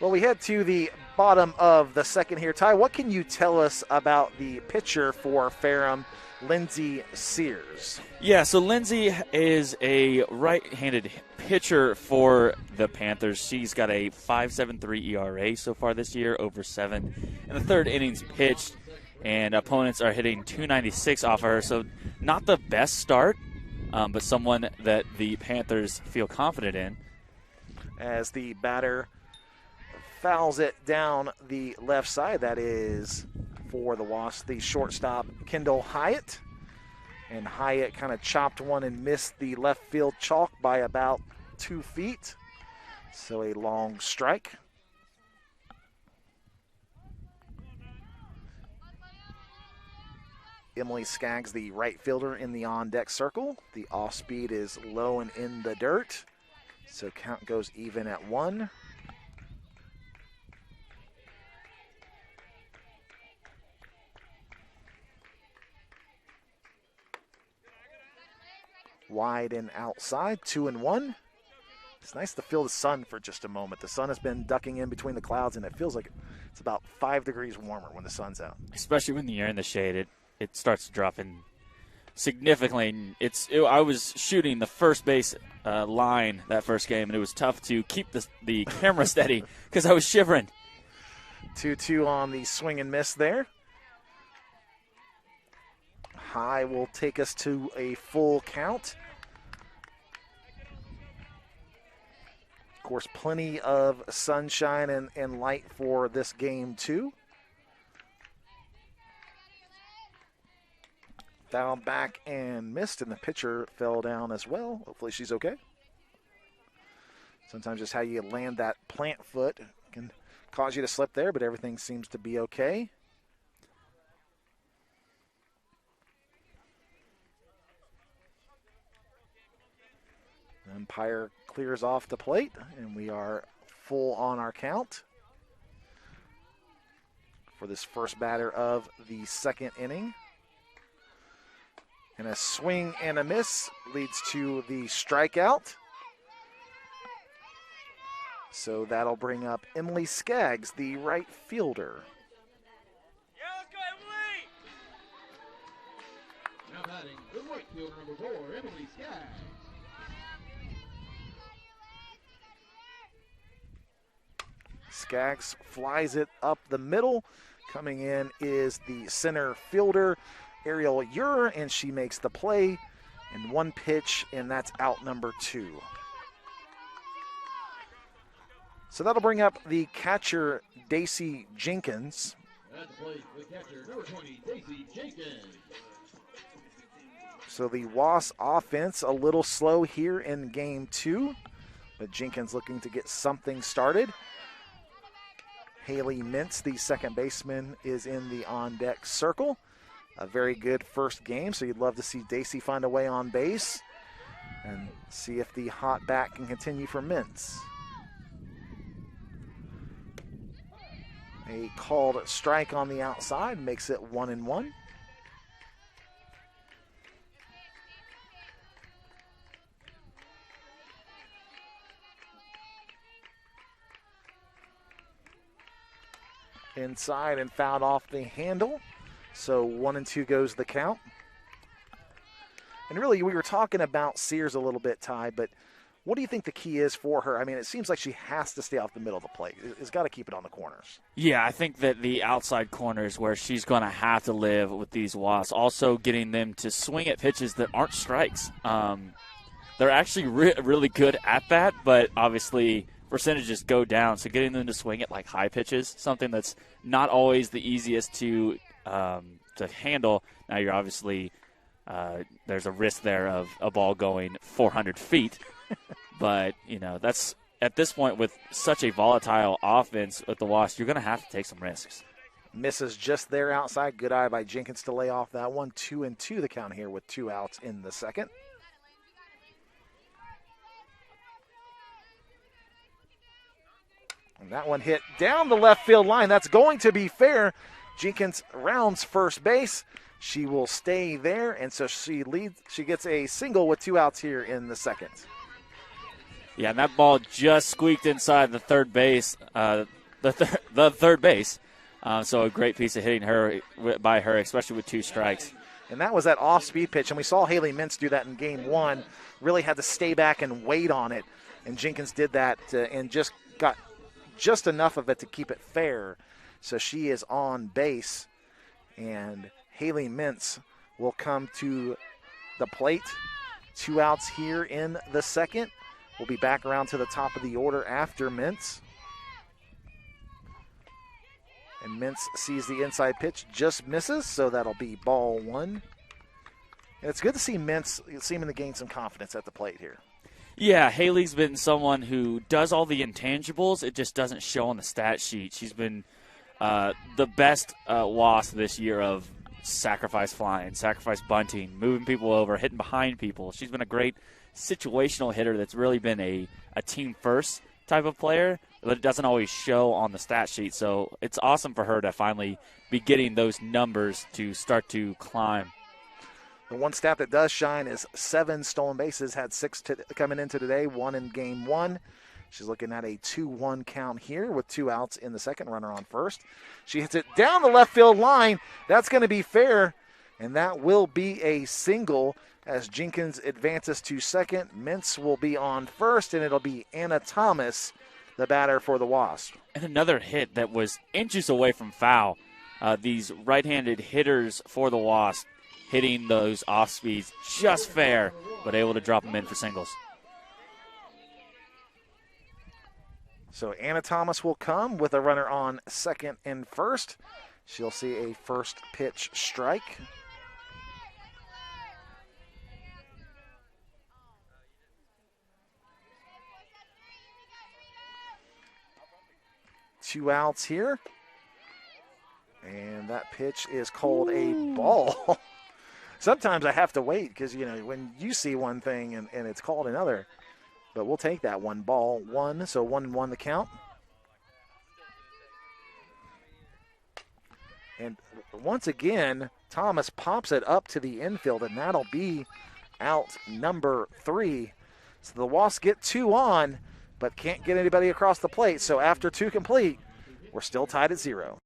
Well, we head to the bottom of the second here. Ty, what can you tell us about the pitcher for Ferrum, Lindsay Sears? Yeah, so Lindsay is a right-handed pitcher for the Panthers. She's got a 5.73 ERA so far this year, over 7 in the third innings pitched, and opponents are hitting .296 off of her. So not the best start, but someone that the Panthers feel confident in. as the batter fouls it down the left side. That is for the Wasps, the shortstop, Kendall Hyatt. And Hyatt kind of chopped one and missed the left field chalk by about 2 feet. So a long strike. Emily Skaggs, the right fielder, in the on-deck circle. The off-speed is low and in the dirt. So count goes even at 1. Wide and outside, 2-1. It's nice to feel the sun for just a moment. The sun has been ducking in between the clouds, and it feels like it's about 5 degrees warmer when the sun's out. Especially when you're in the shade, it starts to drop in significantly. I was shooting the first base line that first game, and it was tough to keep the camera steady because I was shivering. 2-2 on the swing and miss there. High will take us to a full count. Of course, plenty of sunshine and light for this game, too. Foul back and missed, and the pitcher fell down as well. Hopefully she's okay. Sometimes just how you land that plant foot can cause you to slip there, but everything seems to be okay. Umpire clears off the plate, and we are full on our count for this first batter of the second inning. And a swing and a miss leads to the strikeout. So that'll bring up Emily Skaggs, the right fielder. Yeah, let's go, Emily! Now batting, the right fielder, number 4, Emily Skaggs. Skaggs flies it up the middle. Coming in is the center fielder, Ariel Ure, and she makes the play. And 1 pitch, and that's out number 2. So that'll bring up the catcher, Daisy Jenkins. At the plate, the catcher, number 20, Daisy Jenkins. So the Wasp offense a little slow here in game 2, but Jenkins looking to get something started. Haley Mintz, the second baseman, is in the on-deck circle. A very good first game, so you'd love to see Daisy find a way on base and see if the hot bat can continue for Mintz. A called strike on the outside makes it 1-1. Inside and fouled off the handle. So 1-2 goes the count. And really, we were talking about Sears a little bit, Ty, but what do you think the key is for her? I mean, it seems like she has to stay off the middle of the plate. It's got to keep it on the corners. Yeah, I think that the outside corners where she's going to have to live with these Wasps, also getting them to swing at pitches that aren't strikes. They're actually really good at that, but obviously percentages go down. So getting them to swing at like high pitches, something that's not always the easiest to handle. Now you're obviously there's a risk there of a ball going 400 feet. But, you know, that's at this point with such a volatile offense with the Wasps, you're going to have to take some risks. Misses just there outside. Good eye by Jenkins to lay off that one. 2-2 the count here with 2 outs in the second. And that one hit down the left field line. That's going to be fair. Jenkins rounds first base. She will stay there, and so she gets a single with 2 outs here in the second. Yeah, and that ball just squeaked inside the third base, the third base. So a great piece of hitting by her, especially with 2 strikes. And that was that off-speed pitch, and we saw Haley Mintz do that in game 1. Really had to stay back and wait on it, and Jenkins did that and just got just enough of it to keep it fair. So she is on base, and Haley Mintz will come to the plate. 2 outs here in the second. will be back around to the top of the order after Mintz. And Mintz sees the inside pitch, just misses, so that'll be ball one. And it's good to see Mintz seeming to gain some confidence at the plate here. Yeah, Haley's been someone who does all the intangibles. It just doesn't show on the stat sheet. She's been the best wasp this year of sacrifice flying, sacrifice bunting, moving people over, hitting behind people. She's been a great situational hitter that's really been a team first type of player, but it doesn't always show on the stat sheet. So it's awesome for her to finally be getting those numbers to start to climb. The one stat that does shine is 7 stolen bases, had 6 coming into today, 1 in game 1. She's looking at a 2-1 count here with 2 outs in the second, runner on first. She hits it down the left field line. That's going to be fair, and that will be a single as Jenkins advances to second. Mintz will be on first, and it'll be Anna Thomas, the batter for the Wasp. And another hit that was inches away from foul. These right-handed hitters for the Wasp hitting those off speeds just fair, but able to drop them in for singles. So Anna Thomas will come with a runner on second and first. She'll see a first pitch strike. Two outs here. And that pitch is called a ball. Sometimes I have to wait because, you know, when you see one thing and it's called another. But we'll take that one. Ball one, so 1-1 the count. And once again, Thomas pops it up to the infield, and that'll be out number 3. So the Wasps get 2 on, but can't get anybody across the plate. So after 2 complete, we're still tied at 0.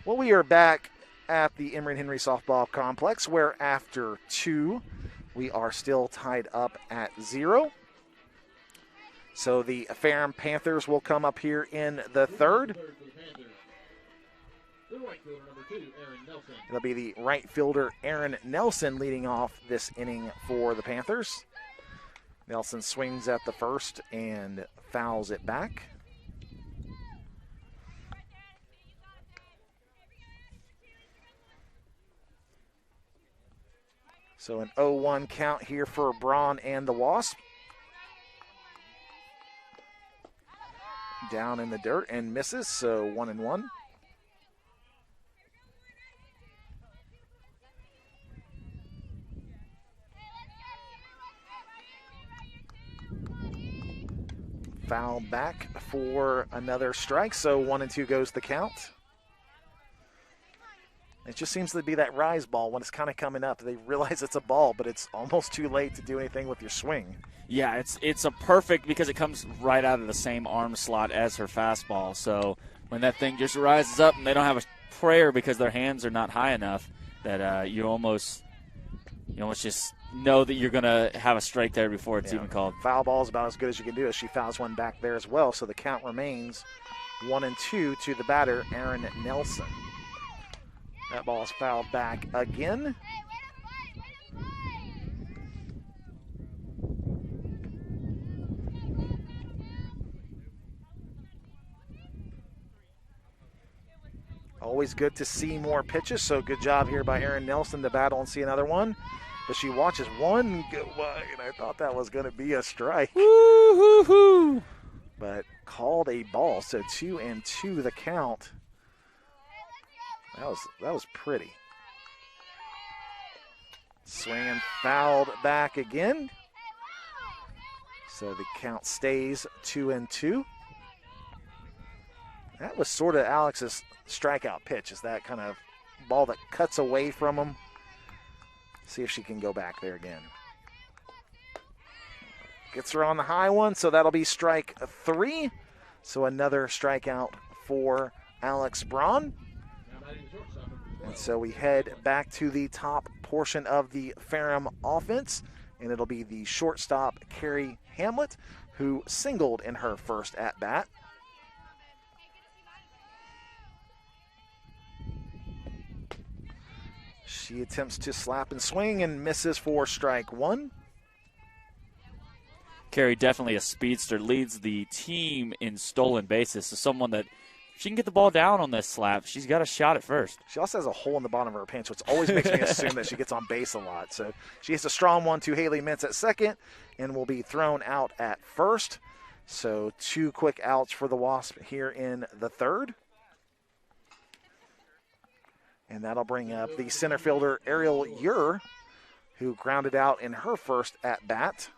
Well, we are back at the Emory Henry Softball Complex, where after 2, we are still tied up at 0. So the Ferrum Panthers will come up here in the third. It'll be the right fielder, Aaron Nelson, leading off this inning for the Panthers. Nelson swings at the first and fouls it back. So an 0-1 count here for Braun and the Wasp. Down in the dirt and misses, so 1-1. fouled back for another strike, so 1-2 goes the count. It just seems to be that rise ball when it's kind of coming up. They realize it's a ball, but it's almost too late to do anything with your swing. Yeah, it's a perfect because it comes right out of the same arm slot as her fastball. So when that thing just rises up and they don't have a prayer because their hands are not high enough, that you almost just know that you're going to have a strike there before it's even called. Foul ball is about as good as you can do as she fouls one back there as well. So the count remains 1-2 to the batter, Erin Nelson. That ball is fouled back again. Always good to see more pitches, so good job here by Erin Nelson to battle and see another one. But she watches one go wide, and I thought that was going to be a strike. Woo-hoo-hoo. But called a ball, so 2-2 the count. That was pretty. Swing and fouled back again. So the count stays 2-2. That was sort of Alex's strikeout pitch, is that kind of ball that cuts away from him. See if she can go back there again. Gets her on the high one, so that'll be strike 3. So another strikeout for Alex Braun. And so we head back to the top portion of the Ferrum offense, and it'll be the shortstop, Carrie Hamlet, who singled in her first at-bat. She attempts to slap and swing and misses for strike 1. Carrie, definitely a speedster, leads the team in stolen bases. So someone that, if she can get the ball down on this slap, she's got a shot at first. She also has a hole in the bottom of her pants, which always makes me assume that she gets on base a lot. So she hits a strong one to Haley Mintz at second and will be thrown out at first. So 2 quick outs for the Wasp here in the third. And that'll bring up the center fielder, Ariel Ure, who grounded out in her first at-bat.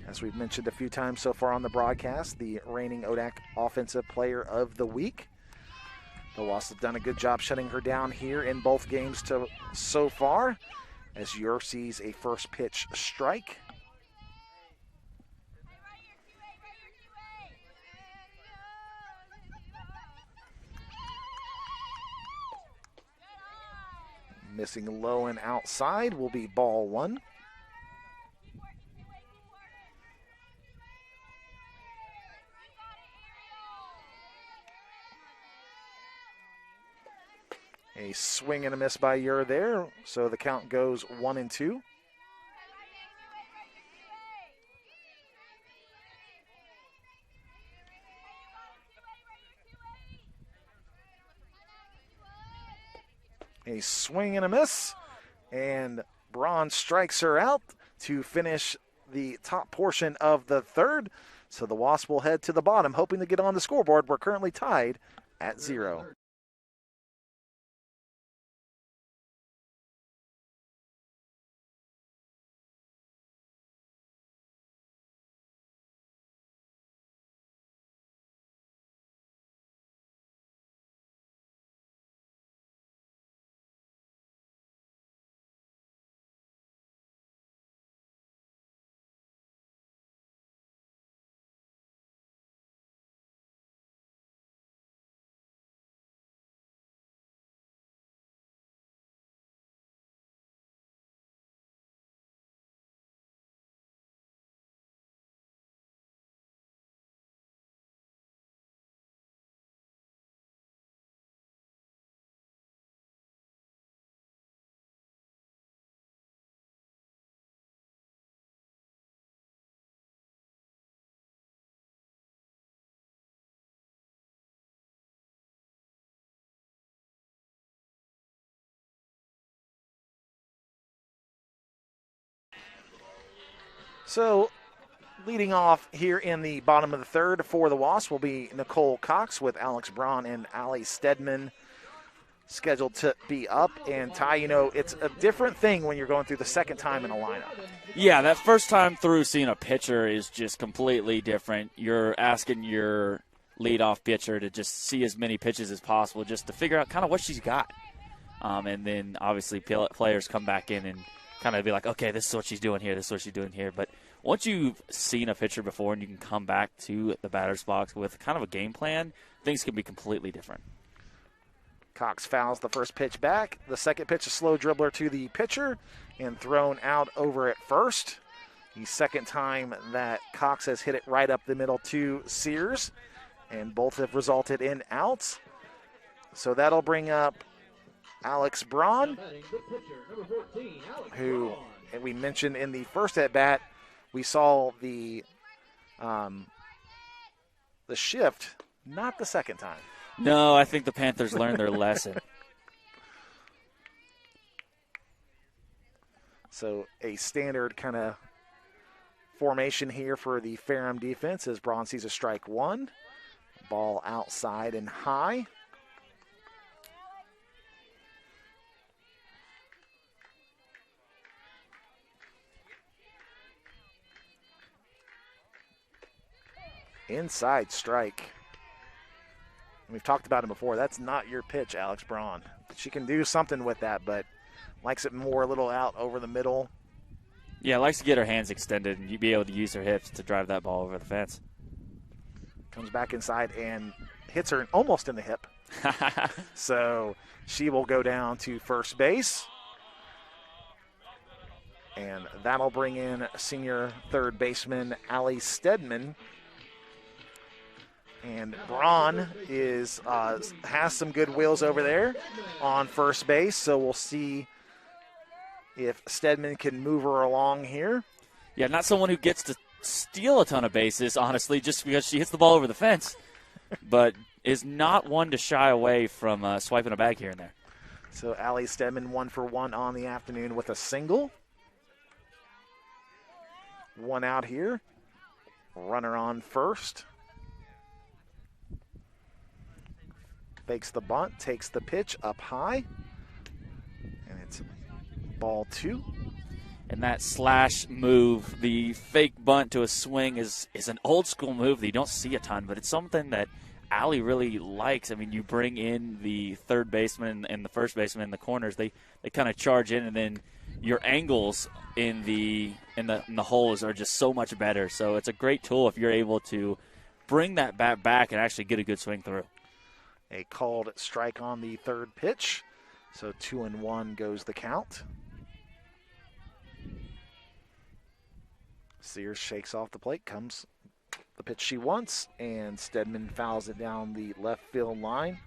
As we've mentioned a few times so far on the broadcast, the reigning ODAC Offensive Player of the Week. The Wasps have done a good job shutting her down here in both games so far, as Ure sees a first pitch strike. Missing low and outside will be ball 1. A swing and a miss by Ure there, so the count goes 1-2. A swing and a miss, and Braun strikes her out to finish the top portion of the third. So the Wasps will head to the bottom, hoping to get on the scoreboard. We're currently tied at 0. So leading off here in the bottom of the third for the Wasps will be Nicole Cox with Alex Braun and Allie Stedman scheduled to be up. And Ty, it's a different thing when you're going through the second time in a lineup. Yeah, that first time through seeing a pitcher is just completely different. You're asking your leadoff pitcher to just see as many pitches as possible just to figure out kind of what she's got. And then obviously players come back in and kind of be like, okay, this is what she's doing here, this is what she's doing here. But once you've seen a pitcher before and you can come back to the batter's box with kind of a game plan, things can be completely different. Cox fouls the first pitch back. The second pitch, a slow dribbler to the pitcher and thrown out over at first. The second time that Cox has hit it right up the middle to Sears, and both have resulted in outs. So that'll bring up Alex Braun, who, and we mentioned in the first at-bat, we saw the shift, not the second time. No, I think the Panthers learned their lesson. So a standard kind of formation here for the Ferrum defense as Braun sees a strike one. Ball outside and high. Inside strike. We've talked about him before. That's not your pitch, Alex Braun. She can do something with that, but likes it more a little out over the middle. Yeah, likes to get her hands extended and be able to use her hips to drive that ball over the fence. Comes back inside and hits her almost in the hip. So she will go down to first base. And that'll bring in senior third baseman Allie Stedman. And Braun has some good wheels over there on first base, so we'll see if Stedman can move her along here. Yeah, not someone who gets to steal a ton of bases, honestly, just because she hits the ball over the fence, but is not one to shy away from swiping a bag here and there. So Allie Stedman 1 for 1 on the afternoon with a single. One out here. Runner on first. Fakes the bunt, takes the pitch up high, and it's ball 2. And that slash move, the fake bunt to a swing, is an old school move that you don't see a ton, but it's something that Allie really likes. I mean, you bring in the third baseman and the first baseman in the corners, they kind of charge in, and then your angles in the holes are just so much better. So it's a great tool if you're able to bring that bat back and actually get a good swing through. A called strike on the third pitch. So 2-1 goes the count. Sears shakes off the plate, comes the pitch she wants, and Stedman fouls it down the left field line.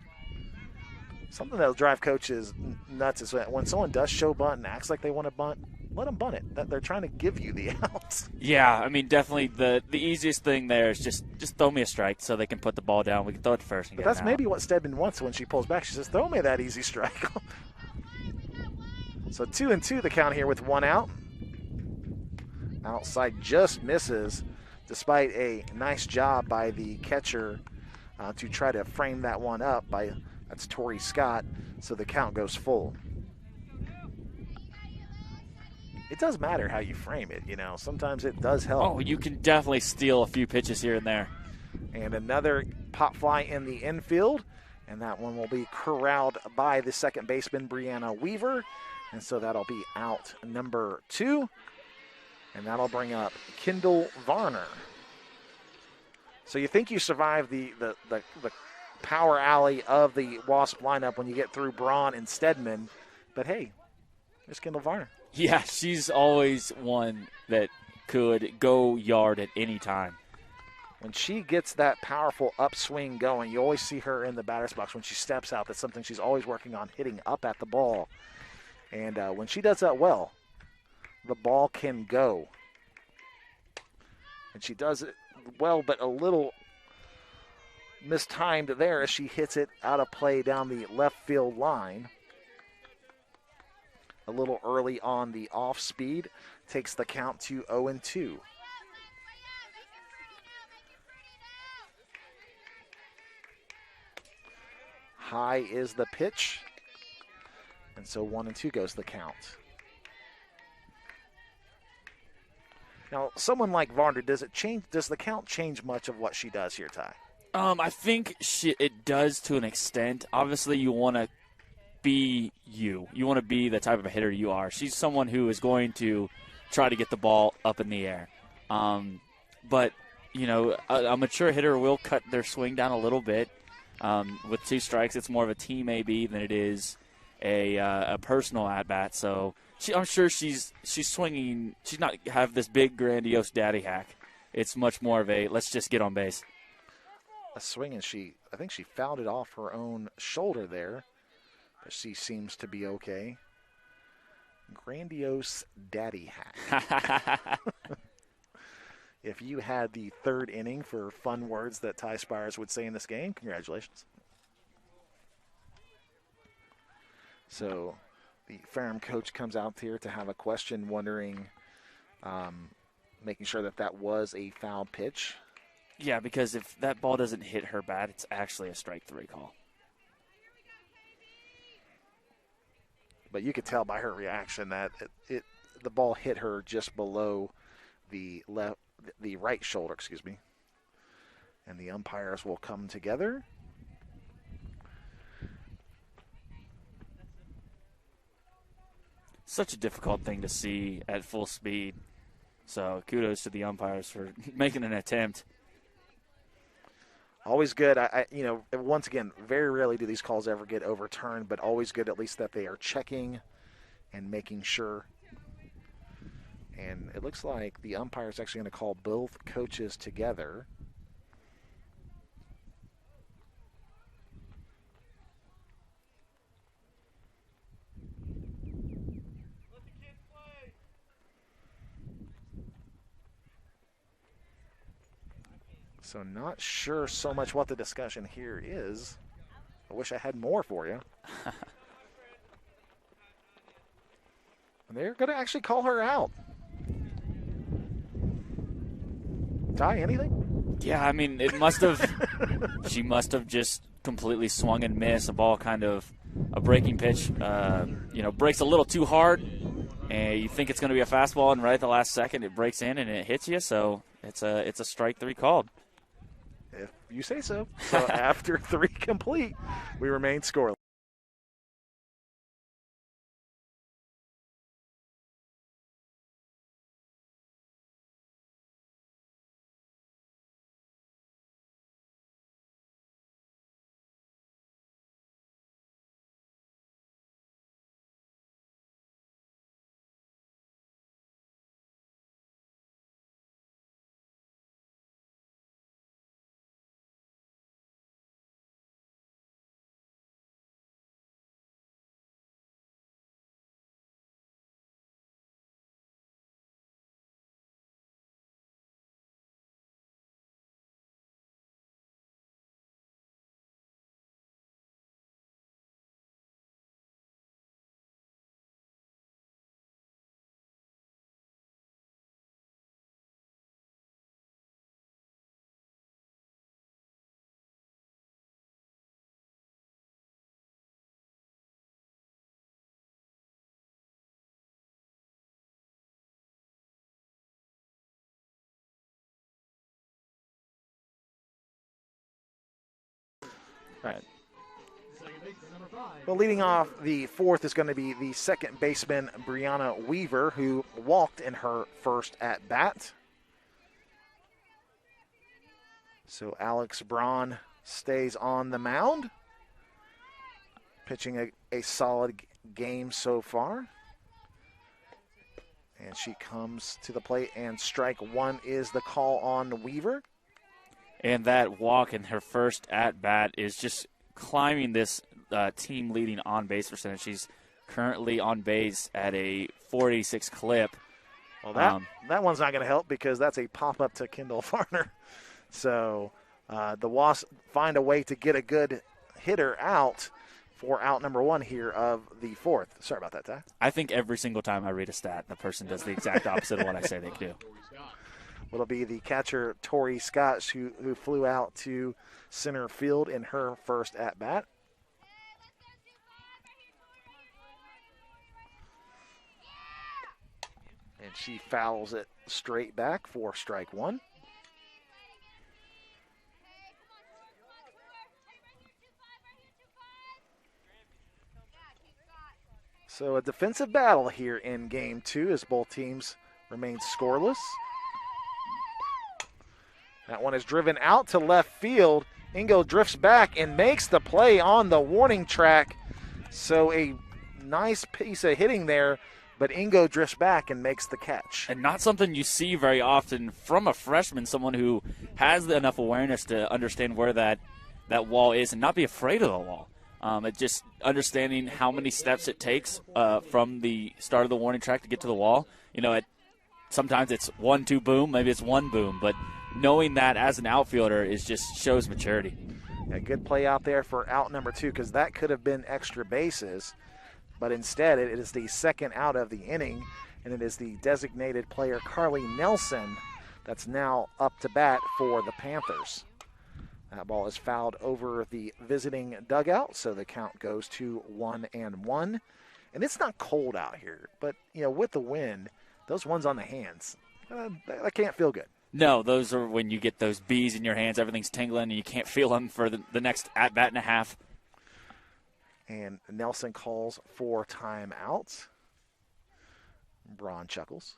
Something that'll drive coaches nuts is when someone does show bunt and acts like they want to bunt, let them bunt it. They're trying to give you the outs. Yeah, I mean, definitely the easiest thing there is just throw me a strike so they can put the ball down. We can throw it to first and but get that's an out. maybe what Stedman wants when she pulls back. She says, throw me that easy strike. So 2-2 the count here with one out. Outside just misses, despite a nice job by the catcher to try to frame that one up. That's Tori Scott, so the count goes full. It does matter how you frame it, Sometimes it does help. Oh, you can definitely steal a few pitches here and there. And another pop fly in the infield, and that one will be corralled by the second baseman, Brianna Weaver. And so that'll be out number 2. And that'll bring up Kendall Varner. So you think you survive the power alley of the Wasp lineup when you get through Braun and Stedman. But, hey, there's Kendall Varner. Yeah, she's always one that could go yard at any time. When she gets that powerful upswing going, you always see her in the batter's box. When she steps out, that's something she's always working on, hitting up at the ball. And when she does that well, the ball can go. And she does it well, but a little mistimed there as she hits it out of play down the left field line. A little early on the off speed, takes the count to 0-2. High is the pitch. And so 1-2 goes the count. Now, someone like Varner, does the count change much of what she does here, Ty? I think it does to an extent. Obviously, you want to be you. You want to be the type of hitter you are. She's someone who is going to try to get the ball up in the air. But, you know, a mature hitter will cut their swing down a little bit. With 2 strikes, it's more of a team AB than it is a personal at-bat. So I'm sure she's swinging. She's not have this big, grandiose daddy hack. It's much more of a let's just get on base. A swing, and I think she fouled it off her own shoulder there. But she seems to be okay. Grandiose daddy hack. If you had the 3rd inning for fun words that Ty Spires would say in this game, congratulations. So the Ferrum coach comes out here to have a question, wondering, making sure that was a foul pitch. Yeah, because if that ball doesn't hit her bat, it's actually a strike 3 call. But you could tell by her reaction that the ball hit her just below the right shoulder, excuse me. And the umpires will come together. Such a difficult thing to see at full speed. So kudos to the umpires for making an attempt. Always good. Once again, very rarely do these calls ever get overturned, but always good at least that they are checking and making sure. And it looks like the umpire is actually going to call both coaches together. So not sure so much what the discussion here is. I wish I had more for you. And they're going to actually call her out. Ty, anything? Yeah, I mean, it must have – she must have just completely swung and missed. A ball kind of a breaking pitch, breaks a little too hard, and you think it's going to be a fastball, and right at the last second it breaks in and it hits you, so it's a strike 3 called. If you say so. So after 3 complete, we remain scoreless. All right. Well, leading off the 4th is going to be the second baseman, Brianna Weaver, who walked in her first at-bat. So Alex Braun stays on the mound, pitching a solid game so far. And she comes to the plate, and strike 1 is the call on Weaver. And that walk in her first at-bat is just climbing this team leading on-base percentage. She's currently on base at a 486 clip. Well, that one's not going to help because that's a pop-up to Kendall Varner. So the Wasps find a way to get a good hitter out for out number 1 here of the 4th. Sorry about that, Ty. I think every single time I read a stat, the person does the exact opposite of what I say they do. It'll be the catcher, Tori Scott, who flew out to center field in her first at-bat. And she fouls it straight back for strike one. So a defensive battle here in game two as both teams remain scoreless. That one is driven out to left field. Ingo drifts back and makes the play on the warning track. So a nice piece of hitting there, but Ingo drifts back and makes the catch. And not something you see very often from a freshman, someone who has enough awareness to understand where that wall is and not be afraid of the wall. It just understanding how many steps it takes from the start of the warning track to get to the wall. You know, sometimes it's 1-2 boom, maybe it's 1 boom, but knowing that as an outfielder is just shows maturity. A good play out there for out number 2 because that could have been extra bases, but instead it is the second out of the inning, and it is the designated player Carly Nelson that's now up to bat for the Panthers. That ball is fouled over the visiting dugout, so the count goes to 1-1. And it's not cold out here, but you know, with the wind, those ones on the hands, that can't feel good. No, those are when you get those bees in your hands, everything's tingling, and you can't feel them for the next at-bat and a half. And Nelson calls for timeout. Braun chuckles.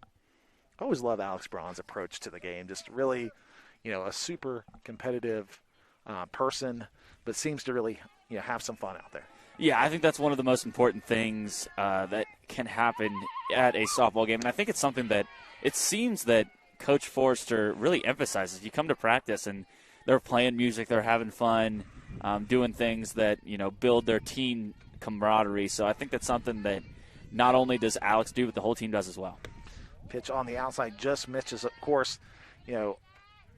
I always love Alex Braun's approach to the game. Just really, you know, a super competitive person, but seems to really, you know, have some fun out there. Yeah, I think that's one of the most important things that can happen at a softball game. And I think it's something that it seems that Coach Forrester really emphasizes. You come to practice and they're playing music, they're having fun, doing things that, you know, build their team camaraderie. So I think that's something that not only does Alex do, but the whole team does as well. Pitch on the outside just misses. Of course, you know,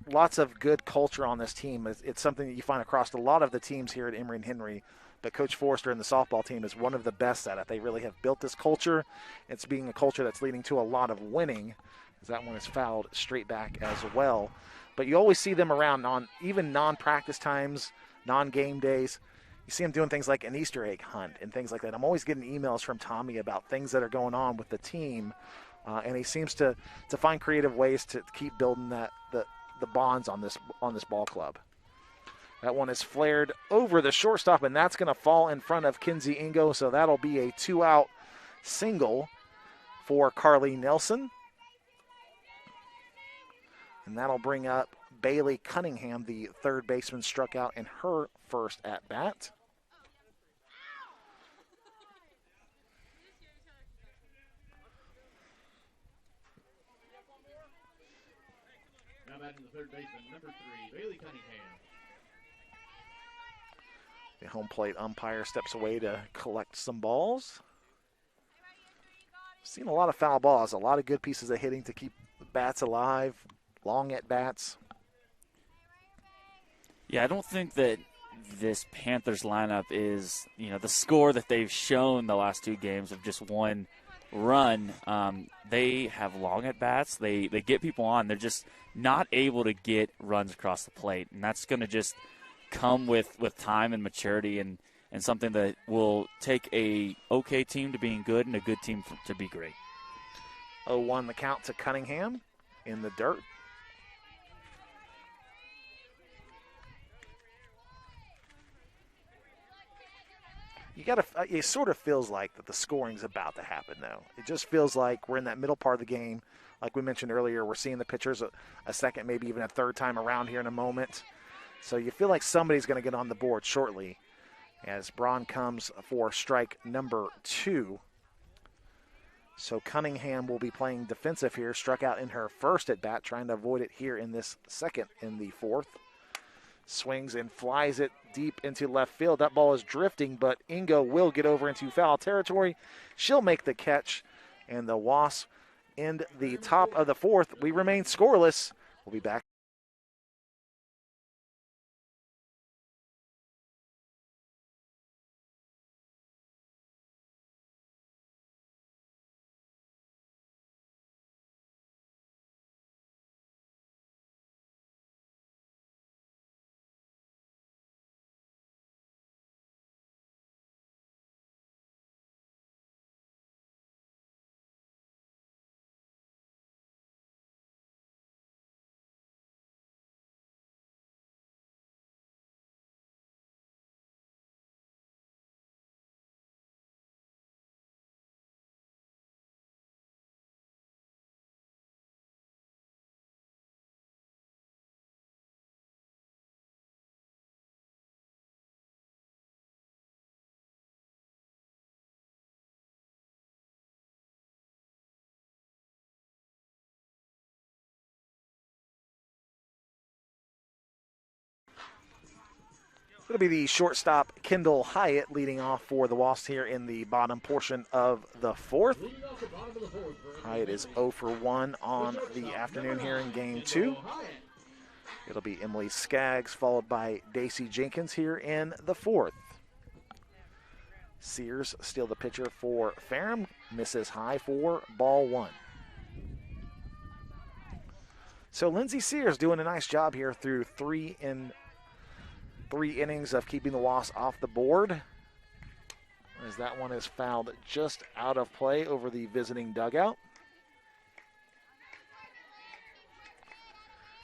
lots of good culture on this team. It's something that you find across a lot of the teams here at Emory Henry. But Coach Forrester and the softball team is one of the best at it. They really have built this culture. It's being a culture that's leading to a lot of winning, as that one is fouled straight back as well. But you always see them around on even non-practice times, non-game days. You see them doing things like an Easter egg hunt and things like that. I'm always getting emails from Tommy about things that are going on with the team, and he seems to find creative ways to keep building the bonds on this ball club. That one is flared over the shortstop, and that's going to fall in front of Kinsey Ingo, so that'll be a 2-out single for Carly Nelson. And that'll bring up Bailey Cunningham, the third baseman, struck out in her first at-bat. Now batting the third baseman, number 3, Bailey Cunningham. The home plate umpire steps away to collect some balls. Seen a lot of foul balls, a lot of good pieces of hitting to keep the bats alive, long at bats. Yeah, I don't think that this Panthers lineup is, you know, the score that they've shown the last 2 games of just 1 run. They have long at bats. They get people on. They're just not able to get runs across the plate, and that's going to just come with time and maturity and something that will take a okay team to being good and a good team to be great. 0-1 the count to Cunningham in the dirt. It sort of feels like that the scoring's about to happen, though. It just feels like we're in that middle part of the game. Like we mentioned earlier, we're seeing the pitchers a second, maybe even a third time around here in a moment. So you feel like somebody's going to get on the board shortly as Braun comes for strike number 2. So Cunningham will be playing defensive here, struck out in her first at-bat, trying to avoid it here in this second in the fourth. Swings and flies it deep into left field. That ball is drifting, but Ingo will get over into foul territory. She'll make the catch, and the Wasps end the top of the fourth. We remain scoreless. We'll be back. It'll be the shortstop, Kendall Hyatt, leading off for the Wasps here in the bottom portion of the fourth. Hyatt is 0 for 1 on the afternoon here in game 2. It'll be Emily Skaggs, followed by Daisy Jenkins here in the fourth. Sears steal the pitcher for Ferrum, misses high for ball 1. So Lindsay Sears doing a nice job here through 3 innings of keeping the Wasps off the board, as that one is fouled just out of play over the visiting dugout.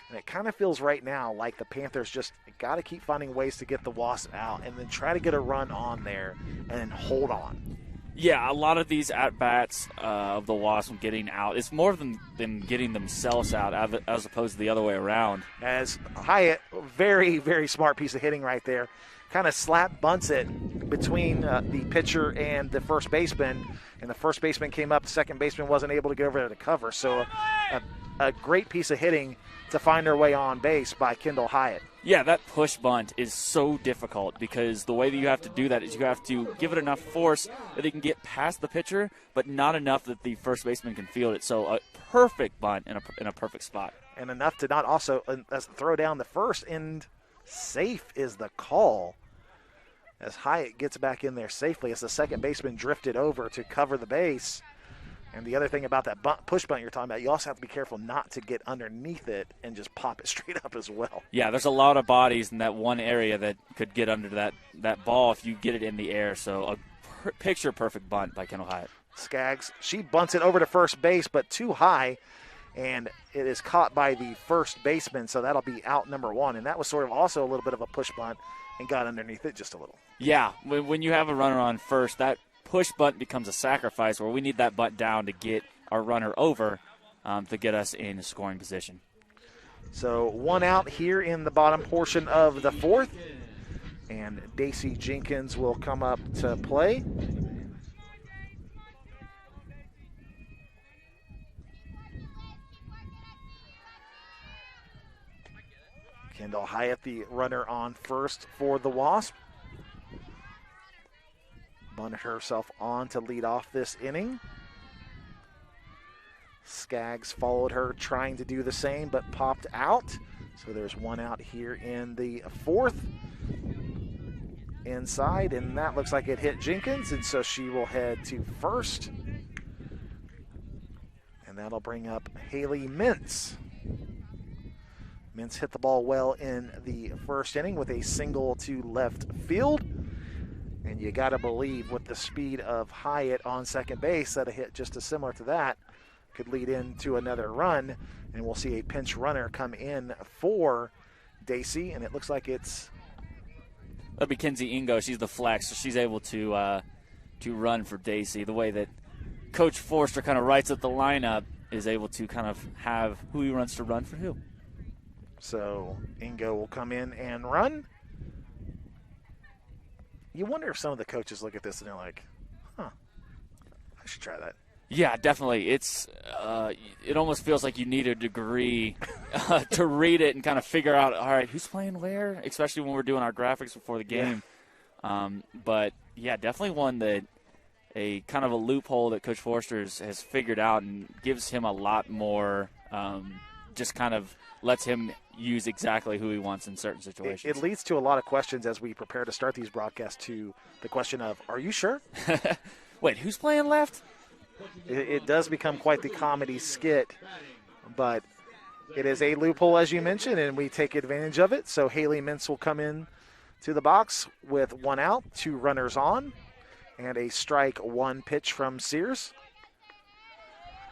And it kind of feels right now like the Panthers just got to keep finding ways to get the Wasps out and then try to get a run on there and then hold on. Yeah, a lot of these at-bats of the Wasps getting out, it's more than them getting themselves out as opposed to the other way around. As Hyatt, very, very smart piece of hitting right there, kind of slap bunts it between the pitcher and the first baseman, and the first baseman came up, the second baseman wasn't able to get over there to cover. So a great piece of hitting to find their way on base by Kendall Hyatt. Yeah, that push bunt is so difficult because the way that you have to do that is you have to give it enough force that it can get past the pitcher, but not enough that the first baseman can field it. So a perfect bunt in a perfect spot. And enough to not also throw down the first, and safe is the call as Hyatt gets back in there safely as the second baseman drifted over to cover the base. And the other thing about that push bunt you're talking about, you also have to be careful not to get underneath it and just pop it straight up as well. Yeah, there's a lot of bodies in that one area that could get under that ball if you get it in the air. So a picture-perfect bunt by Kendall Hyatt. Skaggs, she bunts it over to first base, but too high, and it is caught by the first baseman, so that'll be out number 1. And that was sort of also a little bit of a push bunt and got underneath it just a little. Yeah, when you have a runner on first, that push bunt becomes a sacrifice where we need that bunt down to get our runner over to get us in scoring position. So 1 out here in the bottom portion of the fourth, and Daisy Jenkins will come up to play. Kendall Hyatt, the runner on first for the Wasp. Bunted herself on to lead off this inning. Skaggs followed her, trying to do the same, but popped out. So there's 1 out here in the fourth. Inside, and that looks like it hit Jenkins, and so she will head to first. And that'll bring up Haley Mintz. Mintz hit the ball well in the first inning with a single to left field. And you got to believe with the speed of Hyatt on second base that a hit just as similar to that could lead into another run. And we'll see a pinch runner come in for Daisy. And it looks like it's... That'll be Kenzie Ingo. She's the flex, so she's able to run for Daisy. The way that Coach Forster kind of writes up the lineup is able to kind of have who he wants to run for who. So Ingo will come in and run. You wonder if some of the coaches look at this and they're like, I should try that. Yeah, definitely. It's it almost feels like you need a degree to read it and kind of figure out, all right, who's playing where, especially when we're doing our graphics before the game. Yeah. But, yeah, definitely one that a kind of a loophole that Coach Forster has figured out and gives him a lot more just kind of lets him use exactly who he wants in certain situations. It leads to a lot of questions as we prepare to start these broadcasts to the question of, are you sure? Wait, who's playing left? It does become quite the comedy skit, but it is a loophole, as you mentioned, and we take advantage of it. So Haley Mintz will come in to the box with 1 out, 2 runners on, and a strike 1 pitch from Sears.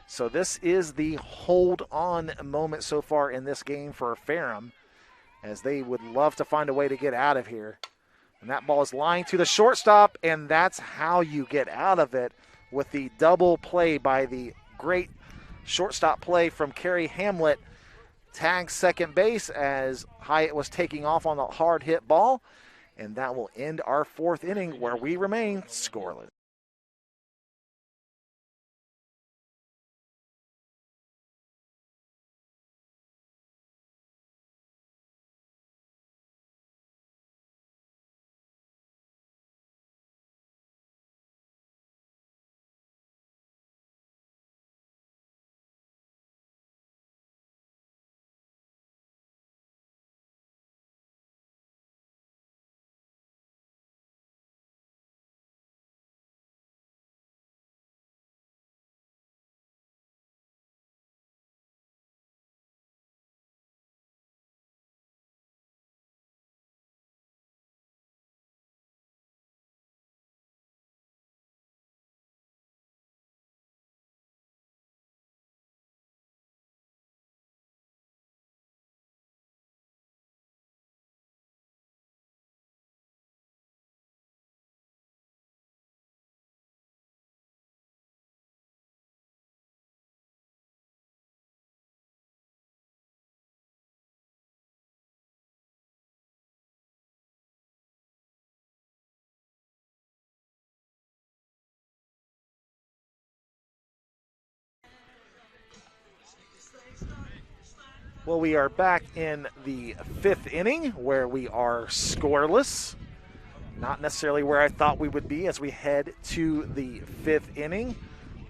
So this is the hold-on moment so far in this game for Ferrum, as they would love to find a way to get out of here. And that ball is lined to the shortstop, and that's how you get out of it with the double play by the great shortstop play from Carrie Hamlet. Tags second base as Hyatt was taking off on the hard hit ball, and that will end our fourth inning where we remain scoreless. Well, we are back in the 5th inning where we are scoreless. Not necessarily where I thought we would be as we head to the 5th inning,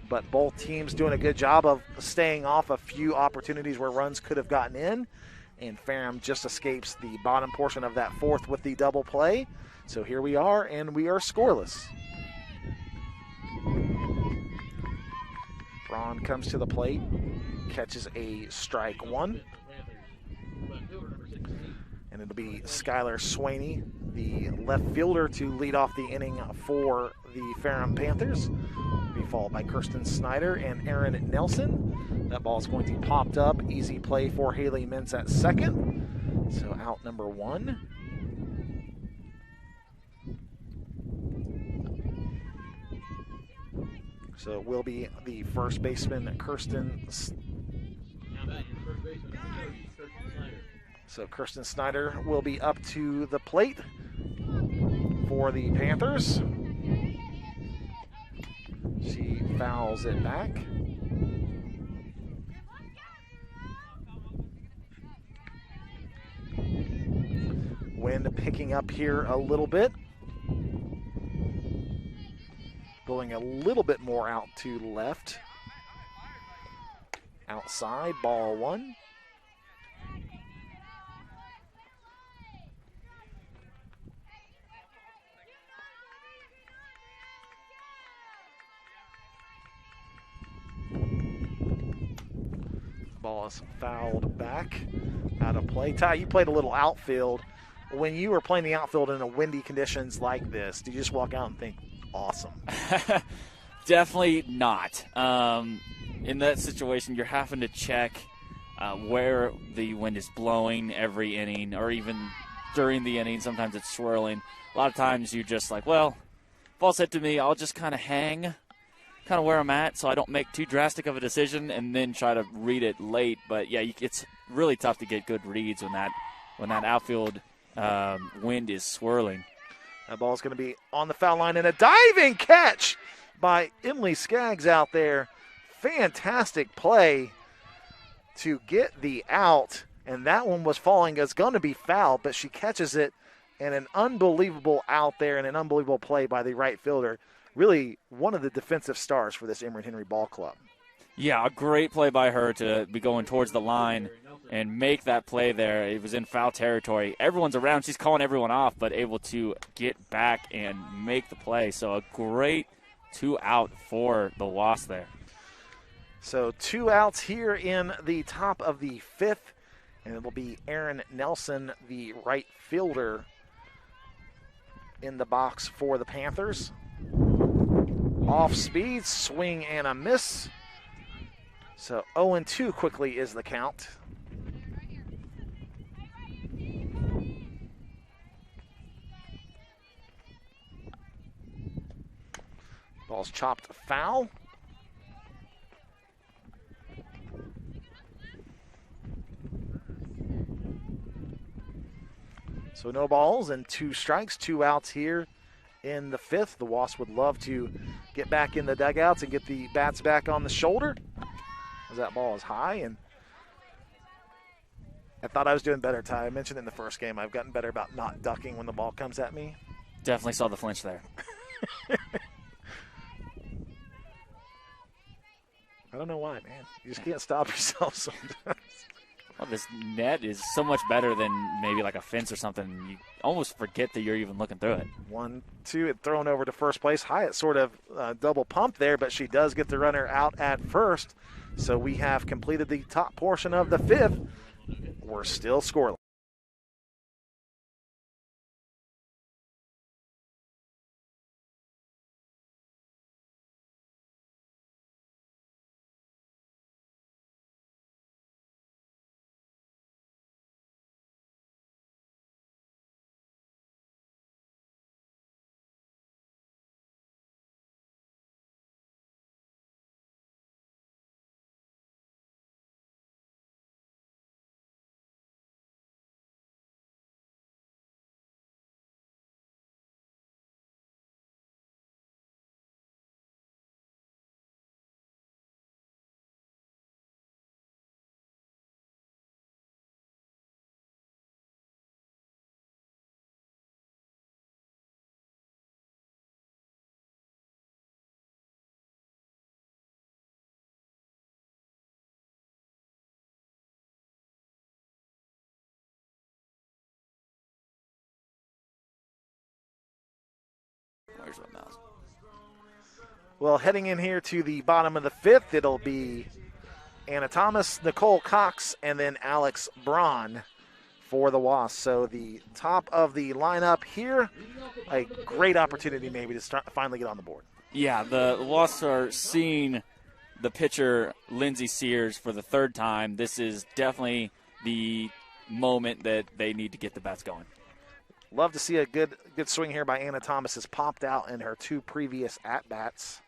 but both teams doing a good job of staying off a few opportunities where runs could have gotten in, and Ferrum just escapes the bottom portion of that 4th with the double play. So here we are, and we are scoreless. Braun comes to the plate, catches a strike 1. And it'll be Skylar Swaney, the left fielder, to lead off the inning for the Ferrum Panthers. Be followed by Kirsten Snyder and Aaron Nelson. That ball is going to be popped up. Easy play for Haley Mintz at second. So out number 1. So it will be the first baseman, Kirsten. So Kirsten Snyder will be up to the plate for the Panthers. She fouls it back. Wind picking up here a little bit. Going a little bit more out to left. Outside, ball 1. Ball is fouled back, out of play. Ty, you played a little outfield. When you were playing the outfield in a windy conditions like this, did you just walk out and think, awesome? Definitely not. In that situation, you're having to check where the wind is blowing every inning, or even during the inning. Sometimes it's swirling. A lot of times you're just like, well, ball hit to me, I'll just kind of hang kind of where I'm at so I don't make too drastic of a decision and then try to read it late. But, yeah, it's really tough to get good reads when that outfield wind is swirling. That ball is going to be on the foul line, and a diving catch by Emily Skaggs out there. Fantastic play to get the out, and that one was falling. It's going to be fouled, but she catches it, and an unbelievable out there and an unbelievable play by the right fielder. Really one of the defensive stars for this Emory Henry Ball Club. Yeah, a great play by her to be going towards the line and make that play there. It was in foul territory. Everyone's around. She's calling everyone off, but able to get back and make the play. So a great 2 out for the Wasps there. So 2 outs here in the top of the 5th, and it will be Aaron Nelson, the right fielder, in the box for the Panthers. Off speed, swing and a miss. So 0-2 quickly is the count. Ball's chopped foul. So no balls and 2 strikes, 2 outs here in the 5th. The Wasps would love to get back in the dugouts and get the bats back on the shoulder, as that ball is high. And I thought I was doing better, Ty. I mentioned in the first game I've gotten better about not ducking when the ball comes at me. Definitely saw the flinch there. I don't know why, man. You just can't stop yourself sometimes. Well, this net is so much better than maybe like a fence or something. You almost forget that you're even looking through it. 1-2, it thrown over to first place. Hyatt sort of double pump there, but she does get the runner out at first. So we have completed the top portion of the 5th. We're still scoreless. Here's what mouse. Well, heading in here to the bottom of the fifth, it'll be Anna Thomas, Nicole Cox, and then Alex Braun for the Wasps. So the top of the lineup here, a great opportunity maybe to finally get on the board. Yeah, the Wasps are seeing the pitcher, Lindsey Sears, for the third time. This is definitely the moment that they need to get the bats going. Love to see a good swing here by Anna Thomas. Has popped out in her 2 previous at-bats.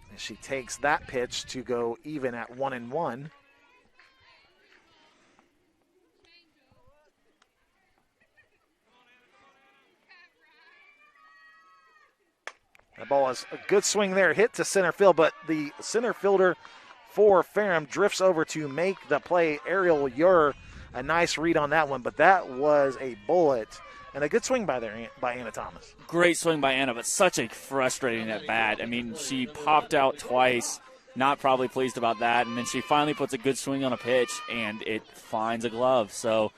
And she takes that pitch to go even at 1-1. That ball is a good swing there, hit to center field, but the center fielder for Ferrum drifts over to make the play. Ariel Ure, a nice read on that one, but that was a bullet and a good swing by Anna Thomas. Great swing by Anna, but such a frustrating at bat. I mean, she popped out twice, not probably pleased about that, and then she finally puts a good swing on a pitch, and it finds a glove. So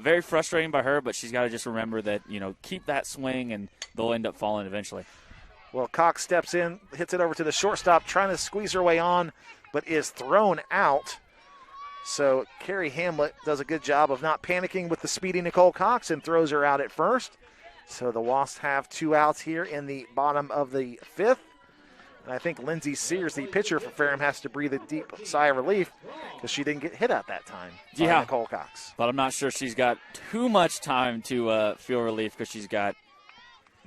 very frustrating by her, but she's got to just remember that, keep that swing, and they'll end up falling eventually. Well, Cox steps in, hits it over to the shortstop, trying to squeeze her way on, but is thrown out. So Carrie Hamlet does a good job of not panicking with the speedy Nicole Cox and throws her out at first. So the Wasps have 2 outs here in the bottom of the fifth. And I think Lindsey Sears, the pitcher for Ferrum, has to breathe a deep sigh of relief because she didn't get hit at that time by Nicole Cox. But I'm not sure she's got too much time to feel relief because she's got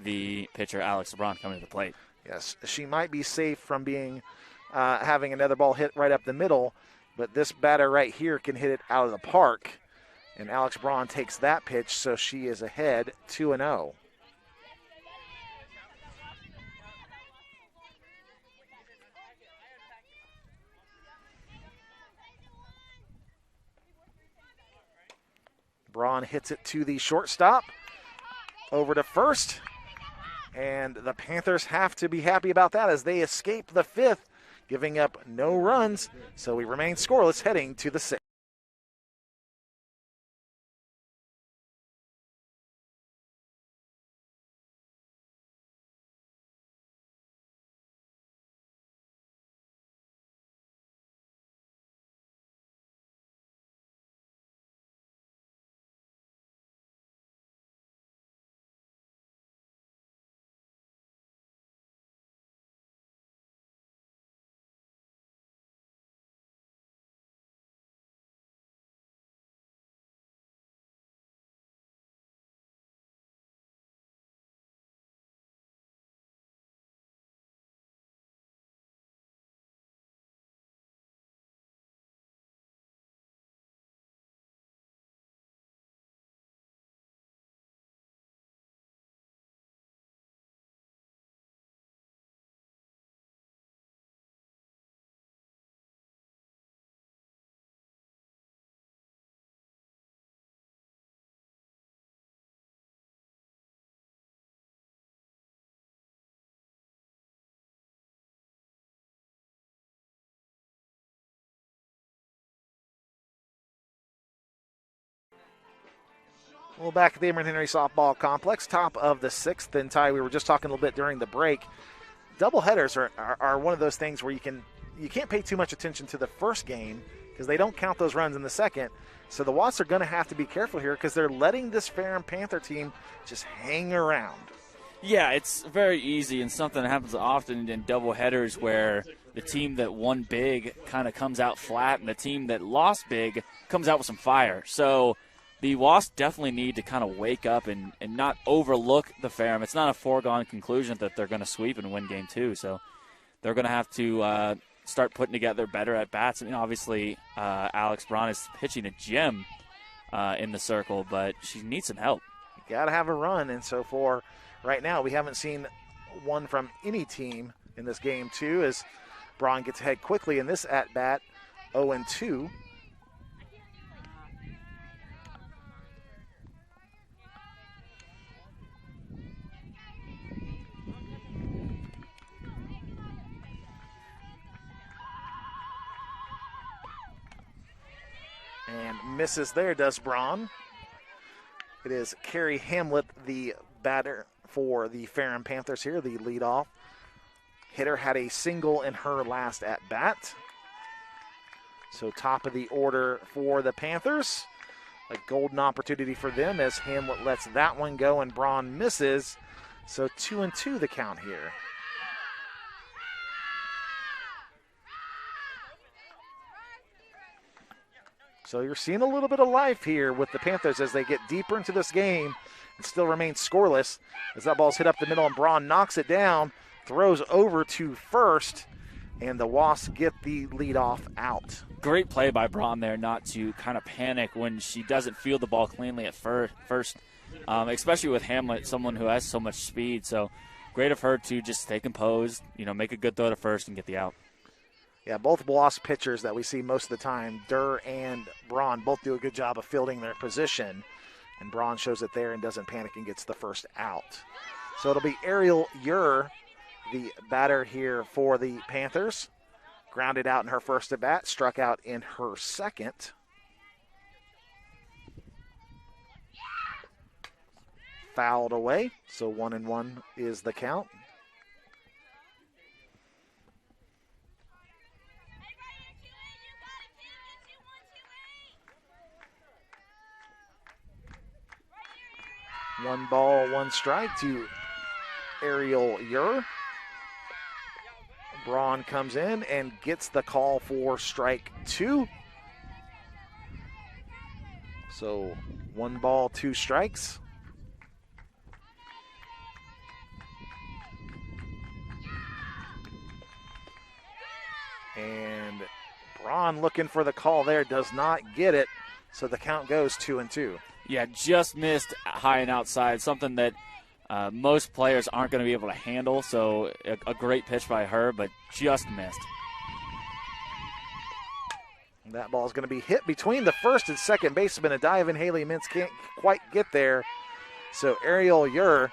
the pitcher, Alex Braun, coming to the plate. Yes, she might be safe from being having another ball hit right up the middle, but this batter right here can hit it out of the park. And Alex Braun takes that pitch, so she is ahead 2-0. Braun hits it to the shortstop, over to first, and the Panthers have to be happy about that as they escape the fifth, giving up no runs, so we remain scoreless heading to the sixth. Well, back at the Emory Henry Softball Complex, top of the sixth. And Ty, we were just talking a little bit during the break. Doubleheaders are one of those things where you can't pay too much attention to the first game because they don't count those runs in the second. So the Wasps are going to have to be careful here because they're letting this Ferrum Panther team just hang around. Yeah, it's very easy and something that happens often in doubleheaders where the team that won big kind of comes out flat and the team that lost big comes out with some fire. So the Wasps definitely need to kind of wake up and not overlook the Ferrum. It's not a foregone conclusion that they're going to sweep and win game 2. So they're going to have to start putting together better at-bats. I mean, obviously, Alex Braun is pitching a gem in the circle, but she needs some help. You got to have a run, and so for right now, we haven't seen one from any team in this game 2 as Braun gets ahead quickly in this at-bat, 0-2. And misses there, does Braun. It is Carrie Hamlet, the batter for the Ferrum Panthers here, the leadoff hitter. Had a single in her last at bat. So top of the order for the Panthers. A golden opportunity for them as Hamlet lets that one go and Braun misses. So 2-2 the count here. So you're seeing a little bit of life here with the Panthers as they get deeper into this game and still remain scoreless. As that ball's hit up the middle and Braun knocks it down, throws over to first, and the Wasps get the leadoff out. Great play by Braun there not to kind of panic when she doesn't field the ball cleanly at first, especially with Hamlet, someone who has so much speed. So great of her to just stay composed, make a good throw to first and get the out. Yeah, both Wasp pitchers that we see most of the time, Durr and Braun, both do a good job of fielding their position. And Braun shows it there and doesn't panic and gets the first out. So it'll be Ariel Ure, the batter here for the Panthers. Grounded out in her first at bat, struck out in her second. Fouled away, so 1-1 is the count. One ball, one strike to Ariel Ure. Braun comes in and gets the call for strike 2. So 1 ball, 2 strikes. And Braun looking for the call there, does not get it. So the count goes 2-2. Yeah, just missed high and outside, something that most players aren't going to be able to handle. So a great pitch by her, but just missed. And that ball is going to be hit between the first and second baseman. A dive in Haley Mintz can't quite get there. So Ariel Ure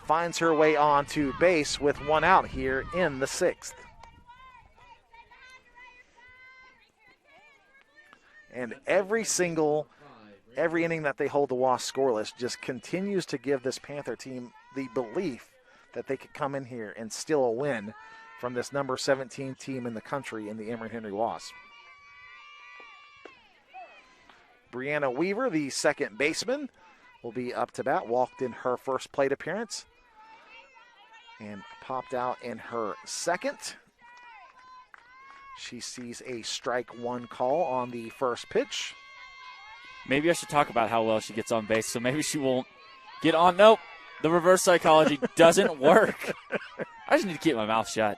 finds her way on to base with 1 out here in the 6th. And every inning that they hold the Wasps scoreless just continues to give this Panther team the belief that they could come in here and steal a win from this number 17 team in the country in the Emory Henry Wasps. Brianna Weaver, the second baseman, will be up to bat. Walked in her first plate appearance and popped out in her second. She sees a strike 1 call on the first pitch. Maybe I should talk about how well she gets on base, so maybe she won't get on. Nope, the reverse psychology doesn't work. I just need to keep my mouth shut.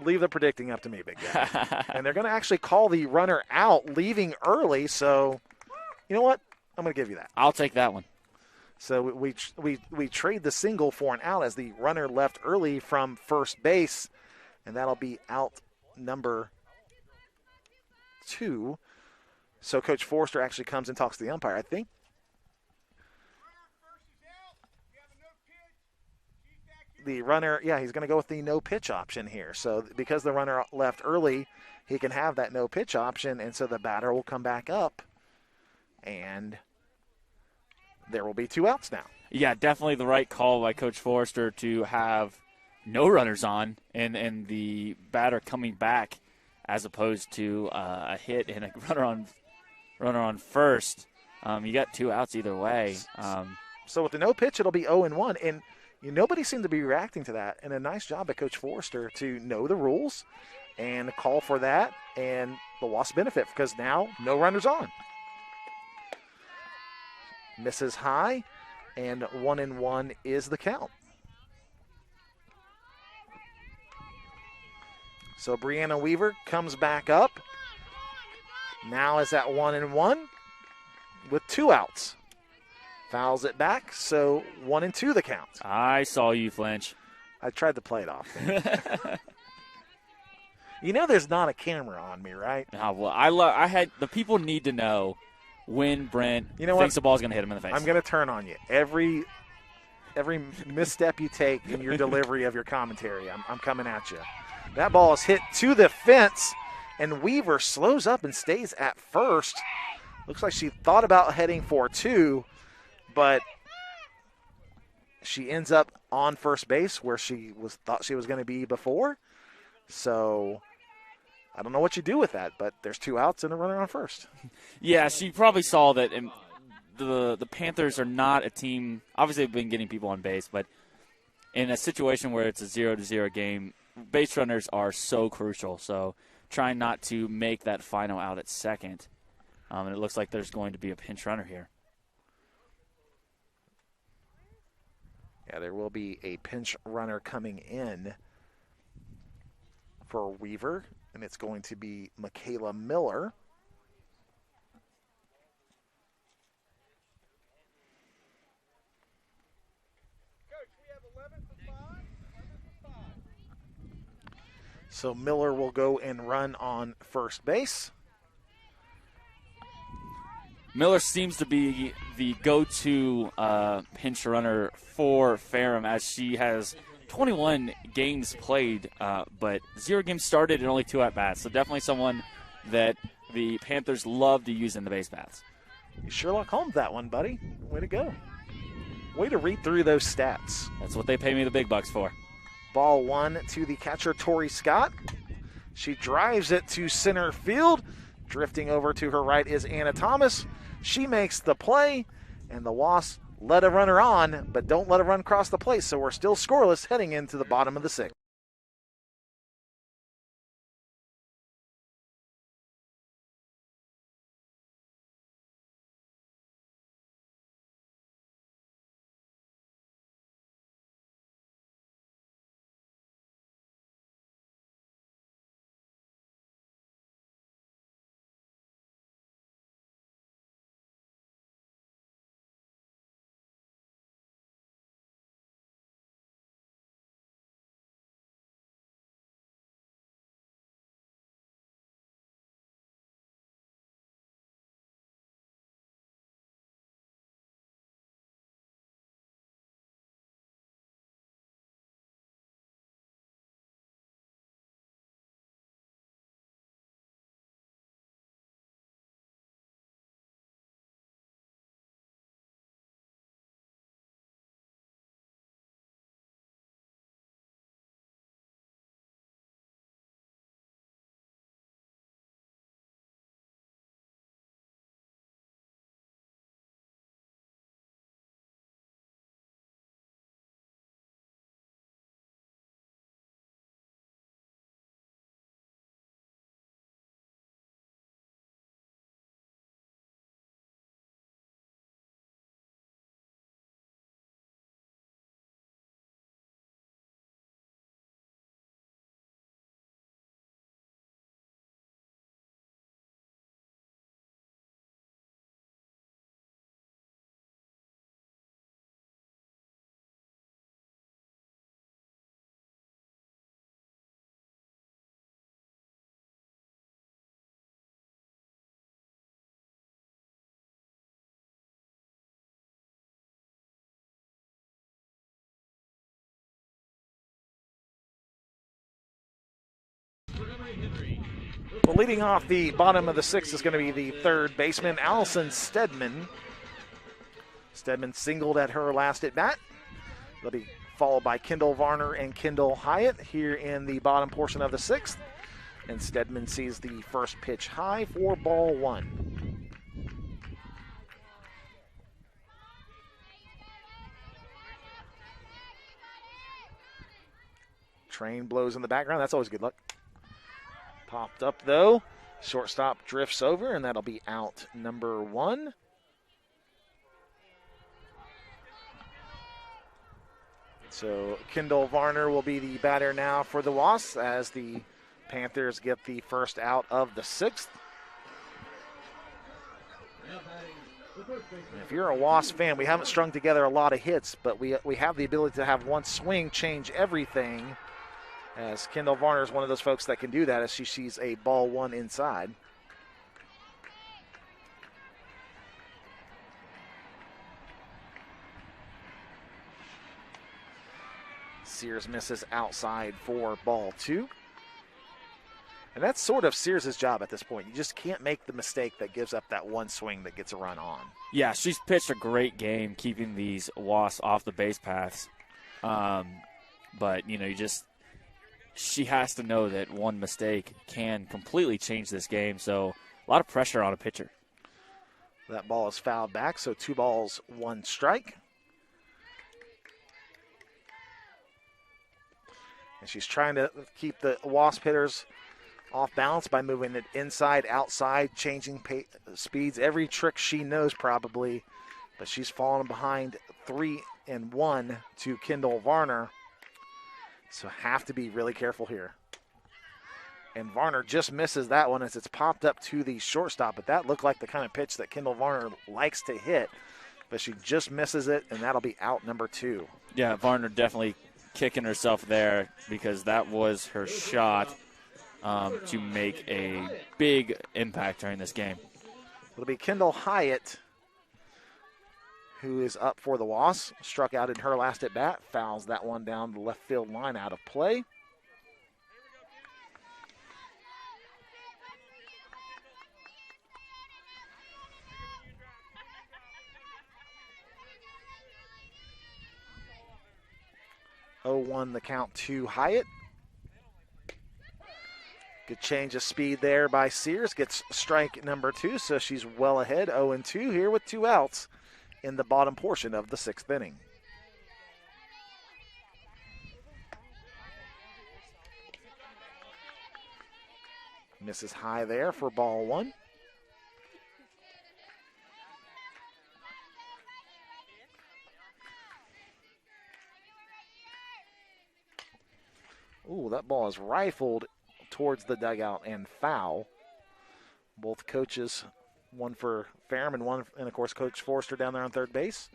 Leave the predicting up to me, big guy. And they're going to actually call the runner out, leaving early. So, you know what? I'm going to give you that. I'll take that one. So we trade the single for an out as the runner left early from first base, and that'll be out number 2. So Coach Forrester actually comes and talks to the umpire. I think the runner, he's going to go with the no pitch option here. So because the runner left early, he can have that no pitch option, and so the batter will come back up, and there will be 2 outs now. Yeah, definitely the right call by Coach Forrester to have no runners on and the batter coming back as opposed to a hit and a runner on first. You got 2 outs either way. So with the no pitch, it'll be 0-1, and nobody seemed to be reacting to that. And a nice job by Coach Forrester to know the rules and call for that, and the Wasps benefit because now no runners on. Misses high, and 1-1 is the count. So Brianna Weaver comes back up. Now is at 1-1 with 2 outs. Fouls it back, so 1-2 the count. I saw you flinch. I tried to play it off. There's not a camera on me, right? Oh, well, I had the people need to know when Brent thinks the ball's going to hit him in the face. I'm going to turn on you. Every misstep you take in your delivery of your commentary, I'm coming at you. That ball is hit to the fence, and Weaver slows up and stays at first. Looks like she thought about heading for 2, but she ends up on first base where she thought she was going to be before. So I don't know what you do with that, but there's 2 outs and a runner on first. Yeah, she probably saw that the Panthers are not a team. Obviously, they've been getting people on base, but in a situation where it's a 0-0 game, base runners are so crucial. So trying not to make that final out at second. And it looks like there's going to be a pinch runner here. Yeah, there will be a pinch runner coming in for Weaver, and it's going to be Michaela Miller. So Miller will go and run on first base. Miller seems to be the go-to pinch runner for Ferrum, as she has 21 games played, but 0 games started and only 2 at-bats. So definitely someone that the Panthers love to use in the base paths. You Sherlock Holmes that one, buddy. Way to go. Way to read through those stats. That's what they pay me the big bucks for. Ball 1 to the catcher, Tori Scott. She drives it to center field. Drifting over to her right is Anna Thomas. She makes the play, and the Wasps let a runner on, but don't let a run cross the plate, so we're still scoreless heading into the bottom of the 6th. Well, leading off the bottom of the 6th is going to be the third baseman, Allison Stedman. Stedman singled at her last at bat. They'll be followed by Kendall Varner and Kendall Hyatt here in the bottom portion of the 6th. And Stedman sees the first pitch high for ball 1. Train blows in the background. That's always good luck. Popped up, though. Shortstop drifts over, and that'll be out number 1. So Kendall Varner will be the batter now for the Wasps as the Panthers get the first out of the 6th. If you're a Wasp fan, we haven't strung together a lot of hits, but we have the ability to have one swing change everything, as Kendall Varner is one of those folks that can do that as she sees a ball 1 inside. Sears misses outside for ball 2. And that's sort of Sears' job at this point. You just can't make the mistake that gives up that one swing that gets a run on. Yeah, she's pitched a great game keeping these Wasps off the base paths. But, she has to know that one mistake can completely change this game. So a lot of pressure on a pitcher. That ball is fouled back, so 2 balls, 1 strike. And she's trying to keep the Wasp hitters off balance by moving it inside, outside, changing speeds, every trick she knows probably. But she's fallen behind 3-1 to Kendall Varner. So have to be really careful here. And Varner just misses that one as it's popped up to the shortstop. But that looked like the kind of pitch that Kendall Varner likes to hit. But she just misses it, and that'll be out number 2. Yeah, Varner definitely kicking herself there because that was her shot to make a big impact during this game. It'll be Kendall Hyatt, who is up for the Wasps. Struck out in her last at bat, fouls that one down the left field line out of play. Oh, the count to Hyatt. Good change of speed there by Sears. Gets strike number 2, so she's well ahead. 0-2 here with 2 outs in the bottom portion of the 6th inning. Misses high there for ball 1. Ooh, that ball is rifled towards the dugout and foul. Both coaches, one for Ferrum and of course Coach Forrester down there on third base.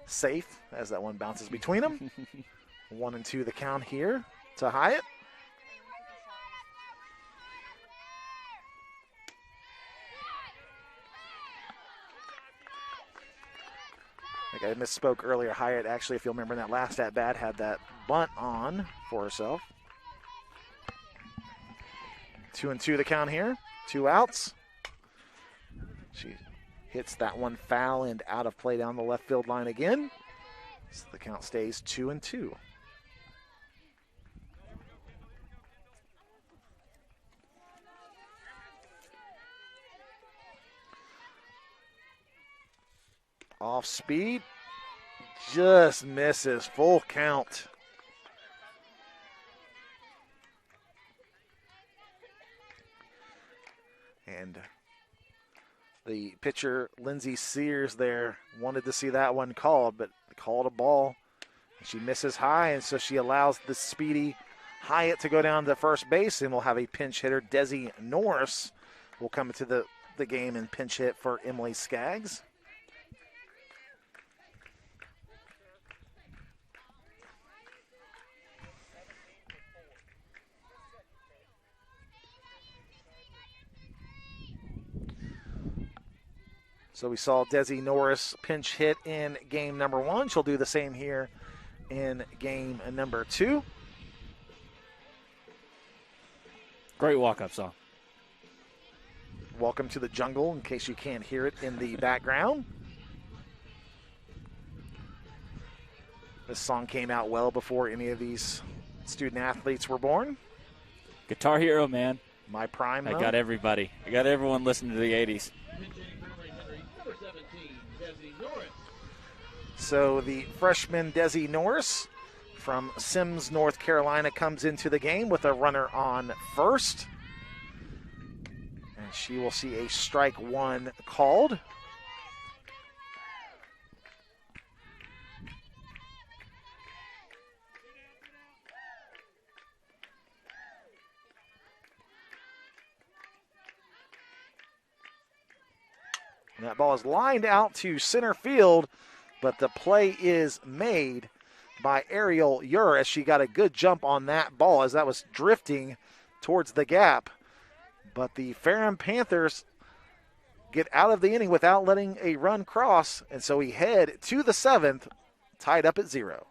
Safe as that one bounces between them. 1-2 the count here to Hyatt. I think I misspoke earlier. Hyatt actually, if you'll remember in that last at-bat, had that bunt on for herself. 2-2 the count here. 2 outs. She hits that one foul and out of play down the left field line again. So the count stays 2-2. Off speed. Just misses. Full count. And the pitcher, Lindsey Sears, there wanted to see that one called, but called a ball. She misses high, and so she allows the speedy Hyatt to go down to first base, and we'll have a pinch hitter. Desi Norris will come into the game and pinch hit for Emily Skaggs. So we saw Desi Norris pinch hit in game number 1. She'll do the same here in game number 2. Great walk-up song. Welcome to the Jungle, in case you can't hear it in the background. This song came out well before any of these student athletes were born. Guitar Hero, man. My prime, I though. got everybody. I got everyone listening to the 80s. So the freshman Desi Norris from Sims, North Carolina, comes into the game with a runner on first. And she will see a strike 1 called. And that ball is lined out to center field, but the play is made by Ariel Ure as she got a good jump on that ball as that was drifting towards the gap. But the Ferrum Panthers get out of the inning without letting a run cross, and so we head to the 7th, tied up at 0.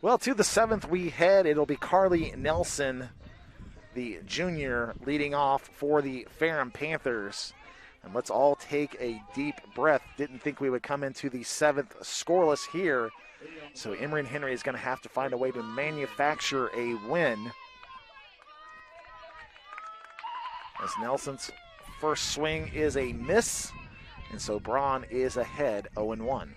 Well, to the 7th we head. It'll be Carly Nelson, the junior, leading off for the Ferrum Panthers. And let's all take a deep breath. Didn't think we would come into the 7th scoreless here. So Emory Henry is going to have to find a way to manufacture a win. As Nelson's first swing is a miss. And so Braun is ahead 0-1.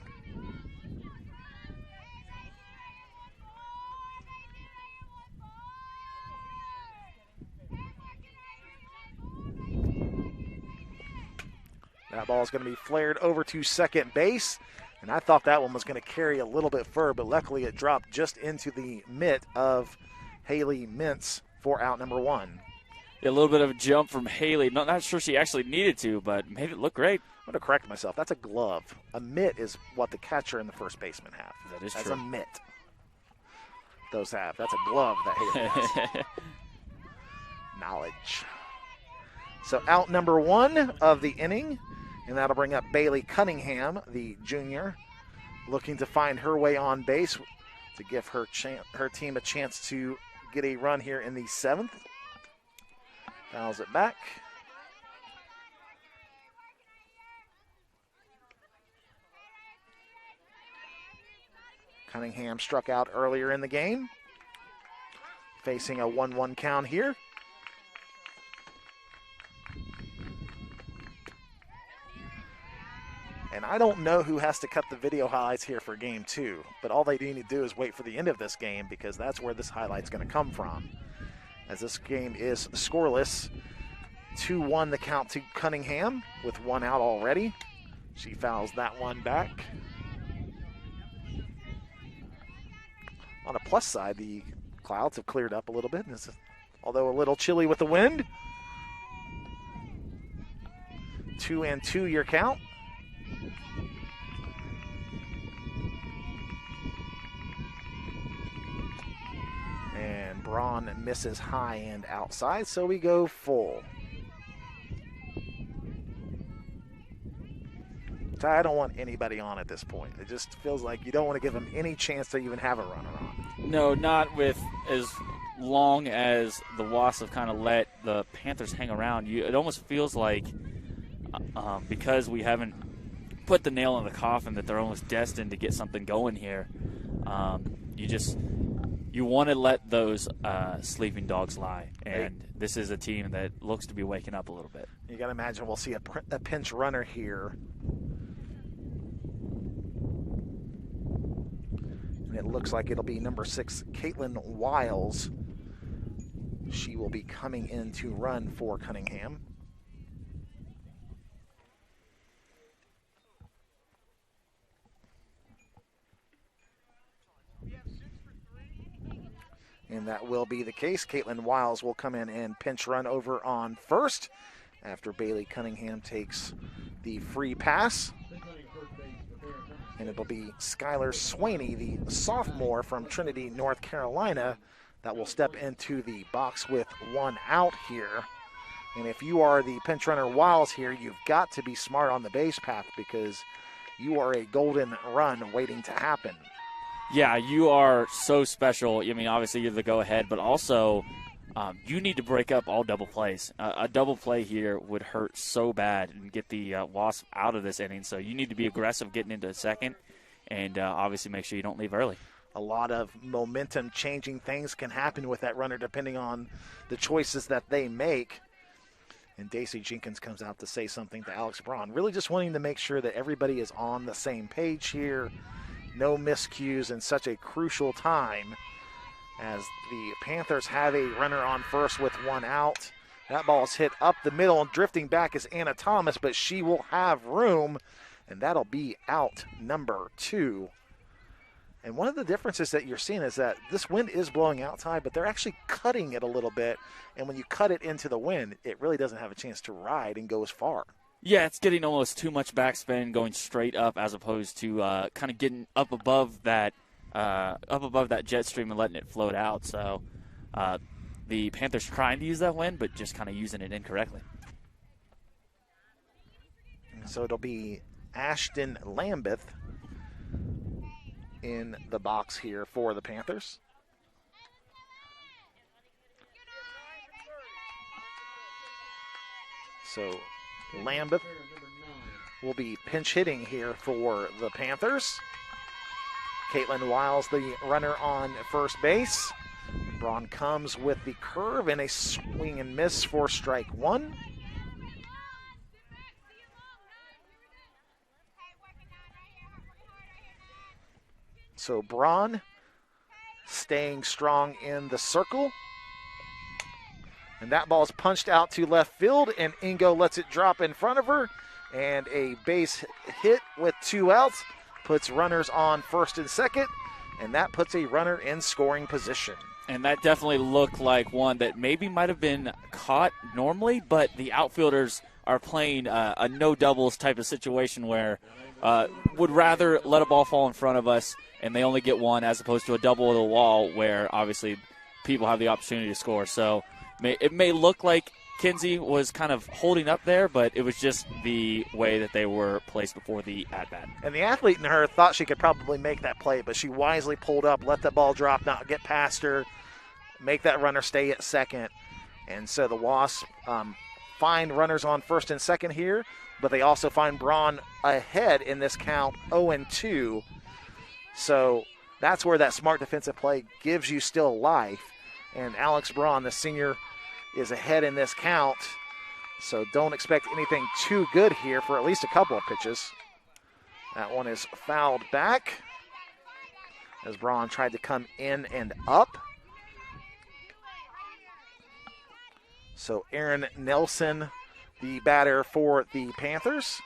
That ball is going to be flared over to second base. And I thought that one was going to carry a little bit further, but luckily it dropped just into the mitt of Haley Mintz for out number 1. A little bit of a jump from Haley. Not sure she actually needed to, but made it look great. I'm going to correct myself. That's a glove. A mitt is what the catcher and the first baseman have. That is That's true. a mitt. Those have. That's a glove that Haley has. Knowledge. So out number 1 of the inning. And that'll bring up Bailey Cunningham, the junior, looking to find her way on base to give her team a chance to get a run here in the 7th. Fouls it back. Cunningham struck out earlier in the game, facing a 1-1 count here. And I don't know who has to cut the video highlights here for game 2, but all they need to do is wait for the end of this game because that's where this highlight's going to come from. As this game is scoreless, 2-1 the count to Cunningham with 1 out already. She fouls that one back. On a plus side, the clouds have cleared up a little bit, although a little chilly with the wind. 2-2 your count. And Braun misses high and outside, so we go full. I don't want anybody on at this point. It just feels like you don't want to give them any chance to even have a runner on. No, not with as long as the Wasps have kind of let the Panthers hang around. It almost feels like because we haven't put the nail in the coffin that they're almost destined to get something going here. You want to let those sleeping dogs lie, and this is a team that looks to be waking up a little bit. You got to imagine we'll see a pinch runner here. And it looks like it'll be number 6, Caitlin Wiles. She will be coming in to run for Cunningham. And that will be the case. Caitlin Wiles will come in and pinch run over on first after Bailey Cunningham takes the free pass. And it'll be Skylar Swaney, the sophomore from Trinity, North Carolina, that will step into the box with 1 out here. And if you are the pinch runner Wiles here, you've got to be smart on the base path because you are a golden run waiting to happen. Yeah, you are so special. I mean, obviously you're the go-ahead, but also you need to break up all double plays. A double play here would hurt so bad and get the Wasp out of this inning. So you need to be aggressive getting into the second and obviously make sure you don't leave early. A lot of momentum-changing things can happen with that runner depending on the choices that they make. And Daisy Jenkins comes out to say something to Alex Braun, really just wanting to make sure that everybody is on the same page here. No miscues in such a crucial time as the Panthers have a runner on first with 1 out. That ball is hit up the middle, and drifting back is Anna Thomas, but she will have room, and that'll be out number 2. And one of the differences that you're seeing is that this wind is blowing outside, but they're actually cutting it a little bit, and when you cut it into the wind, it really doesn't have a chance to ride and go as far. Yeah, it's getting almost too much backspin going straight up as opposed to kind of getting up above that jet stream and letting it float out. So the Panthers trying to use that wind, but just kind of using it incorrectly. So it'll be Ashton Lambeth in the box here for the Panthers. So Lambeth will be pinch hitting here for the Panthers. Caitlin Wiles, the runner on first base. Braun comes with the curve and a swing and miss for strike one. So Braun staying strong in the circle. And that ball is punched out to left field, and Ingo lets it drop in front of her. And a base hit with 2 outs puts runners on first and second, and that puts a runner in scoring position. And that definitely looked like one that maybe might have been caught normally, but the outfielders are playing a no doubles type of situation where would rather let a ball fall in front of us and they only get one, as opposed to a double to the wall where obviously people have the opportunity to score. So it may look like Kinsey was kind of holding up there, but it was just the way that they were placed before the at-bat. And the athlete in her thought she could probably make that play, but she wisely pulled up, let that ball drop, not get past her, make that runner stay at second. And so the Wasps find runners on first and second here, but they also find Braun ahead in this count, 0-2. So that's where that smart defensive play gives you still life. And Alex Braun, the senior, is ahead in this count. So don't expect anything too good here for at least a couple of pitches. That one is fouled back as Braun tried to come in and up. So Aaron Nelson, the batter for the Panthers.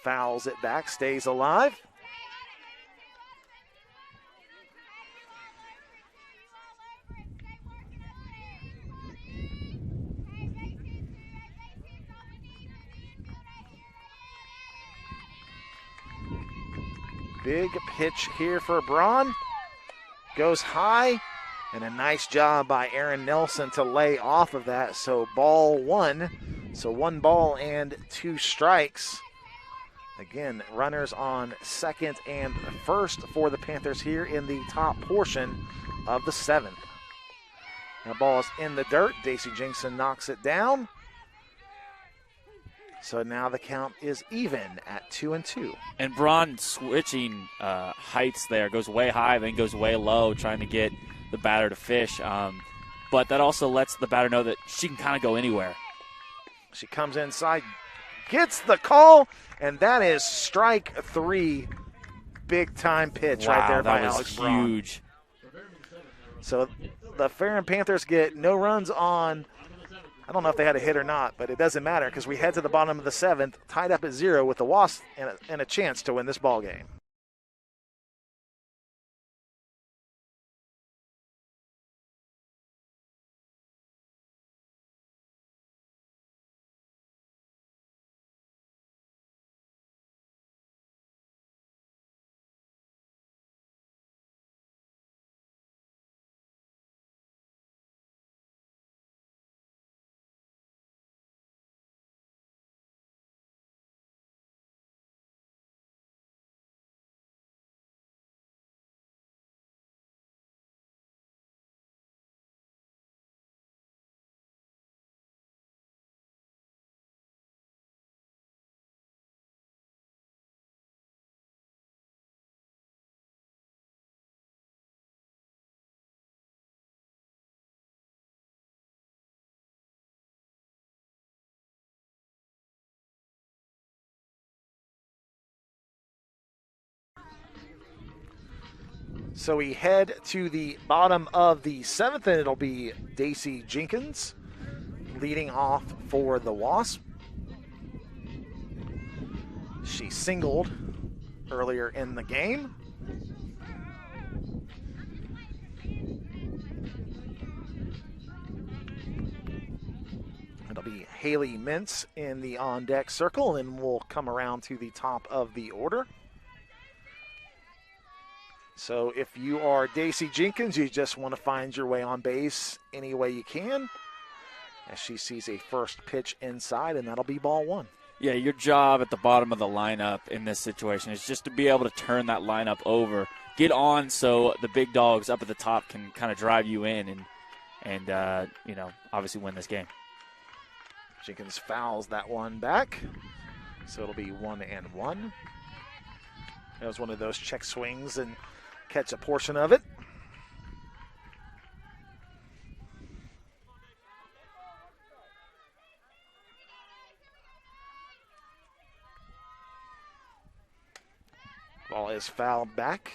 Fouls it back, stays alive. Big pitch here for Braun. Goes high, and a nice job by Aaron Nelson to lay off of that. So ball one. So 1 ball and 2 strikes. Again, runners on second and first for the Panthers here in the top portion of the 7th. That ball is in the dirt. Daisy Jenkinson knocks it down. So now the count is even at 2-2. And Braun switching heights there, goes way high, then goes way low, trying to get the batter to fish. But that also lets the batter know that she can kind of go anywhere. She comes inside, gets the call, and that is strike 3. Big time pitch right there by Alex Braun. That was huge. So the Ferrum Panthers get no runs on. I don't know if they had a hit or not, but it doesn't matter because we head to the bottom of the 7th, tied up at 0 with the Wasps and a chance to win this ball game. So we head to the bottom of the 7th, and it'll be Daisy Jenkins leading off for the Wasp. She singled earlier in the game. It'll be Haley Mintz in the on-deck circle, and we'll come around to the top of the order. So if you are Daisy Jenkins, you just want to find your way on base any way you can. As she sees a first pitch inside, and that'll be ball 1. Yeah, your job at the bottom of the lineup in this situation is just to be able to turn that lineup over, get on so the big dogs up at the top can kind of drive you in and obviously win this game. Jenkins fouls that one back, so it'll be 1-1. That was one of those check swings and catch a portion of it. Ball is fouled back.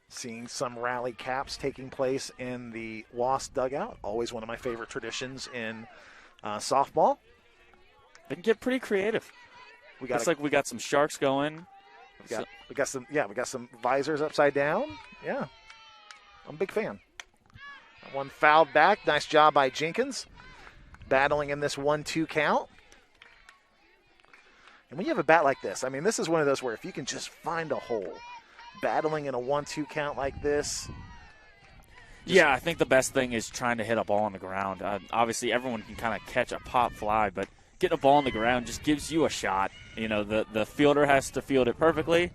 Seeing some rally caps taking place in the Wasp dugout. Always one of my favorite traditions in softball. They can get pretty creative. Looks like we got some sharks going. We got some visors upside down. Yeah, I'm a big fan. That one fouled back. Nice job by Jenkins. Battling in this 1-2 count. And when you have a bat like this, I mean, this is one of those where if you can just find a hole, battling in a 1-2 count like this. Yeah, I think the best thing is trying to hit a ball on the ground. Obviously, everyone can kind of catch a pop fly, but getting a ball on the ground just gives you a shot. You know, the fielder has to field it perfectly.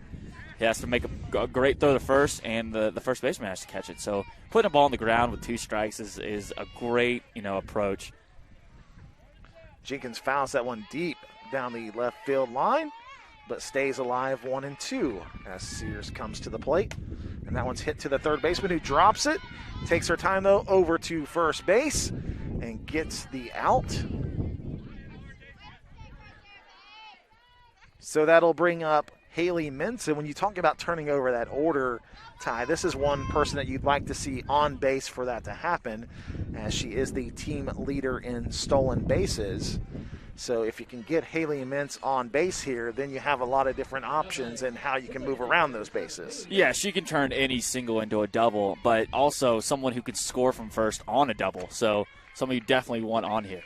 He has to make a great throw to first, and the first baseman has to catch it. So putting a ball on the ground with 2 strikes is a great, approach. Jenkins fouls that one deep down the left field line, but stays alive 1-2 as Sears comes to the plate. And that one's hit to the third baseman who drops it. Takes her time, though, over to first base and gets the out. So that'll bring up Haley Mintz. And when you talk about turning over that order, Ty, this is one person that you'd like to see on base for that to happen, as she is the team leader in stolen bases. So if you can get Haley Mintz on base here, then you have a lot of different options in how you can move around those bases. Yeah, she can turn any single into a double, but also someone who could score from first on a double. So someone you definitely want on here.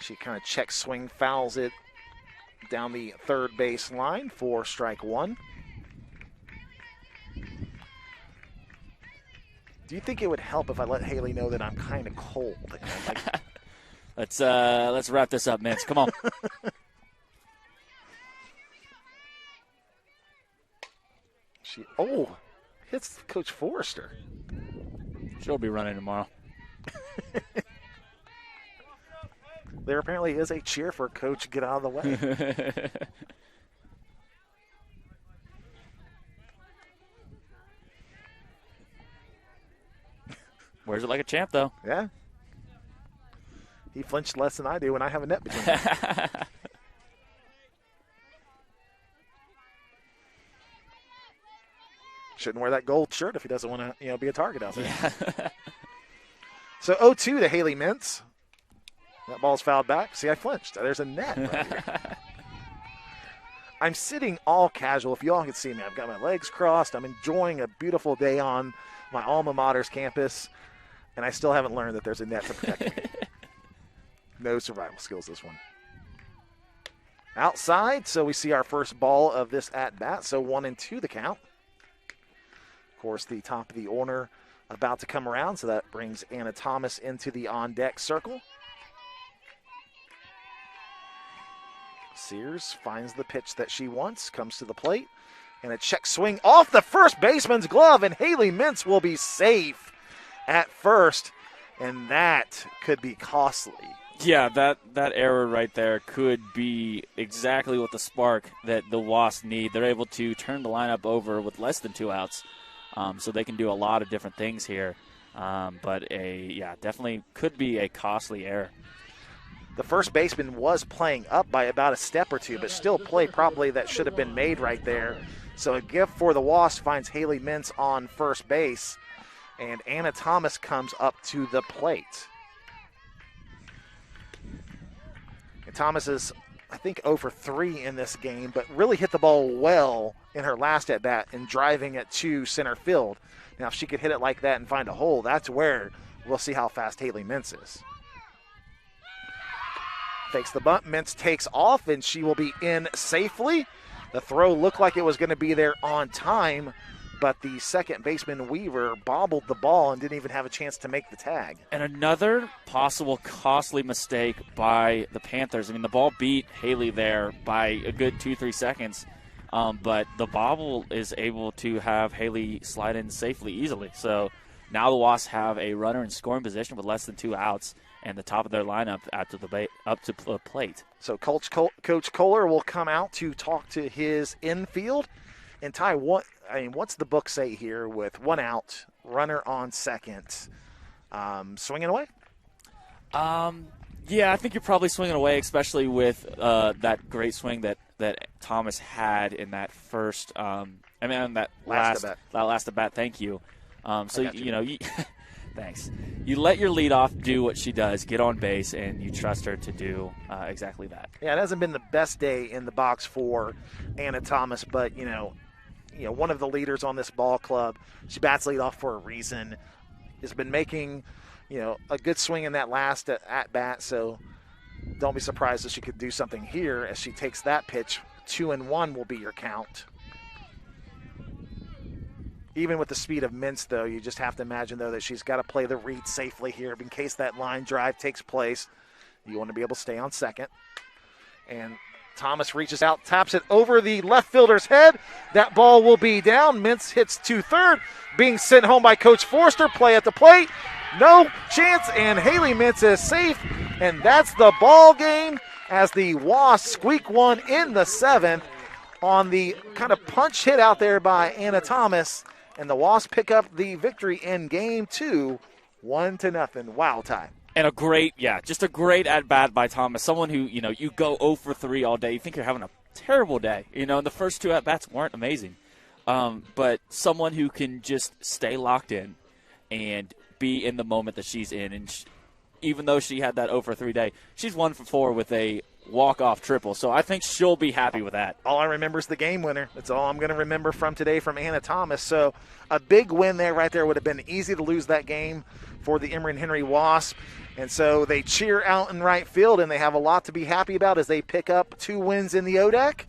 She kind of check swing, fouls it down the third base line for strike 1. Do you think it would help if I let Haley know that I'm kind of cold? Let's wrap this up, Mintz. Come on. She hits Coach Forrester. She'll be running tomorrow. There apparently is a cheer for Coach Get Out of the Way. Wears it like a champ, though. Yeah. He flinched less than I do when I have a net between them. Shouldn't wear that gold shirt if he doesn't want to, be a target out there. Yeah. So 0-2 to Haley Mintz. That ball's fouled back. See, I flinched. There's a net right here. I'm sitting all casual. If you all can see me, I've got my legs crossed. I'm enjoying a beautiful day on my alma mater's campus, and I still haven't learned that there's a net to protect me. No survival skills this one. Outside, so we see our first ball of this at-bat, so 1-2 the count. Of course, the top of the order about to come around, so that brings Anna Thomas into the on-deck circle. Sears finds the pitch that she wants, comes to the plate, and a check swing off the first baseman's glove, and Haley Mintz will be safe at first, and that could be costly. Yeah, that error right there could be exactly what the spark that the Wasps need. They're able to turn the lineup over with less than 2 outs, so they can do a lot of different things here. But definitely could be a costly error. The first baseman was playing up by about a step or 2, but still played properly. That should have been made right there. So a gift for the Wasps finds Haley Mintz on first base, and Anna Thomas comes up to the plate. And Thomas is, I think, 0 for 3 in this game, but really hit the ball well in her last at-bat in driving it to center field. Now, if she could hit it like that and find a hole, that's where we'll see how fast Haley Mintz is. Fakes the bunt. Mintz takes off, and she will be in safely. The throw looked like it was going to be there on time, but the second baseman, Weaver, bobbled the ball and didn't even have a chance to make the tag. And another possible costly mistake by the Panthers. I mean, the ball beat Haley there by a good 2-3 seconds, but the bobble is able to have Haley slide in safely, easily. So now the Wasps have a runner in scoring position with less than 2 outs and the top of their lineup up to the plate. So Coach Kohler will come out to talk to his infield. And Ty, what's the book say here with 1 out, runner on second, swinging away? Yeah, I think you're probably swinging away, especially with that great swing that Thomas had in that first. That last at bat. Thank you. Thanks. You let your leadoff do what she does, get on base, and you trust her to do exactly that. Yeah, it hasn't been the best day in the box for Anna Thomas, but one of the leaders on this ball club. She bats leadoff for a reason. Has been making, a good swing in that last at bat. So don't be surprised if she could do something here as she takes that pitch. 2-1 will be your count. Even with the speed of Mintz, though, you just have to imagine, though, that she's got to play the read safely here in case that line drive takes place. You want to be able to stay on second. And Thomas reaches out, taps it over the left fielder's head. That ball will be down. Mintz hits to third, being sent home by Coach Forster. Play at the plate. No chance, and Haley Mintz is safe. And that's the ball game as the Wasps squeak one in the 7th on the kind of punch hit out there by Anna Thomas. And the Wasps pick up the victory in game 2, 1-0. Wow, Ty. And just a great at-bat by Thomas. Someone who, you go 0 for 3 all day. You think you're having a terrible day. And the first 2 at-bats weren't amazing. But someone who can just stay locked in and be in the moment that she's in. And even though she had that 0 for 3 day, she's 1 for 4 with a walk-off triple. So I think she'll be happy with that. All I remember is the game winner. That's all I'm going to remember from today from Anna Thomas. So a big win there right there. Would have been easy to lose that game for the Emory Henry Wasps. And so they cheer out in right field, and they have a lot to be happy about as they pick up 2 wins in the ODAC.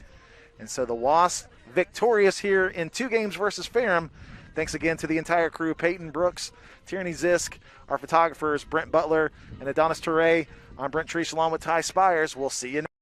And so the Wasps victorious here in 2 games versus Ferrum. Thanks again to the entire crew, Peyton Brooks, Tierney Zisk, our photographers, Brent Butler, and Adonis Toure. I'm Brent Treese along with Ty Spires. We'll see you next.